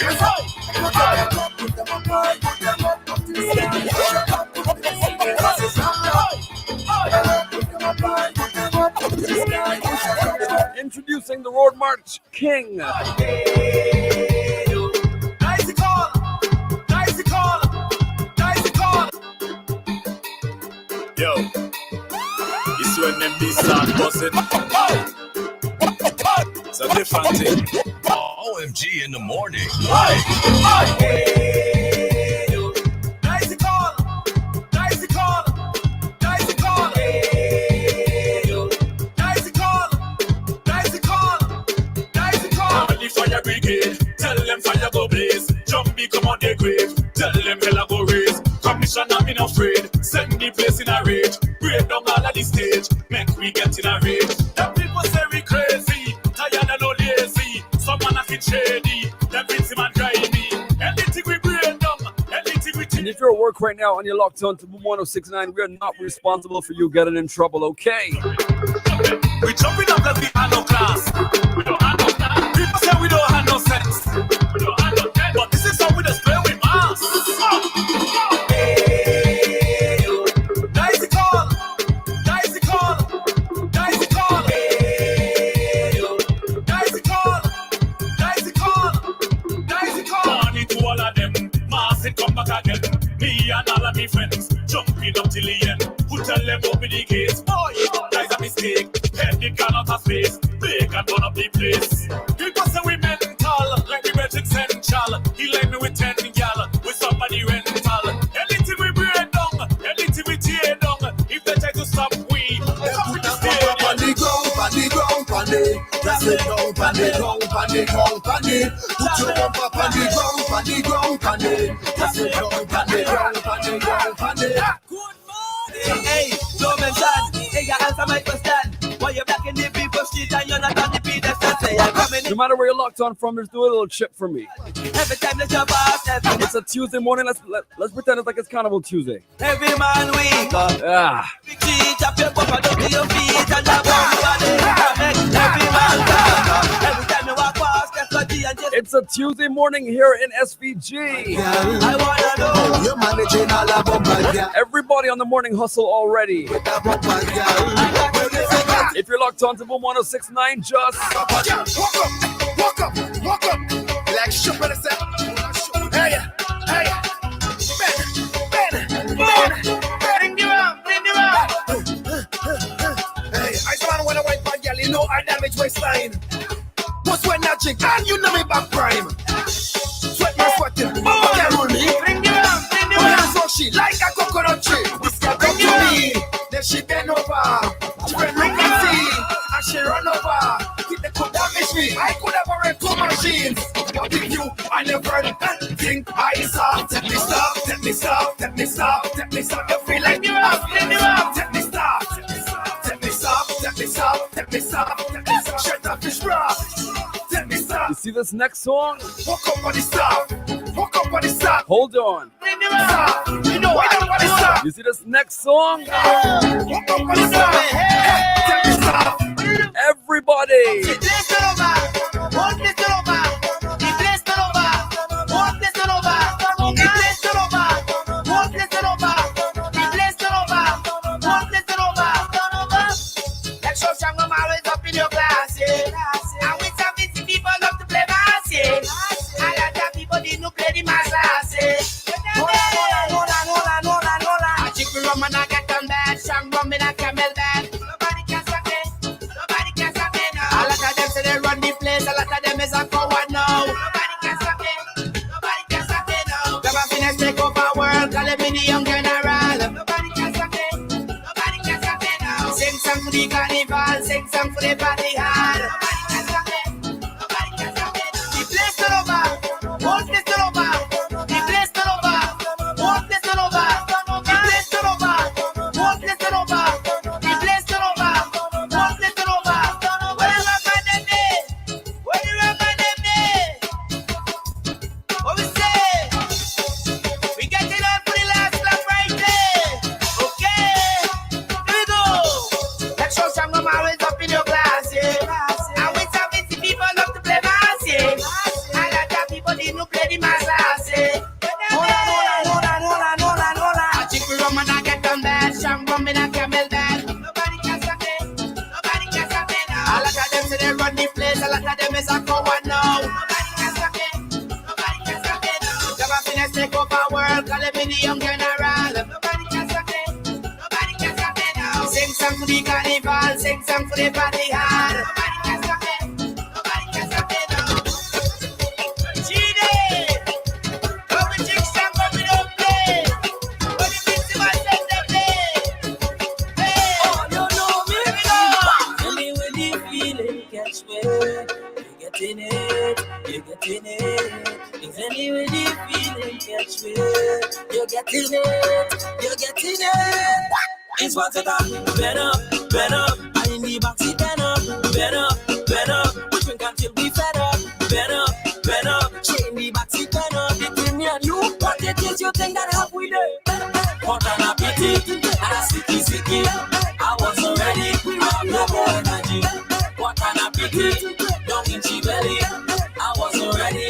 Put them up high, put them up to the sky. Push up, put them cause it's from now. Put them up high, put them up to the sky. Push up. Introducing the Road March King. Dicey call, dicey call, dicey call. Yo, it's when them this start buzzing. It's a different thing. OMG in the morning. Dicey call, dicey call, dicey call. Dicey call, dicey call, dicey call. The fire brigade, tell them fire go blaze. Jumpy come on the grave, tell them hella go raise. Commissioner I'm not afraid, send the place in a rage. Break down all of the stage, make we get in a rage. Them people say we crazy, tired and no lazy. Some man a fit shady, them busy man grimy. Anything we break down, anything we And if you're at work right now and you're locked on to Boom 1069, we are not responsible for you getting in trouble, okay? we jumping up like we have no class. We don't have no class. People say we don't have no sense. We don't have no sense. But this is how we just play with mass. Dicey call, dicey call, dicey call. Dicey call, dicey call, dicey call. Morning to all of them, mass it come back again. Me and all of me friends, jumping up till the end. Who tell them open the gates? Boy, that's a mistake. Head the gun out of space, break and burn up the place. People say we mental, like the Regent Central. He left me with 10 gal, with somebody rental. Anything we break down, anything we tear down. If they try to stop we, they put the stadium. On the ground, that's it down, on the ground, Put your bump up on the ground, that's it down, on the ground. Hey, don't mention, hey, your answer my question. Why you back in the people street and you're not on the pedestal? Say I'm coming in. No matter where you're locked on from, just do a little chip for me. Every time that you're past, It's a Tuesday morning. Let's pretend it's like it's Carnival Tuesday. every man wake up. Big cheese, chop your bumper down to your feet and that one body. Every man stand up. Every time you walk past, that's what the and just. It's a Tuesday morning here in SVG. I wanna know. You're managing all the bumpers, girl. Everybody on the morning hustle already. If you're locked on to Boom 1069, just Walk up. Like shoot with a sound. Hey, Ben. Everybody stop, take me stop, take me stop, take me stop, take me stop. You feel like you're up, let me up, take me stop, take me stop, take me stop, take me stop, take me stop, take me stop. Shut up, fish rock. Take me stop. You see this next song? Walk up on the stop. Walk up on the stop. Hold on. Stop. You know what on the stop. You see this next song? Walk up on the stop. Take me stop. Everybody. The place turn over. One place turn over. The place turn over. One place turn over. The place turn over. One place turn over. The place turn over. One place turn over. That show shang always up in your class, yeah. And with some busy people love to play bass, yeah. And other people didn't play the mass, yeah. Hold on. I chick rum and I get them bad. Shang rum and I camel bad. Nobody can stop me. Nobody can stop me now. A lot of them say they run the place. A lot of them is a coward now. Nobody can stop me. Nobody can stop me now. Them a finesse take over world. Call me the young general. Nobody can stop me. Nobody can stop me now. Sing song for the carnival. Sing song for the party hall. Nobody can stop me. Nobody can stop me now. The place turn over. One place turn over. The place turn over. One place turn over. The place turn over. One place turn over. The place turn over. One place turn over. Where you run my name day? Where you run my name day? What we say? We get it on for the last lap right there. Okay. Here we go. That show some of always up in your class, yeah. And with some busy people love to play bass, yeah. And other people didn't play the mass, yeah. Hold on. I chick rum and I get them bad. Shang rum and I camel bad. Nobody can stop me. Nobody can stop me now. A lot of them say they run the place. A lot of them is a coward now. Nobody can stop me. Nobody can stop me now. Come on, finesse take over world. Call me the young general. Nobody can stop me. Nobody can stop me now. Sing song for the carnival. Sing song for the party hall. Nobody can stop me. Nobody can stop me now. Genie. Come with chick song, but we don't play. But the busy man said they play. Hey, oh, you know me. Tell me when the feeling catch me. You're getting it. If any when the feeling catch me, you're getting it. It's what it up, bend up. I in the backseat, bend up. We drink until we fed up, bend up. She in the backseat, bend up. Between me and you, what it is you think that help with it? Hot and a pity, and a sticky. I wasn't ready, I'm no more energy. What and a pity, don't in she belly. I wasn't ready.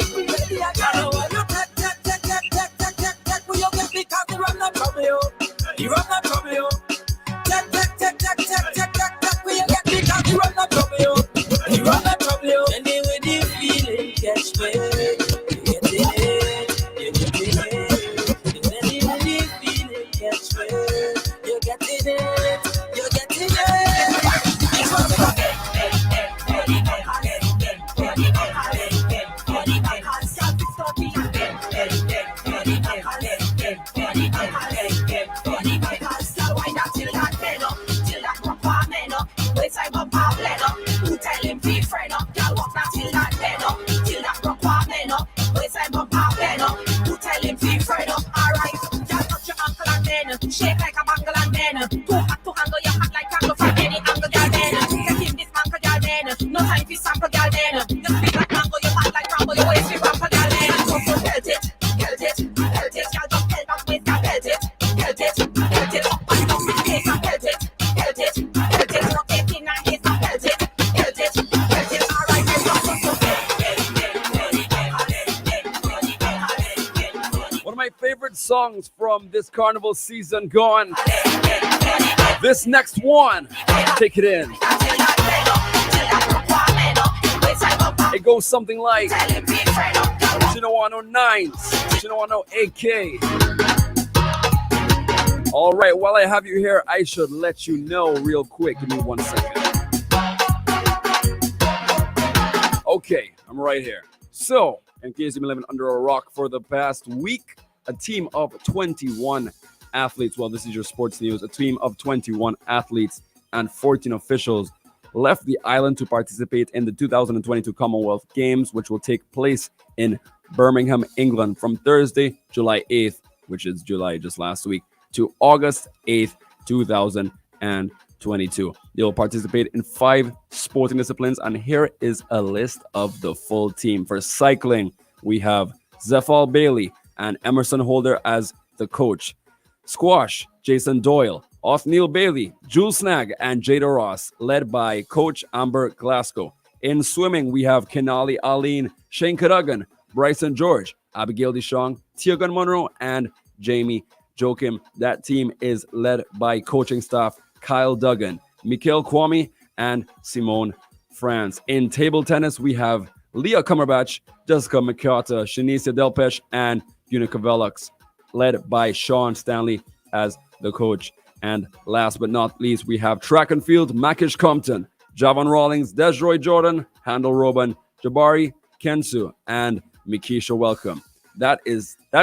I know what you take. Will you get me cause the run not trouble you? The run not trouble you. Take. Will you get me cause the run not trouble you? The run not trouble you. Anyway, the feeling catch me. You're getting it. Anyway, the feeling catch me. You're getting it. It's what the fuck. Shake like a bangle and then too hot to handle your hot like tango from any angle, girl. Then get in this mangle, girl. Then no time for sample, girl. Then you speak like mango, you hot like rambo, you waist you ramble, girl. Then so pelt it, girl. Just pelt up with girl, pelt it, up and down with face and pelt it, rotating and hit and pelt it. Alright, One of my favorite songs from this carnival season gone. This next one, take it in. It goes something like Chinawano 9s, Chinawano AK. All right, while I have you here, I should let you know real quick. Give me 1 second. Okay, I'm right here. So, in case you've been living under a rock for the past week, a team of 21 athletes, well, this is your sports news, a team of 21 athletes and 14 officials left the island to participate in the 2022 Commonwealth Games, which will take place in Birmingham, England from Thursday, July 8th, which is July just last week, to August 8th, 2022. They'll participate in 5 sporting disciplines, and here is a list of the full team. For cycling, we have Zephal Bailey and Emerson Holder as the coach. Squash, Jason Doyle, Othniel Bailey, Jules Snag, and Jada Ross, led by Coach Amber Glasgow. In swimming, we have Kenali Aline, Shane Cadogan, Bryson George, Abigail Deschong, Teagan Monroe, and Jamie Joachim. That team is led by coaching staff Kyle Duggan, Mikhail Kwame, and Simone France. In table tennis, we have Leah Cumberbatch, Jessica McCarter, Shanicia Delpesh, and Unica Velux, led by Sean Stanley as the coach. And last but not least, we have track and field, Makish Compton, Javon Rawlings, Desroy Jordan, Handel Robin, Jabari Kensu, and Mikisha Welcome. That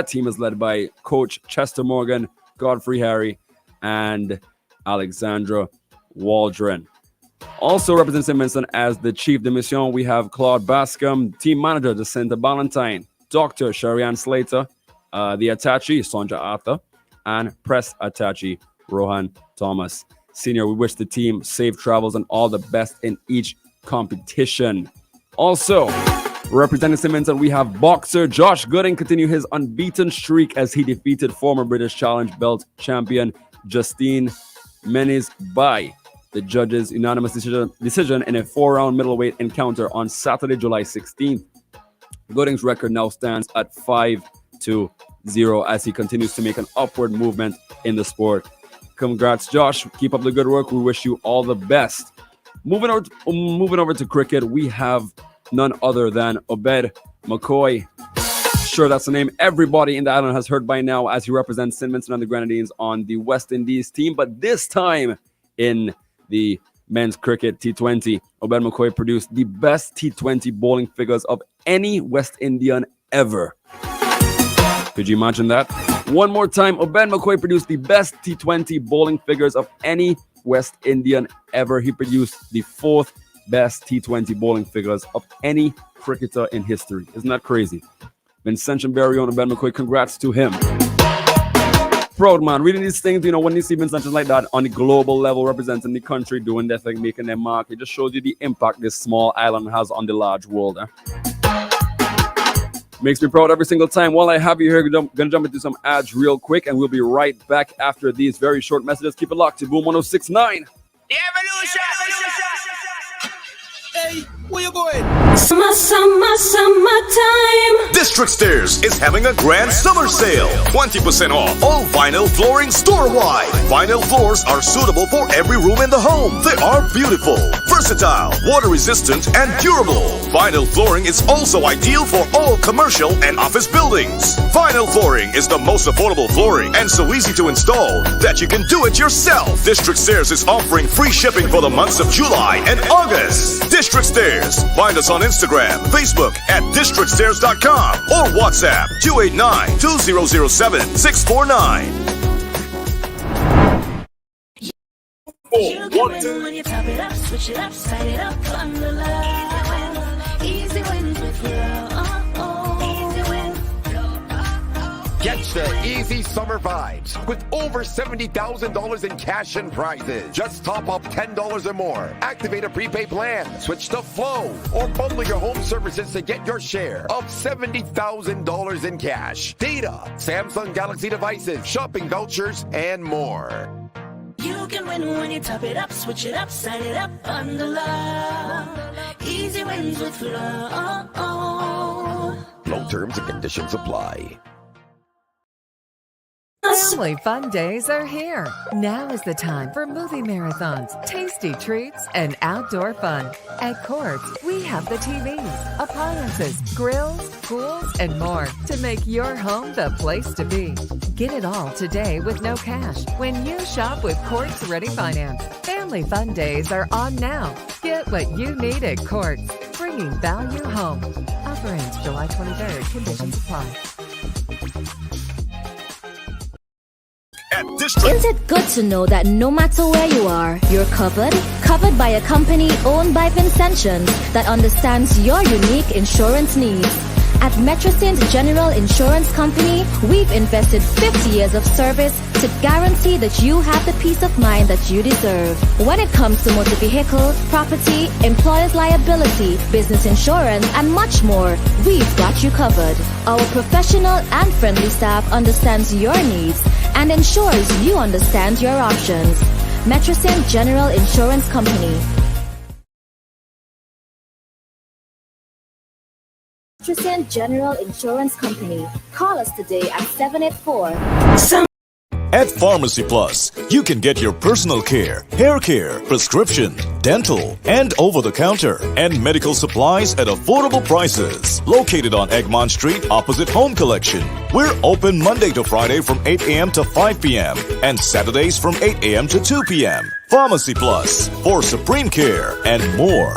team is led by Coach Chester Morgan, Godfrey Harry, and Alexandra Waldron. Also representing St. Vincent as the Chief de Mission, we have Claude Bascom, Team Manager Jacinta Ballantyne, Dr. Sharianne Slater, the attaché, Sonja Arthur, and Press attaché, Rohan Thomas. Senior, we wish the team safe travels and all the best in each competition. Also, representing St. Vincent, we have boxer Josh Gooding continue his unbeaten streak as he defeated former British Challenge Belt champion Justine Menes by the judges' unanimous decision in a 4-round middleweight encounter on Saturday, July 16th. Gooding's record now stands at 5-0 as he continues to make an upward movement in the sport. Congrats, Josh. Keep up the good work. We wish you all the best. Moving over to cricket, we have none other than Obed McCoy. Sure, that's the name everybody in the island has heard by now, as he represents St. Vincent and the Grenadines on the West Indies team. But this time in the men's cricket T20, Obed McCoy produced the best T20 bowling figures of any West Indian ever. Could you imagine that? One more time, Obed McCoy produced the best T20 bowling figures of any West Indian ever. He produced the 4th best T20 bowling figures of any cricketer in history. Isn't that crazy? Vincentian Barry on Obed McCoy, congrats to him. Proud man, reading these things, when you see Vincentians like that on the global level representing the country, doing their thing, making their mark, it just shows you the impact this small island has on the large world. Makes me proud every single time. While I have you here, gonna jump into some ads real quick, and we'll be right back after these very short messages. Keep it locked to Boom 106.9. The evolution. Hey, where you going? Summertime. District Stairs is having a grand summer sale. 20% off all vinyl flooring store-wide. Vinyl floors are suitable for every room in the home. They are beautiful, versatile, water-resistant, and durable. Vinyl flooring is also ideal for all commercial and office buildings. Vinyl flooring is the most affordable flooring and so easy to install that you can do it yourself. District Stairs is offering free shipping for the months of July and August. District Stairs. Find us on Instagram, Facebook at districtstairs.com or WhatsApp 289-2007-649. You can win when you top it up, switch it up, side it up, on the love. Easy wins with love. Easy wins. Get the easy summer vibes with over $70,000 in cash and prizes. Just top up $10 or more. Activate a prepaid plan, switch to Flow, or bundle your home services to get your share of $70,000 in cash, data, Samsung Galaxy devices, shopping vouchers, and more. You can win when you top it up, switch it up, side it up, on the love. Easy wins with love. Low terms and conditions apply. Family fun days are here. Now is the time for movie marathons, tasty treats, and outdoor fun. At Courts, we have the TVs, appliances, grills, pools, and more to make your home the place to be. Get it all today with no cash when you shop with Courts Ready Finance. Family fun days are on now. Get what you need at Courts, bringing value home. Offer ends July 23rd. Conditions apply. Isn't it good to know that no matter where you are, you're covered by a company owned by Vincentians that understands your unique insurance needs? At Metrosint General Insurance Company, we've invested 50 years of service to guarantee that you have the peace of mind that you deserve. When it comes to motor vehicle, property, employer's liability, business insurance, and much more, we've got you covered. Our professional and friendly staff understands your needs and ensures you understand your options. Metrosint General Insurance Company. Metrosint General Insurance Company. Call us today at 784. At Pharmacy Plus, you can get your personal care, hair care, prescription, dental, and over-the-counter, and medical supplies at affordable prices. Located on Egmont Street, opposite Home Collection. We're open Monday to Friday from 8 a.m. to 5 p.m. and Saturdays from 8 a.m. to 2 p.m. Pharmacy Plus, for supreme care and more.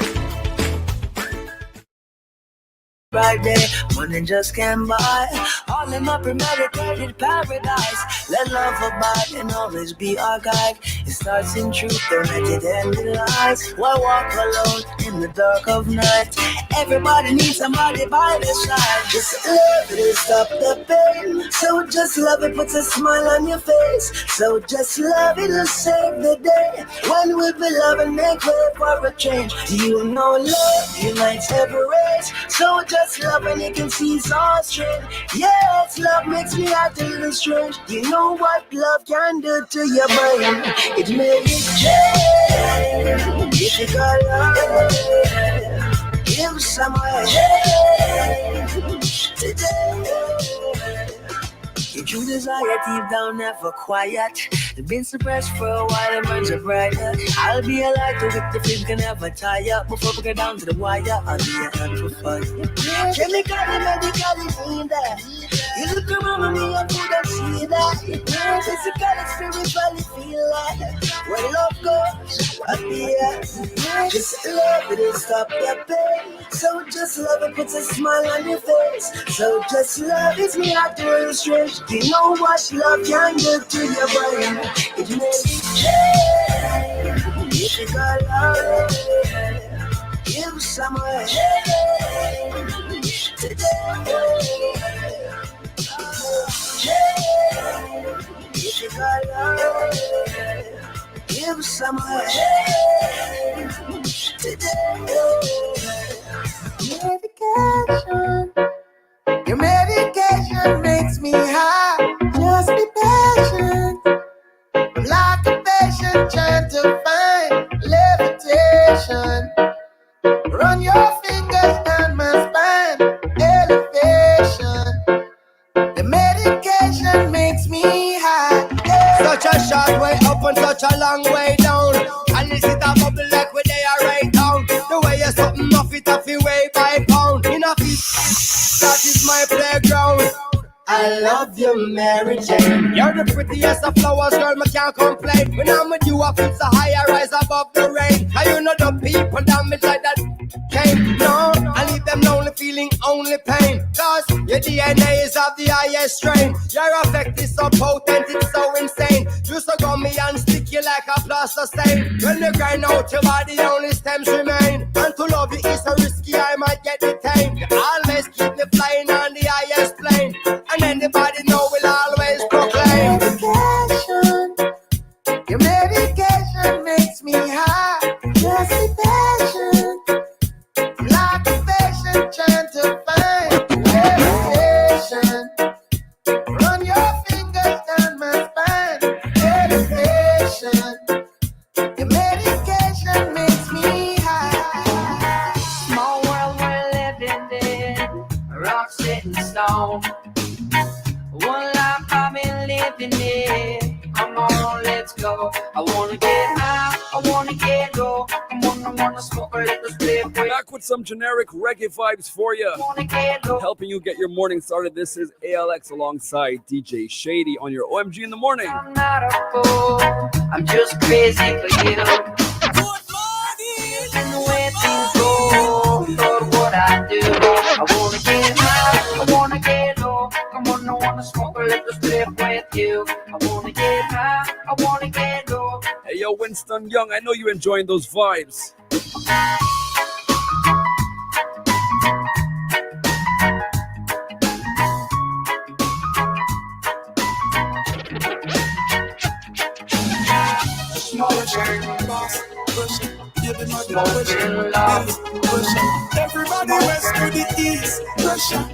Friday, money just can't buy. All in my premeditated paradise. Let love abide and always be our guide. It starts in truth, don't let it end in lies. Why walk alone in the dark of night? Everybody needs somebody by their side. Just love it, stop the pain. So just love it, puts a smile on your face. So just love it, it'll save the day. When we be loving, make way for a change. Do you know love unites every race? So just love and you can see it's all straight. Yes, love makes me act a little strange. You know what love can do to your brain? It makes it change. If you got love, give somewhere today. Your true desire deep down, never quiet. They've been suppressed for a while, it burns up brighter. I'll be a light to whip the flame can never tire. Before we get down to the wire, I'll be a amplifier. Chemically, medically, need that. You look around me, I couldn't see that. Physically, spiritually, feel that. Where love goes, I'll be here. Just love it and stop the pain. So just love it, puts a smile on your face. So just love it's me acting real strange. You know what love can do to your brain? It makes you change. If you got love, give somewhere today. If you got love, give somewhere today. Medication, your medication makes me high. Just be patient. I'm like a patient trying to find levitation. Run your fingers down my spine, elevation. The medication makes me high. Such a short way up and such a long way down. And this is a bubble like where they are right down. The way you're something off it off your way by pound. In a feet, that is my playground. I love you, Mary Jane. You're the prettiest of flowers, girl, I can't complain. When I'm with you, I feel so high, I rise above the rain. And you know the people damage like that came. No, I leave them lonely, feeling only pain. Cause your DNA is of the highest strain. Your effect is so potent, it's so insane. You so gummy and sticky like a plaster stain. When you grind out your body, only stems remain. And to love you is so risky, I might get detained. You always keep me flying on the highest plane. And anybody know will always proclaim. Medication, your medication makes me high. Just be patient, like a patient trying to find levitation. Run your fingers down my spine, elevation. Your medication makes me high. Small world we're living in, rock set in stone. One life I've been living in. Come on, let's go. I wanna get high, I wanna get low. Come on, I wanna smoke a little split. Back with some generic reggae vibes for you. Helping you get your morning started. This is ALX alongside DJ Shady on your OMG in the morning. I'm not a fool, I'm just crazy for you. And the way things go, Lord, what I do. I wanna get high, I wanna get low. Come on, I wanna smoke a little split with you. I wanna get high, I wanna get low. Hey, yo, Winston Young, I know you're enjoying those vibes. Everybody west to the east, pressure.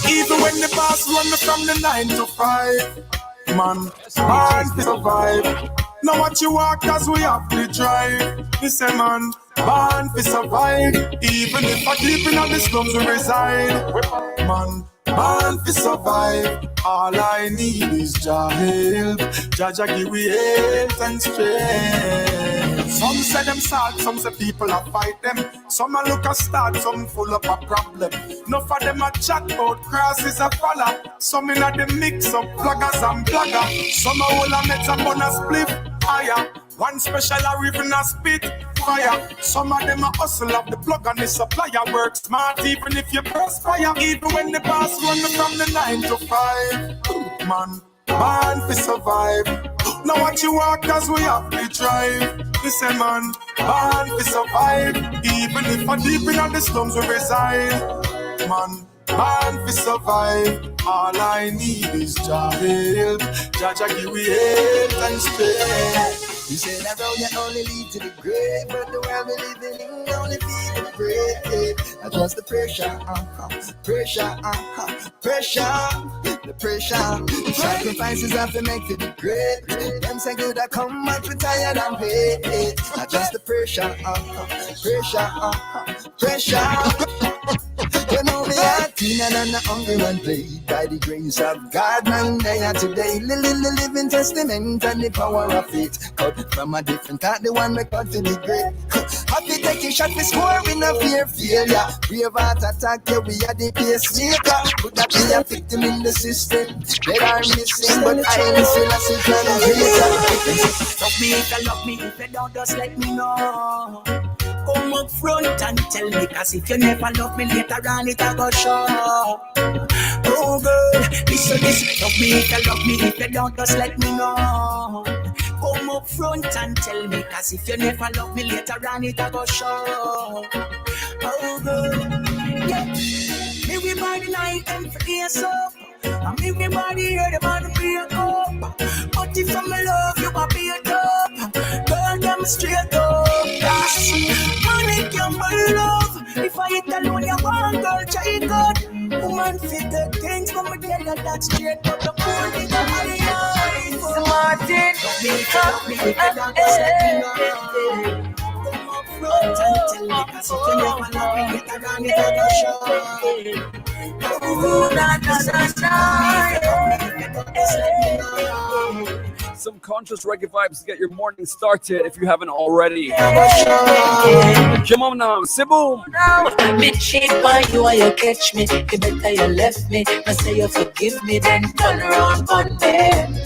Even when the boss run me from the 9 to 5, man, born to survive. Now what you walk as we have to drive. Me say man, born to survive. Even if I deep in the slums we reside, man, born to survive. All I need is Jah help. Jah give we health and strength. Some say them sad, some say people a fight them. Some a look a start, some full up a problem. Enough of them a chat about crosses a follow. Some in a the mix of bloggers and blogger. Some a hold a met a bun a split higher. One special a ribbon a spit fire. Some of them a hustle of the plug and the supplier. Work smart even if you perspire. Even when the boss run me from the 9 to 5. Man, born to survive. Now what you walk as we have to drive. Me say man, born to survive. Even if I deep in the slums we reside. Man, born to survive. All I need is Jah help. Jah give we health and strength. You say that road you only lead to the grave, but the world we living in only feed the brave. I trust the pressure, pressure, the pressure. The sacrifices have to make to the great. Them say good I come much we tired and paid. I trust the pressure, pressure. You know me are cleaner than the hungry and played. By the grace of God, man, day and today. Living testament and the power of it. Cut from a different cut, the one we cut to the great. Happy taking shot, we score, we no fear failure. Brave heart attack, yeah, we are the pacemaker. Could that be a victim in the system? They are missing, but I am still a secret of Love me if you love me, if you don't, just let me know. Come up front and tell me, cause if you never love me later on, it'll go show. Oh girl, listen, love me if you love me, if you don't, just let me know. Come up front and tell me, cause if you never love me later on, it'll go show. Oh girl, yeah. Me we by the night and for days up. And me body hear the man break up. But if I'm in love, you a beat up. Girl, them straight up. Money can buy love. If I hit alone, you want girl, try good. Woman fit the things, but me tell you that straight up. The poor nigga money eyes. Martin, love me, if you don't just let me know. Come up front and tell me, cause if you never love me, later on it will show. Some conscious reggae vibes to get your morning started if you haven't already. Come on now, Siboom. Me cheat by you and you catch me. You better you left me. I say you forgive me, then turn around on me.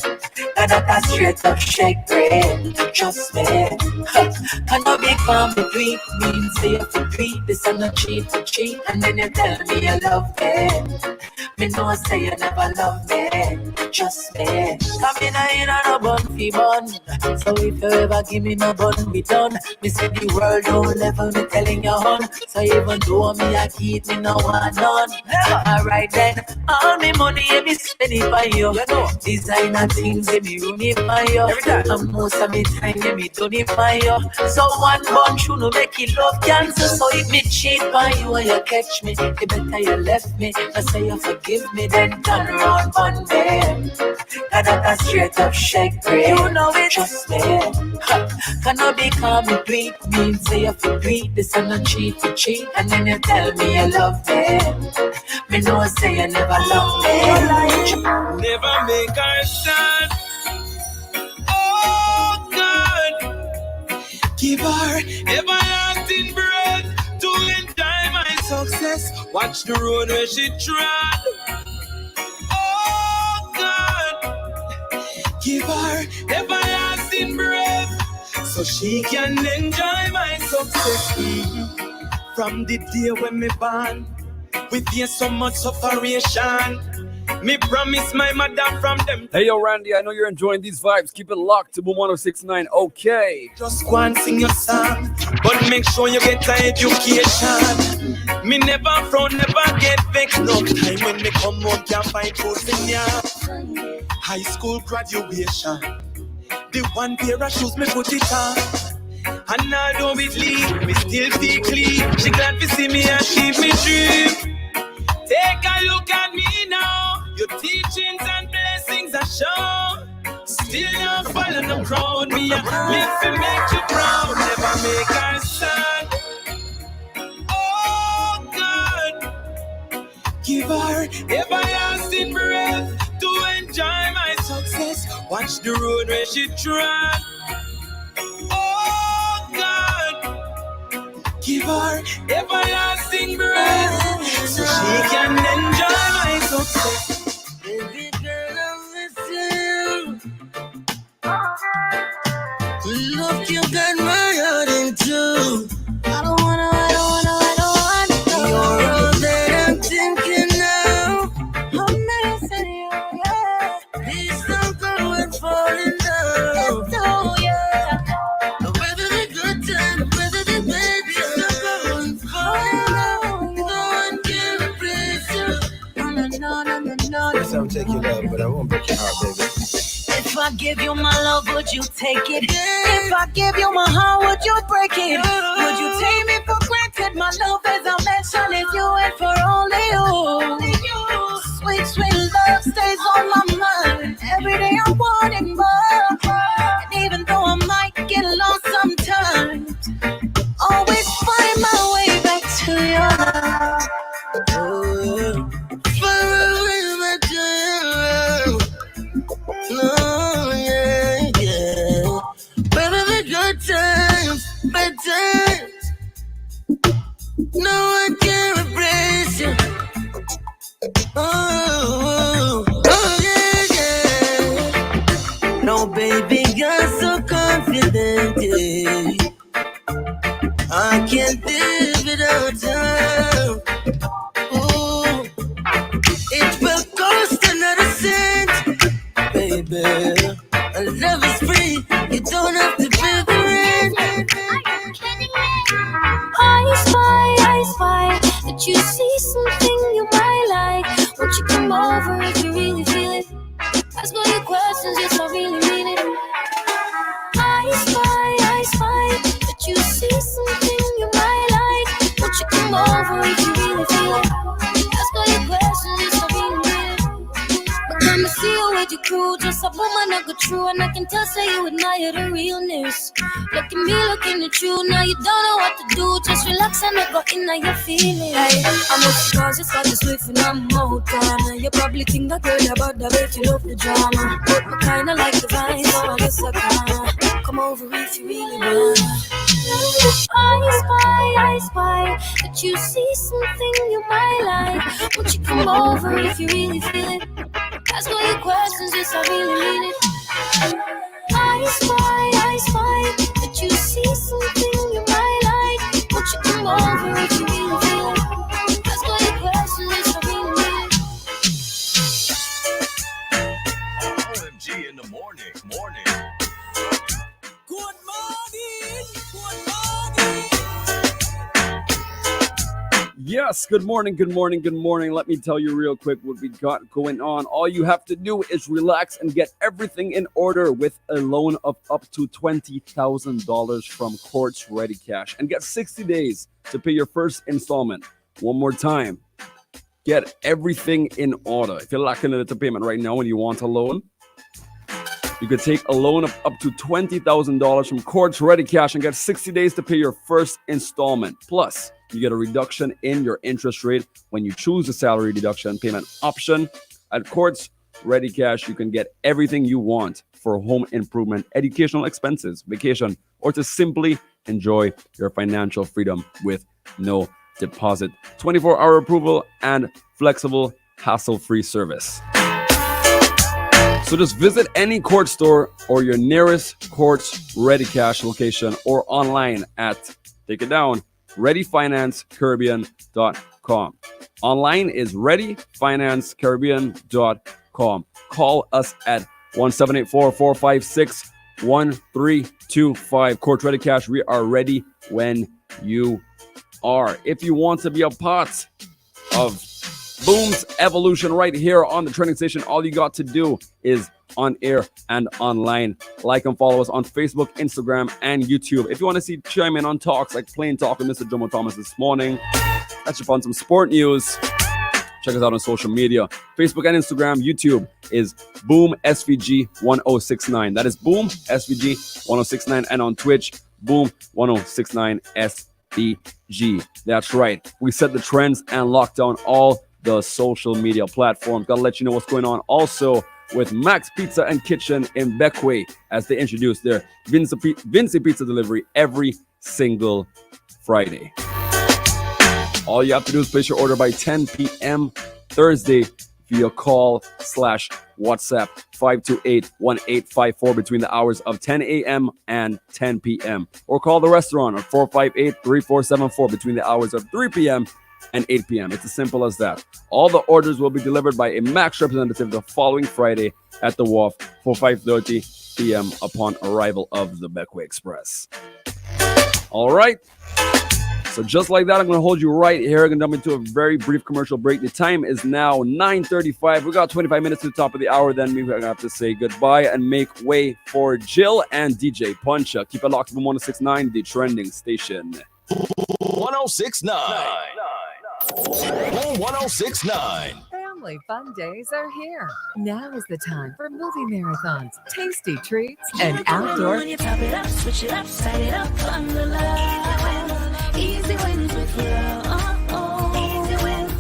And that's straight up shake brain. Trust me. Can I be calm between me? Say you forgive this and not cheat to cheat. And then you tell me you love me. Me know I say you never love me. Trust me. Come in a bun fi bun. So if you ever give me no bun, we done. Me say the world don't level me telling you hun. So even though me a keep me no one none. Alright then, all me money me spend it by you. Designer things me run it by you. And most of me time me done it by you. So one bun should no make it love cancer. So if me cheat by you and you catch me, you better you left me. I say you forgive me, then turn around on me. And that's straight up shake brain. You know it, trust me. Can I be calm between me? Say you forgive this and not cheat to cheat. And then you tell me you love me. Me know I say you never love me. Never make her sad. Oh God, give her everlasting breath to enjoy my success. Watch the road where she trod. Oh God, give her everlasting breath so she can enjoy my success. From the day when me born, we face so much separation. Me promise my mother from them. Hey yo, Randy, I know you're enjoying these vibes. Keep it locked to Boom 106.9. Okay. Just go and sing your song, but make sure you get an education. Me never frown, never get vexed. No time when me come home, can't find food in ya. High school graduation, The one pair of shoes me put it on. And although it leave, me still feel clean. She glad to see me achieve me dream. Take a look at me now. Your teachings and blessings are shown. Still not follow the crowd. Me a live to make you proud. Never make her sad. Oh God, give her everlasting breath to enjoy my success. Watch the road where she trod. Oh God, give her everlasting breath so she can enjoy my success. Baby girl, I miss you. Look, you got my heart in two. I don't wanna. You're all that I'm thinking now. I'm missing you, yeah. Please don't go and fall in love. Oh, yeah. Whether the good time, whether the bad, please don't go and fall in love. No one can replace you. No. Yes, I'll take your love, but I won't break your heart, baby. If I give you my love, would you take it? If I give you my heart, would you break it? Would you take me for granted? My love, as I mentioned, is you and for only you. Sweet, sweet love stays on my mind. Every day I'm wanting more. And even though I might get lost sometimes, always find my way back to your love. No, yeah. Better the good times, bad times. No one can replace you. Oh, yeah. No, baby, you're so confident, yeah. I can't live without you. Oh, it will cost another cent. Baby, love is free. You don't have to pay the rent. I spy that you see something you might like. Won't you come over if you really feel it? Ask all your questions, yes, I really mean it. I spy that you see something you might like. Won't you come over if you really feel it? Ask all your questions, yes, I really mean it. But come and see you with your crew, just a woman I go true, and I can tell say you admire the realness. Look at me, looking at you, now you don't know what to do. Just relax and never in your feelings. Hey, I'm not surprised you start to swift and I'm out on. You probably think that girl about the way you love the drama, but I kinda like the vibe, so I guess I can come over if you really want. I spy that you see something you might like. Won't you come over if you really feel it? Ask all your questions, yes, I really mean it. I spy that you see something you might like. Won't you come over if you really feel it? Ask all your questions, yes, I really mean it. OMG in the morning. Good morning. Yes, good morning. Let me tell you real quick what we got going on. All you have to do is relax and get everything in order with a loan of up to $20,000 from Quartz Ready Cash and get 60 days to pay your first installment. One more time, get everything in order. If you're lacking a little payment right now and you want a loan, you could take a loan of up to $20,000 from Quartz Ready Cash and get 60 days to pay your first installment. Plus, you get a reduction in your interest rate when you choose the salary deduction payment option. At Quartz Ready Cash, you can get everything you want for home improvement, educational expenses, vacation, or to simply enjoy your financial freedom with no deposit. 24-hour approval and flexible, hassle-free service. So just visit any Quartz store or your nearest Quartz Ready Cash location or online at, take it down, readyfinancecaribbean.com. Online is readyfinancecaribbean.com. Call us at 1-784-456-1325. Quartz Ready Cash, we are ready when you are. If you want to be a part of Boom's Evolution right here on the trending station. All you got to do is on air and online. Like and follow us on Facebook, Instagram, and YouTube. If you want to see chime in on talks like Plain Talk with Mr. Jomo Thomas this morning, catch up on some sport news. Check us out on social media. Facebook and Instagram, YouTube is Boom SVG 1069. That is Boom SVG 1069. And on Twitch, Boom 1069 SVG. That's right. We set the trends and lock down all the social media platforms. Gotta let you know what's going on also with Max Pizza and Kitchen in Beckway as they introduce their Vinci Pizza delivery every single Friday. All you have to do is place your order by 10 p.m. Thursday via call/WhatsApp 528-1854 between the hours of 10 a.m. and 10 p.m. Or call the restaurant on 458-3474 between the hours of 3 p.m. and 8 p.m. It's as simple as that. All the orders will be delivered by a Max representative the following Friday at the Wharf for 5:30 p.m. upon arrival of the Beckway Express. All right. So just like that, I'm going to hold you right here. I'm going to jump into a very brief commercial break. The time is now 9:35. We got 25 minutes to the top of the hour. Then we're going to have to say goodbye and make way for Jill and DJ Puncha. Keep it locked to 1069, the trending station. 1069. 1069. Family fun days are here. Now is the time for movie marathons, tasty treats, and outdoor When you top it up, switch it up, set it up on the line. Easy wins with Easy wins.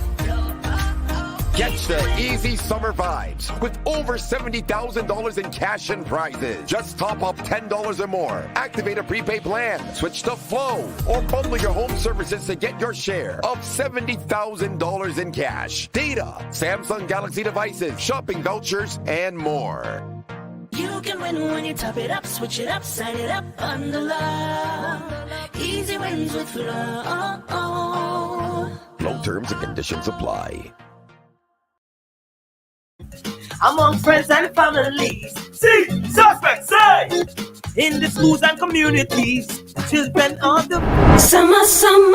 Get the easy summer vibes with over $70,000 in cash and prizes. Just top up $10 or more. Activate a prepaid plan. Switch to Flow or bundle your home services to get your share of $70,000 in cash, data, Samsung Galaxy devices, shopping vouchers, and more. You can win when you top it up, switch it up, set it up on the line. Easy wins with Flow. No terms and conditions apply. Among friends and families, see, suspects, say, in the schools and communities, children of the summertime.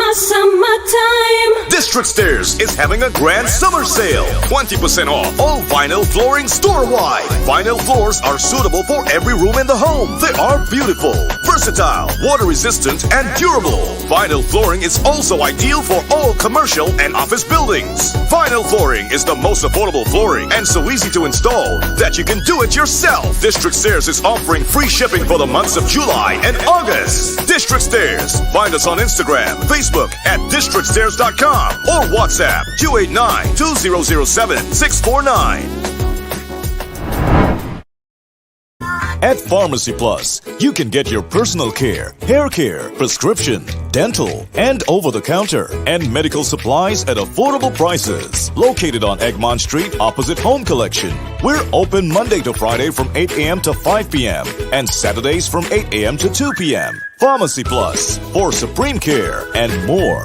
District Stairs is having a grand summer sale. 20% off all vinyl flooring store-wide. Vinyl floors are suitable for every room in the home. They are beautiful, versatile, water-resistant, and durable. Vinyl flooring is also ideal for all commercial and office buildings. Vinyl flooring is the most affordable flooring and so easy to install that you can do it yourself. District Stairs is offering free shipping for the months of July and August. District Stairs. Find us on Instagram, Facebook at districtstairs.com or WhatsApp 289-2007-649. At Pharmacy Plus, you can get your personal care, hair care, prescription, dental, and over-the-counter, and medical supplies at affordable prices. Located on Egmont Street, opposite Home Collection. We're open Monday to Friday from 8 a.m. to 5 p.m. and Saturdays from 8 a.m. to 2 p.m. Pharmacy Plus, for supreme care and more.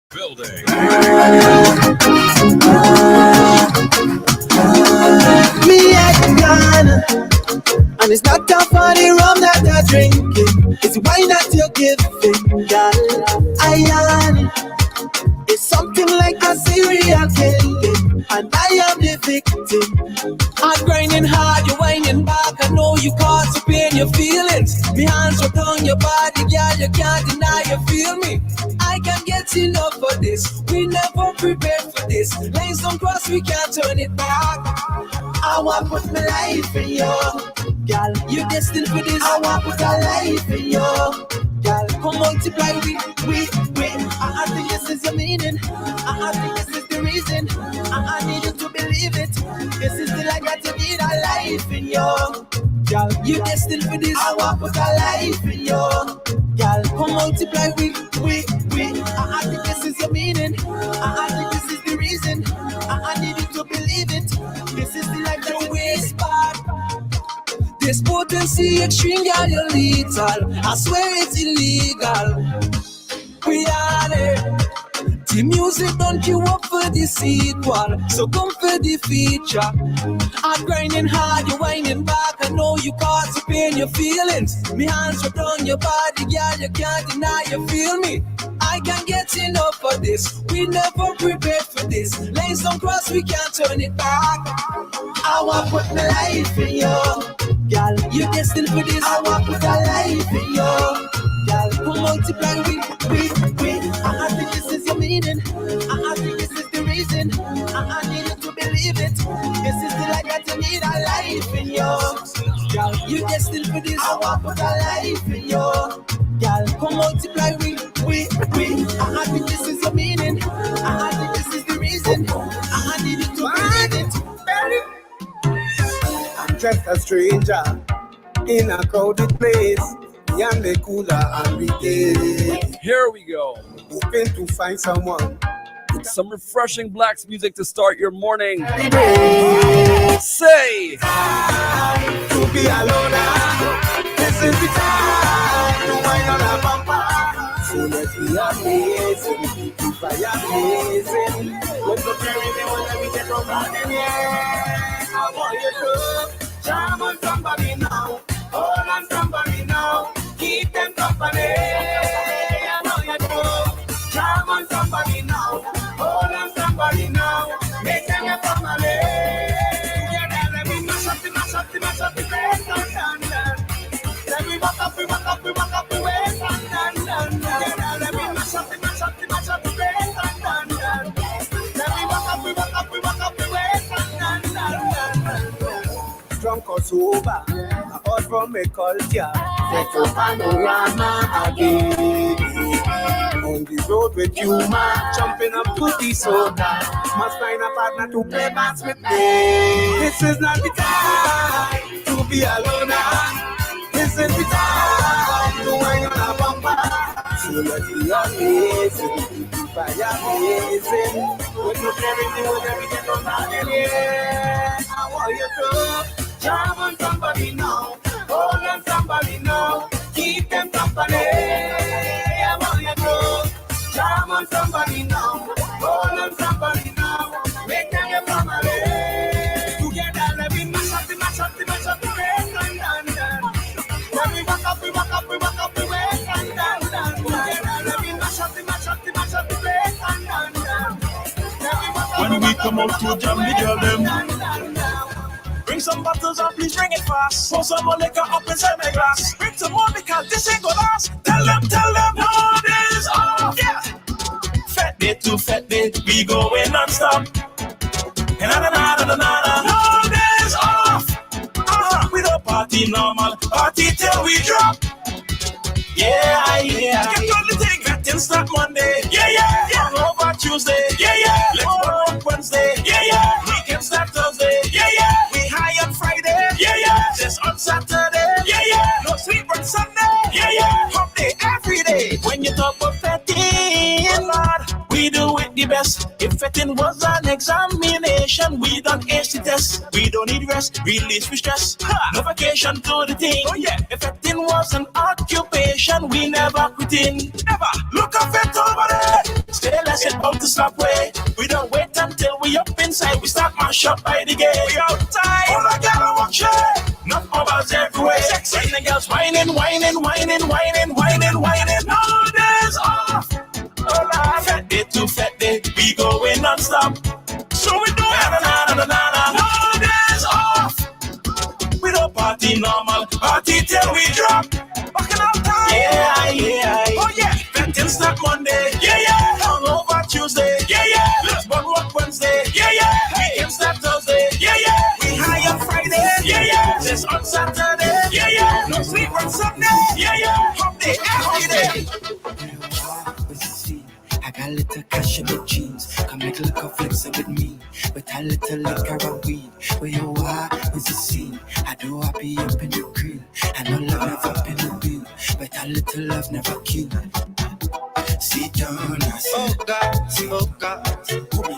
Building. Me at Ghana, and it's not tough for the rum that they're drinking. It's wine that you're giving, girl. It's something like a serial killing, and I am the victim. I'm grinding hard, you're whining back. I know you cause to pain your feelings. Me hands are on your body, girl, you can't deny you feel me. I can't get enough for this. We never prepared for this. Lanes don't cross, we can't turn it back. I want to put my life in you, girl. You're destined for this. I want to put a life in you, girl. Come multiply with. I think this is your meaning. I think this is the reason. I need you to believe it. This is the life that you need, a life in you, girl. You're destined for this. I want to put a life in you, girl. Come multiply with. I think this is your meaning. I think this is the reason. I need you to believe it. This is the life that you waste back. This potency extreme, girl, you're lethal. I swear it's illegal. We are there. The music don't queue up for the sequel, so come for the feature. I'm grinding hard, you're whining back. I know you cause to pain your feelings. Me hands are on your body, girl, you can't deny you feel me. I can't get enough of this. We never prepared for this. Lanes don't cross, we can't turn it back. I want put my life in you, girl. You destined for this. I want put a life in you, girl. Who multiply we. I think this is your meaning. I think this is the reason. I need you to believe it. This is the life that you need. A life in you, girl. You destined for this. I want put a life in you, girl. Come multiply we. I think this is your meaning. I think this is the reason. I need you to believe it. I'm just a stranger in a crowded place. And the cooler and retail. Here we go. Hoping to find someone. Some refreshing blacks music to start your morning. Say, to be alone. This is the time to wind on a bumper. So let's be amazing. If I amazing. When the carry me, when we get on running, yeah. I want you to charm on somebody now. Hold on somebody now. Keep them company. I know you do. Charm on somebody now. Hold on somebody now. Make them your family. Together, let me mash up the place. Let me walk up the waist. Together, let me mash up the place. Let me walk up the waist. Drunk or sober, out from a culture. Set a panorama again. On the road with you, man, jumping up to the soda. Must find a partner to play bass with me. This is not the time to be alone. This is the time to wind on a bumper. So let's be amazing. If I amazing. When you everything on that, yeah. I want you to jam on somebody now. Hold on somebody now. Keep them company. I want you to jam on somebody now. Hold on somebody now. Make them your family. Together, let me mash up the place and done. Let me walk up the waist and done. Together, let me mash up the place and done. When we come out to jam the girl them, bring some bottles up, please bring it fast. Pour some more liquor up inside my glass. Bring some more because this ain't gonna last. Tell them, no, this is off. Yeah. Fat day to fat day, we going non-stop. No, this is off. We don't party normal, party till we drop. Yeah. Get on the thing, vetting start Monday. Yeah. Over Tuesday. Yeah. Let's go on Wednesday. Yeah. Weekend start Thursday. Yeah. We high on Friday. Yeah. Just on Saturday. Yeah. No sleep on Sunday. Yeah. Hump day every day. When you talk about fetting, Lord, we do it the best. If fetting was an examination, we done ace the test. We don't need rest, release we stress. No vacation to the thing. Oh yeah. If fetting was an occupation, we never quit in. Never. Look up it over there. Stay less about to stop way. We don't wait until we up inside. We start my shop by the gate. We outside. Oh my God, I want you. Not mobiles everywhere. Sexy. And the girls whining. No, days off. Oh Lord, fat day to fat day. We going non-stop. So we do it. No, days off. We don't party normal. Party till we drop. Back out time. Yeah. Oh yeah. Vetting start Monday. Yeah. Over Tuesday. Yeah. Let's burn work Wednesday. Yeah. Weekend start Thursday. Yeah. We high on Friday. Yeah. Just on Saturday. Yeah. No sleep on Sunday. Yeah. Hump day every day. I got a little cash in the jeans. Come make a little flexing with me. With a little liquor and weed. Where you are, is the scene. I do happy up in the grill. I know love never been a bill. But a little love never kill. Sit down, I said. Oh God.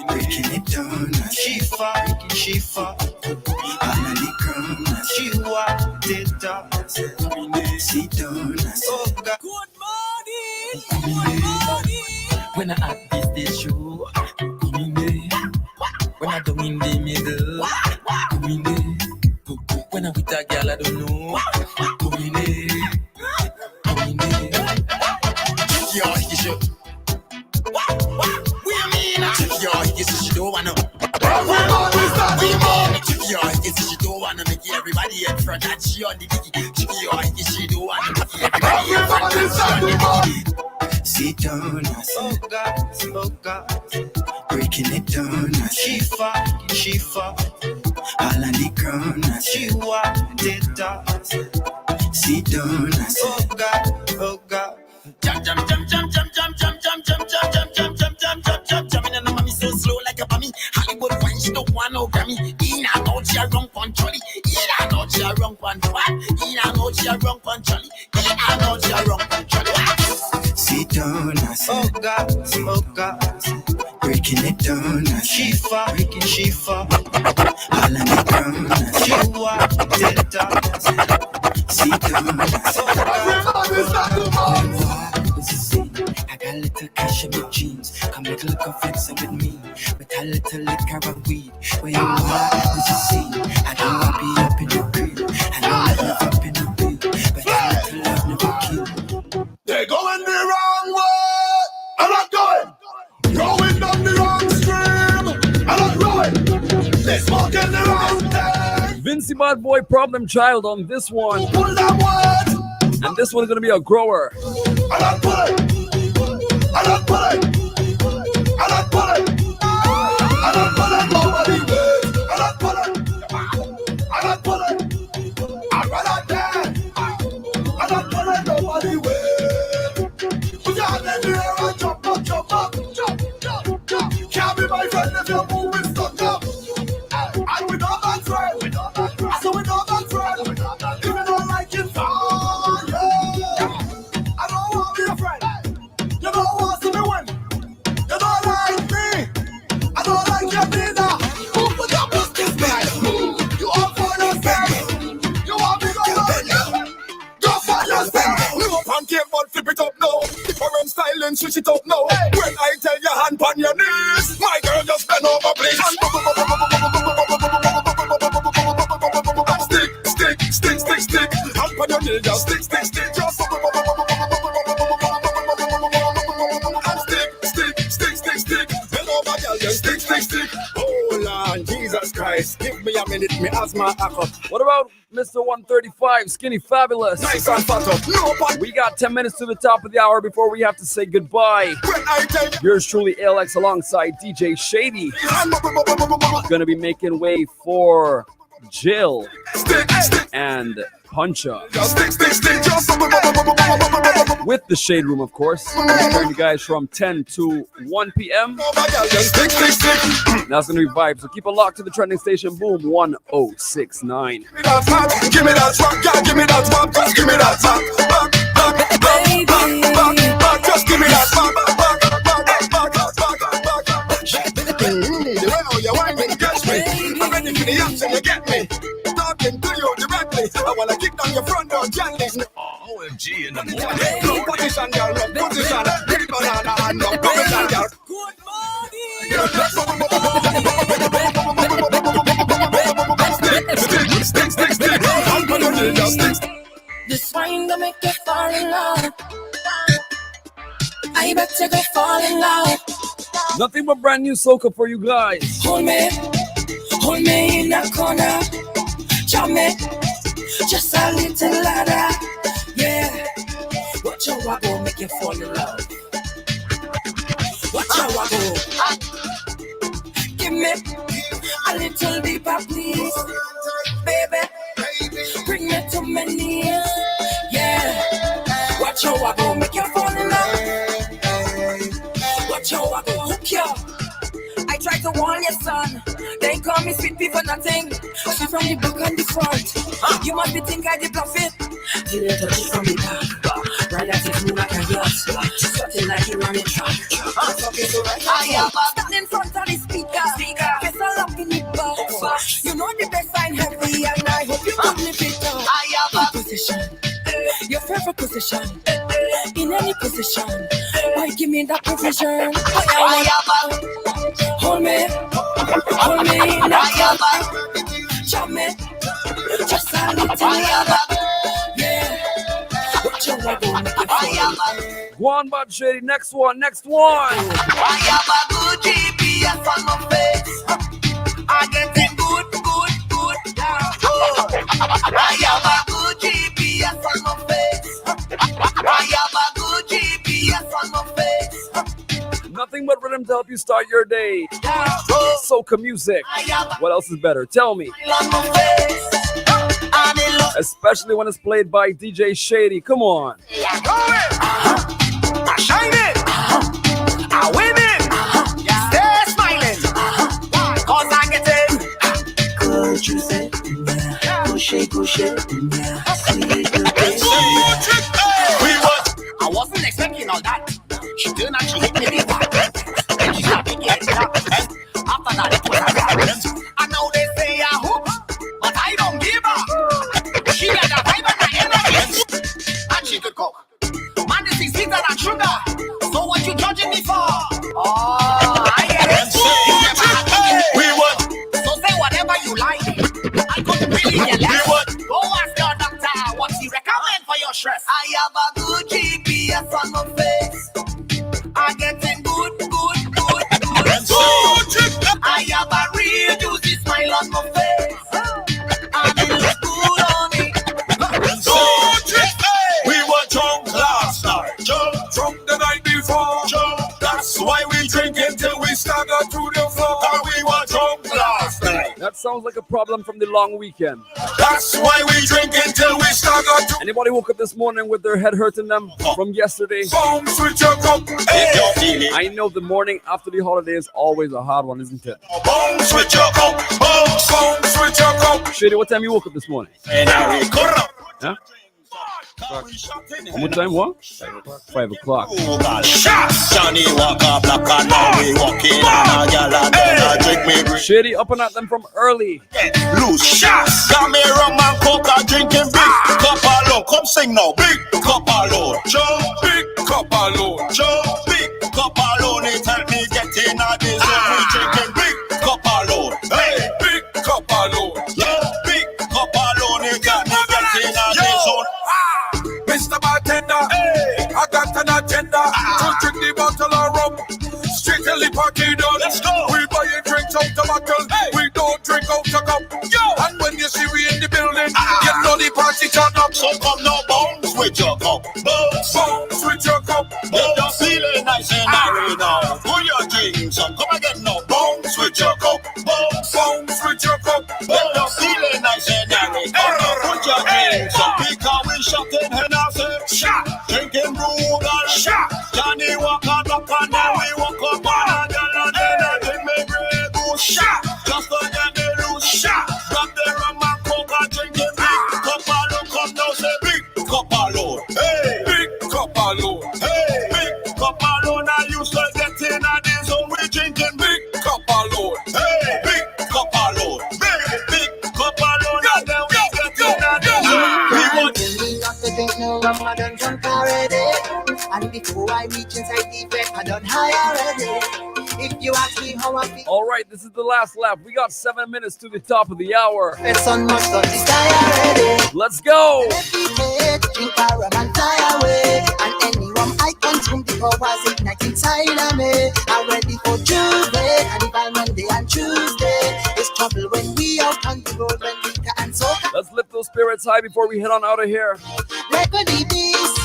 Breaking it down, I she fall. And on the ground, she walked it down. Sit down, I said. Oh God. Good morning. When I act this day show, come in there. When I don't in the middle, come in there. When I with a girl I don't know, come in there. everybody in front and she on the dicky. She on the she do want the dicky. Everybody in front and she on the dicky. Sit down, I said, oh God, breaking it down, I she fought, all on the ground, I she walked it off. Sit down, I said, oh God, jump, and the mommy so slow like a bummy. Hollywood wine, she don't want no Grammy. In and out, she a wrong control. In and out, she a wrong control. In and out, she a wrong control. In and out, she a wrong control. Sit down, I said, oh God, breaking it down, I she fought, all on the ground, I she walked it off. Sit down, I said, I got a little cash in my jeans, come make a little flex with me, with a little liquor of weed. Where you are, this is scene. I don't want to be up in the grill, I don't live up in the bill, but a little love never kill. They're going the wrong way. I'm not going down the wrong stream. I'm not going. They're smoking the wrong thing. Vincy Bad Boy Problem Child on this one. And this one's gonna be a grower. I'm not pulling. I'm not pulling. I'm not pulling. I'm not pulling nobody way. I'm not pulling. I'm not pulling. I'm not there. I'm not pulling nobody way. Can't be my friend if you're moving stuck up. And we know that friend. So we know that friend. If you don't like it, fine. I don't want to be a friend. You don't want to be win. You don't like me. I don't like your dinner. Who put up with this man? You all for yourself. You want me to go? Go for yourself. No pancake, but flip it up now. Different style and switch it up now. When I tell your hand on your knees, my girl just bend over please. Stick. Hand on your knees, just stick. Just and stick. Bend over, girl, just stick. Oh Lord, Jesus Christ, give me a minute, me asthma hack up. What about Mr. 135, Skinny Fabulous? Nice and fat up. No, we got 10 minutes to the top of the hour before we have to say goodbye. Yours truly, ALX, alongside DJ Shady. Gonna be making way for Jill and Puncha. With the Shade Room, of course. Serving you guys from 10 to 1 p.m. That's gonna be vibes. So keep it locked to the trending station. Boom 1069. Give me that rock, yeah, give me that rock, just give me that rock. Back, just give me that back. The way how you whine when you catch me, I'm ready for the action, you get me. Talking to you directly, I wanna kick down your front door gently. OMG in the morning. No position, girl, no position. Big banana and no position, girl. Stick. This wine gonna make you fall in love. I bet you go fall in love. Nothing but brand new soca for you guys. Hold me in a corner. Jump me, just a little ladder. Yeah, watch your waggle make you fall in love. Watch your waggle. Give me a little deeper, please, baby. Bring me to my knees. Yeah, watch your waggle make you fall in love. Watch your waggle hook you. I try to warn your son. They call me sweet pea for nothing. She from the back and the front. You must be think I did bluff it. You let her from the back. Right at it, move like a yacht. Something like you running track. I am stand in front of the speaker. Guess I love in the box. You know the best sign heavy, and I hope you can live it up. I am in position. Your favorite position. In any position. Why give me that provision? Hold me in a jump me, just a little yeah. What you want to make it Go on, Bad Shady. Next one. I have a good GPS on my face. I get it good down. you start your day. Soca music. What else is better? Tell me. Especially when it's played by DJ Shady. Come on. I shine it. I win it. Stay smiling. Cause I get it. Could you say, couche. I wasn't expecting all that. She turned and she hit me with that. Then she started getting up. After that, it was a rap. And now they say I hoop, but I don't give up. She got a vibe and an energy. And she could cook. Man, this is sweeter than sugar. So what you judging me for? Oh, I get it. We would. So say whatever you like. I couldn't really get less. Go ask your doctor what he recommend for your stress. I have a good GPS on my face. I'm getting good. I have a real juicy smile on my face. And it looks good on me. We were drunk last night, drunk the night before. That's why we drink until we stagger to the floor. And we were drunk last night. That sounds like a problem from the long weekend. That's why we drink until we stagger to. Anybody woke up this morning with their head hurting them from yesterday? Bounce with your cup. Hey. I know the morning after the holiday is always a hard one, isn't it? Bounce with your cup. Bounce with your cup. Shady, what time you woke up this morning? Huh? What time? What? 5 o'clock. Johnny walk up like a now we walking on a gal and drink me. Shady up and at them from early. Loose shots. Got me rum and coca drinking big cup alone. Come sing now. Big cup alone. Joe. Big cup alone. Joe. Big cup alone. It help me get in a this zone. We drinking big cup alone. Hey. Big cup alone. Yeah. Big cup alone. It help me get in a this zone. Mr. Bartender, hey, I got an agenda to drink the bottle of rum. Straight till the party done. Let's go. We buying drinks out the bottle. Hey. We don't drink out the cup. Yo. And when you see we in the building, you know the party turn up. So come now, bounce with your cup. Bounce with your cup. If you're feeling nice and merry now, pull your drinks up. Come again now, bounce with your cup. Bounce with your cup. If you're feeling nice and merry, come now, put your drinks up. Because we shutting head. Shot, drinking Rugal, shot. Johnny walk on up and then we walk up on a girl and then I drink me Grey Goose, shot. Just to get the loose, shot. Grab the rum and coke and drinking big cup alone. Come now, say big cup alone. Hey, big cup alone. Hey, big cup alone. I used to get in a this zone. We drinking big cup alone. Hey, big cup alone. Big cup alone. And then we get in a this zone. We want Drink no rum, I done drunk already. And before I reach inside the bed, I done high already. If you ask me how I feel. All right, this is the last lap. We got 7 minutes to the top of the hour. Let's go. Drink a rum and fly away. And any rum I consume, the powers ignite inside of me. I'm ready for Tuesday, and if I'm Monday and Tuesday, it's trouble when we out on the road when we can soca. Let's lift those spirits high before we head on out of here. Let go the beast.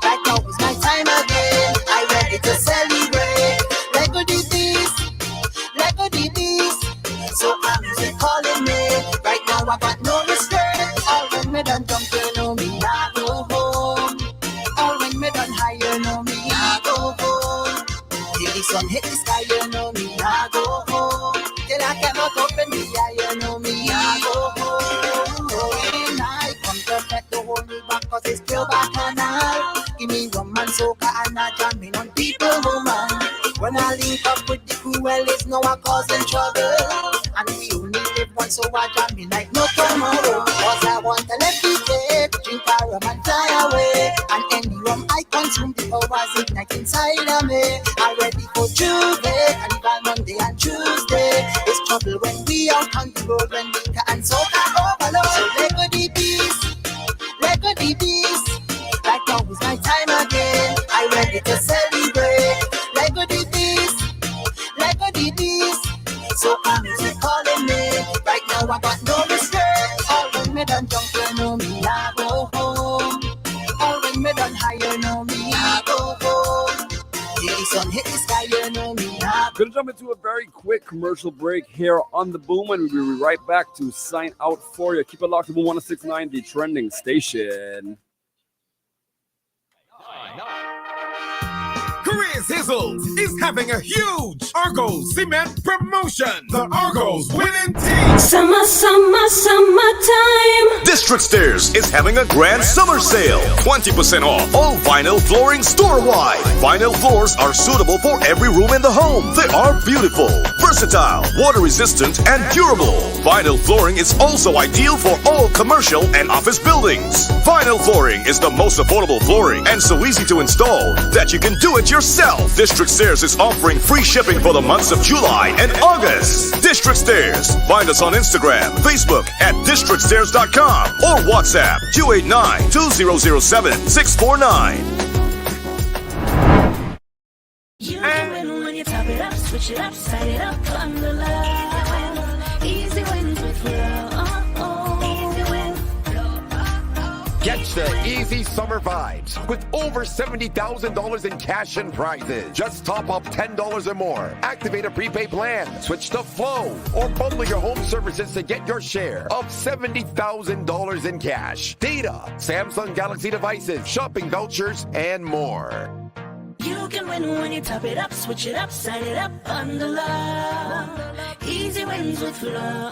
Right now is my time again. I'm ready to celebrate. Let go the beast. Let go the beast. So I'm music calling me. Right now I got no respect. All when me done jump, you know me, I go home. All when me done high, you know me, I go home. Till the sun hit the sky, you know me, I go home. Till I cannot open the eye, you know me, I go home. When I come to let the whole new back, cause it's still back and all. Give me rum and soca and I jamming on people, woman. When I link up with the crew, well, it's no one causing trouble. And we only live once, so I jamming like no tomorrow. Cause I want to let you take, drink a rum and fly away. And any rum I consume, the powers ignite inside of me. I'm ready for Tuesday, and if I'm Monday and Tuesday, it's trouble when we out on the road when liquor and soca overload. So let go the peace, let go the peace. Right now is my time again. I'm ready to celebrate. Let go the peace, let go the peace. So I'm music calling me. Right now I got no respect. All when me done jump, you know me, I go home. All when me done high, you know me, I go home. Till the sun hit the sky, you know me, I go home. Good jump into a very quick commercial break here on the Boom, and we'll be right back to sign out for you. Keep it locked to Boom 1069, the trending station. Career Sizzles is having a huge Argos Cement promotion. The Argos winning team. Summer, summertime. District Stairs is having a grand summer sale. 20% off all vinyl flooring store-wide. Vinyl floors are suitable for every room in the home. They are beautiful, versatile, water-resistant, and durable. Vinyl flooring is also ideal for all commercial and office buildings. Vinyl flooring is the most affordable flooring and so easy to install that you can do it yourself. District Stairs is offering free shipping for the months of July and August. District Stairs. Find us on Instagram, Facebook at districtstairs.com or WhatsApp 289-2007-649. You can win when you top it up, switch it up, side it up, on the line. Easy wins with flow. Easy wins. Catch the easy summer vibes with over $70,000 in cash and prizes. Just top up $10 or more. Activate a prepaid plan, switch to Flow, or bundle your home services to get your share of $70,000 in cash, data, Samsung Galaxy devices, shopping vouchers, and more. You can win when you top it up, switch it up, side it up, on the line. Easy wins with flow.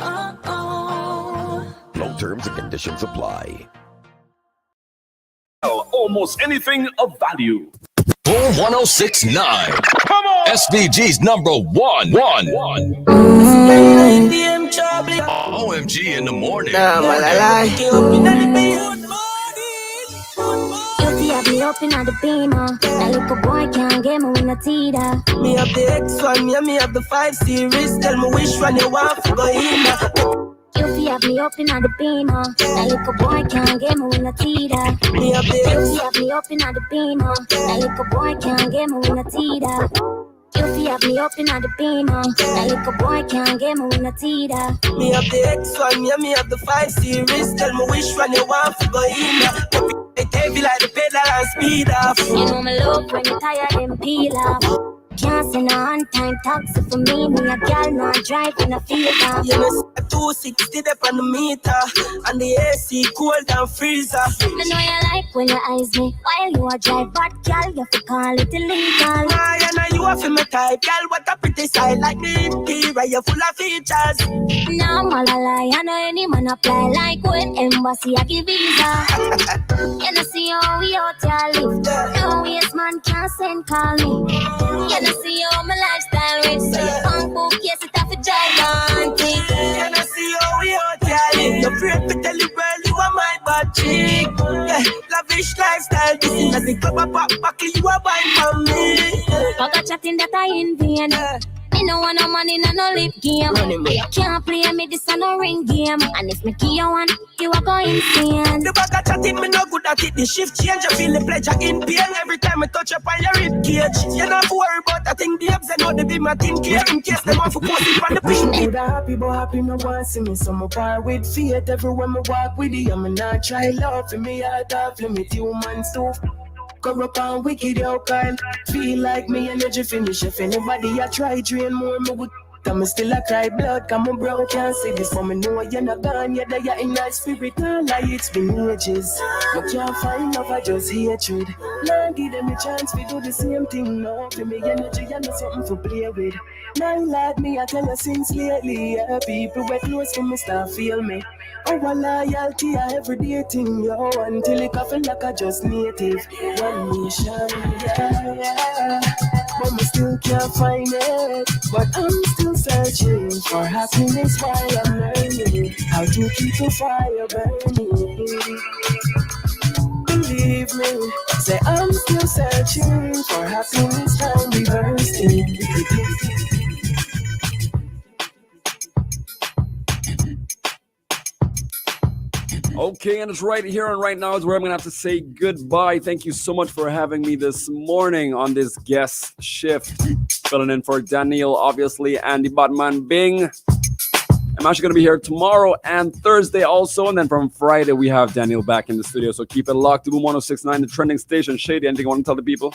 Low terms and conditions apply. Almost anything of value. Boom 1069. Come on. SVG's number one. OMG in the morning. Me up in the beamer. That little boy can't get me with no teeter. Me have the X1, yeah, me have the 5 Series. Tell me which one you want to go in. You have me up in the beamer. That little boy can't get me with no teeter. Me have the You have me up in the beamer. That little boy can't get me with no teeter. You have me up in the beamer. That little boy can't get me with no teeter. Me have the X1, yeah, me have the 5 Series. Tell me which one you want to go in. It heavy like the pedal and speed off. You know me love when you tired and peel off. Can't send no on-time taxi for me. Me a girl not driving a fever. You know 260 up on the meter, and the AC cold and freezer. Me know you like when you eyes me while you a drive, but girl you fi call it illegal. Nah, you know you a fi me type, girl. What a pretty side like the interior, you full of features. Nah, I'm all a lie. I know any man apply like when embassy I give visa. You know see how we out here live. No waste man can't send call me. You know see how my lifestyle rich, so you can't book yes it have a gigantic. You know see how we out here live. You're afraid to tell the world you are my bad chick. Yeah, lavish lifestyle. This is the club of pop buckle you are buying from me. Forgot chatting that I in vain. Me no want no money, no lip game. You can't play me, this a no ring game. And if me give you one, you are going insane. The bag of chatting, me no good at it. The shift change, I feel the pleasure in pain. Every time I touch up on your rib cage. You not worry about that thing, the abs, I know they be my thing care. In case them want to post it on the pin. I'm happy, but happy no one see me. So my bar with feet everywhere me walk with you. I'm not try love for me, I have limit human stuff. Corrupt and wicked, yo, Kyle. Feel like me energy finish. If anybody I try drain more, me would. I'm still a cry blood, come on bro, can't say this. For me know you're not gone, you're there, you're in that spirit. Nah, like it's been ages. You can't find love, I just hatred. Nah, give them a chance, we do the same thing now. For me energy, I know something to play with. Now like me, I tell you since lately, yeah, people were close to me, start feel me. Oh, loyalty, I everyday thing, yo. Until it feel like I just native. One nation, yeah. But me still can't find it. But I'm still searching for happiness while I'm learning how to keep the fire burning. Believe me, say I'm still searching for happiness while reversing. Okay, and it's right here and right now is where I'm going to have to say goodbye. Thank you so much for having me this morning on this guest shift. Filling in for Daniel, obviously, and the Batman Bing. I'm actually going to be here tomorrow and Thursday also. And then from Friday, we have Daniel back in the studio. So keep it locked to Boom 1069, the trending station. Shady, anything you want to tell the people?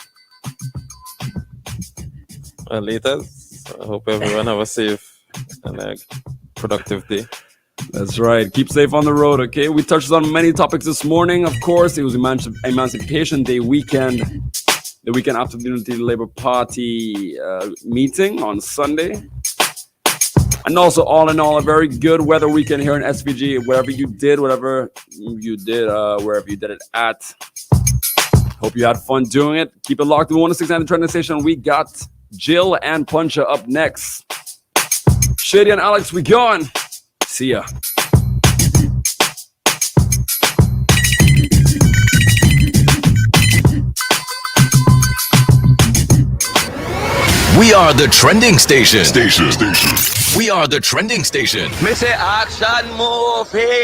Alitas, So I hope everyone have a safe and a productive day. That's right. Keep safe on the road, okay? We touched on many topics this morning. Of course, it was Emancipation Day weekend. The weekend after the Unity Labour Party meeting on Sunday. And also, all in all, a very good weather weekend here in SVG. Wherever you did it at. Hope you had fun doing it. Keep it locked to 106.9 The Trending Station. We got Jill and Puncha up next. Shady and Alex, we going. See ya. We are the trending station. We are the trending station. Me say action movie.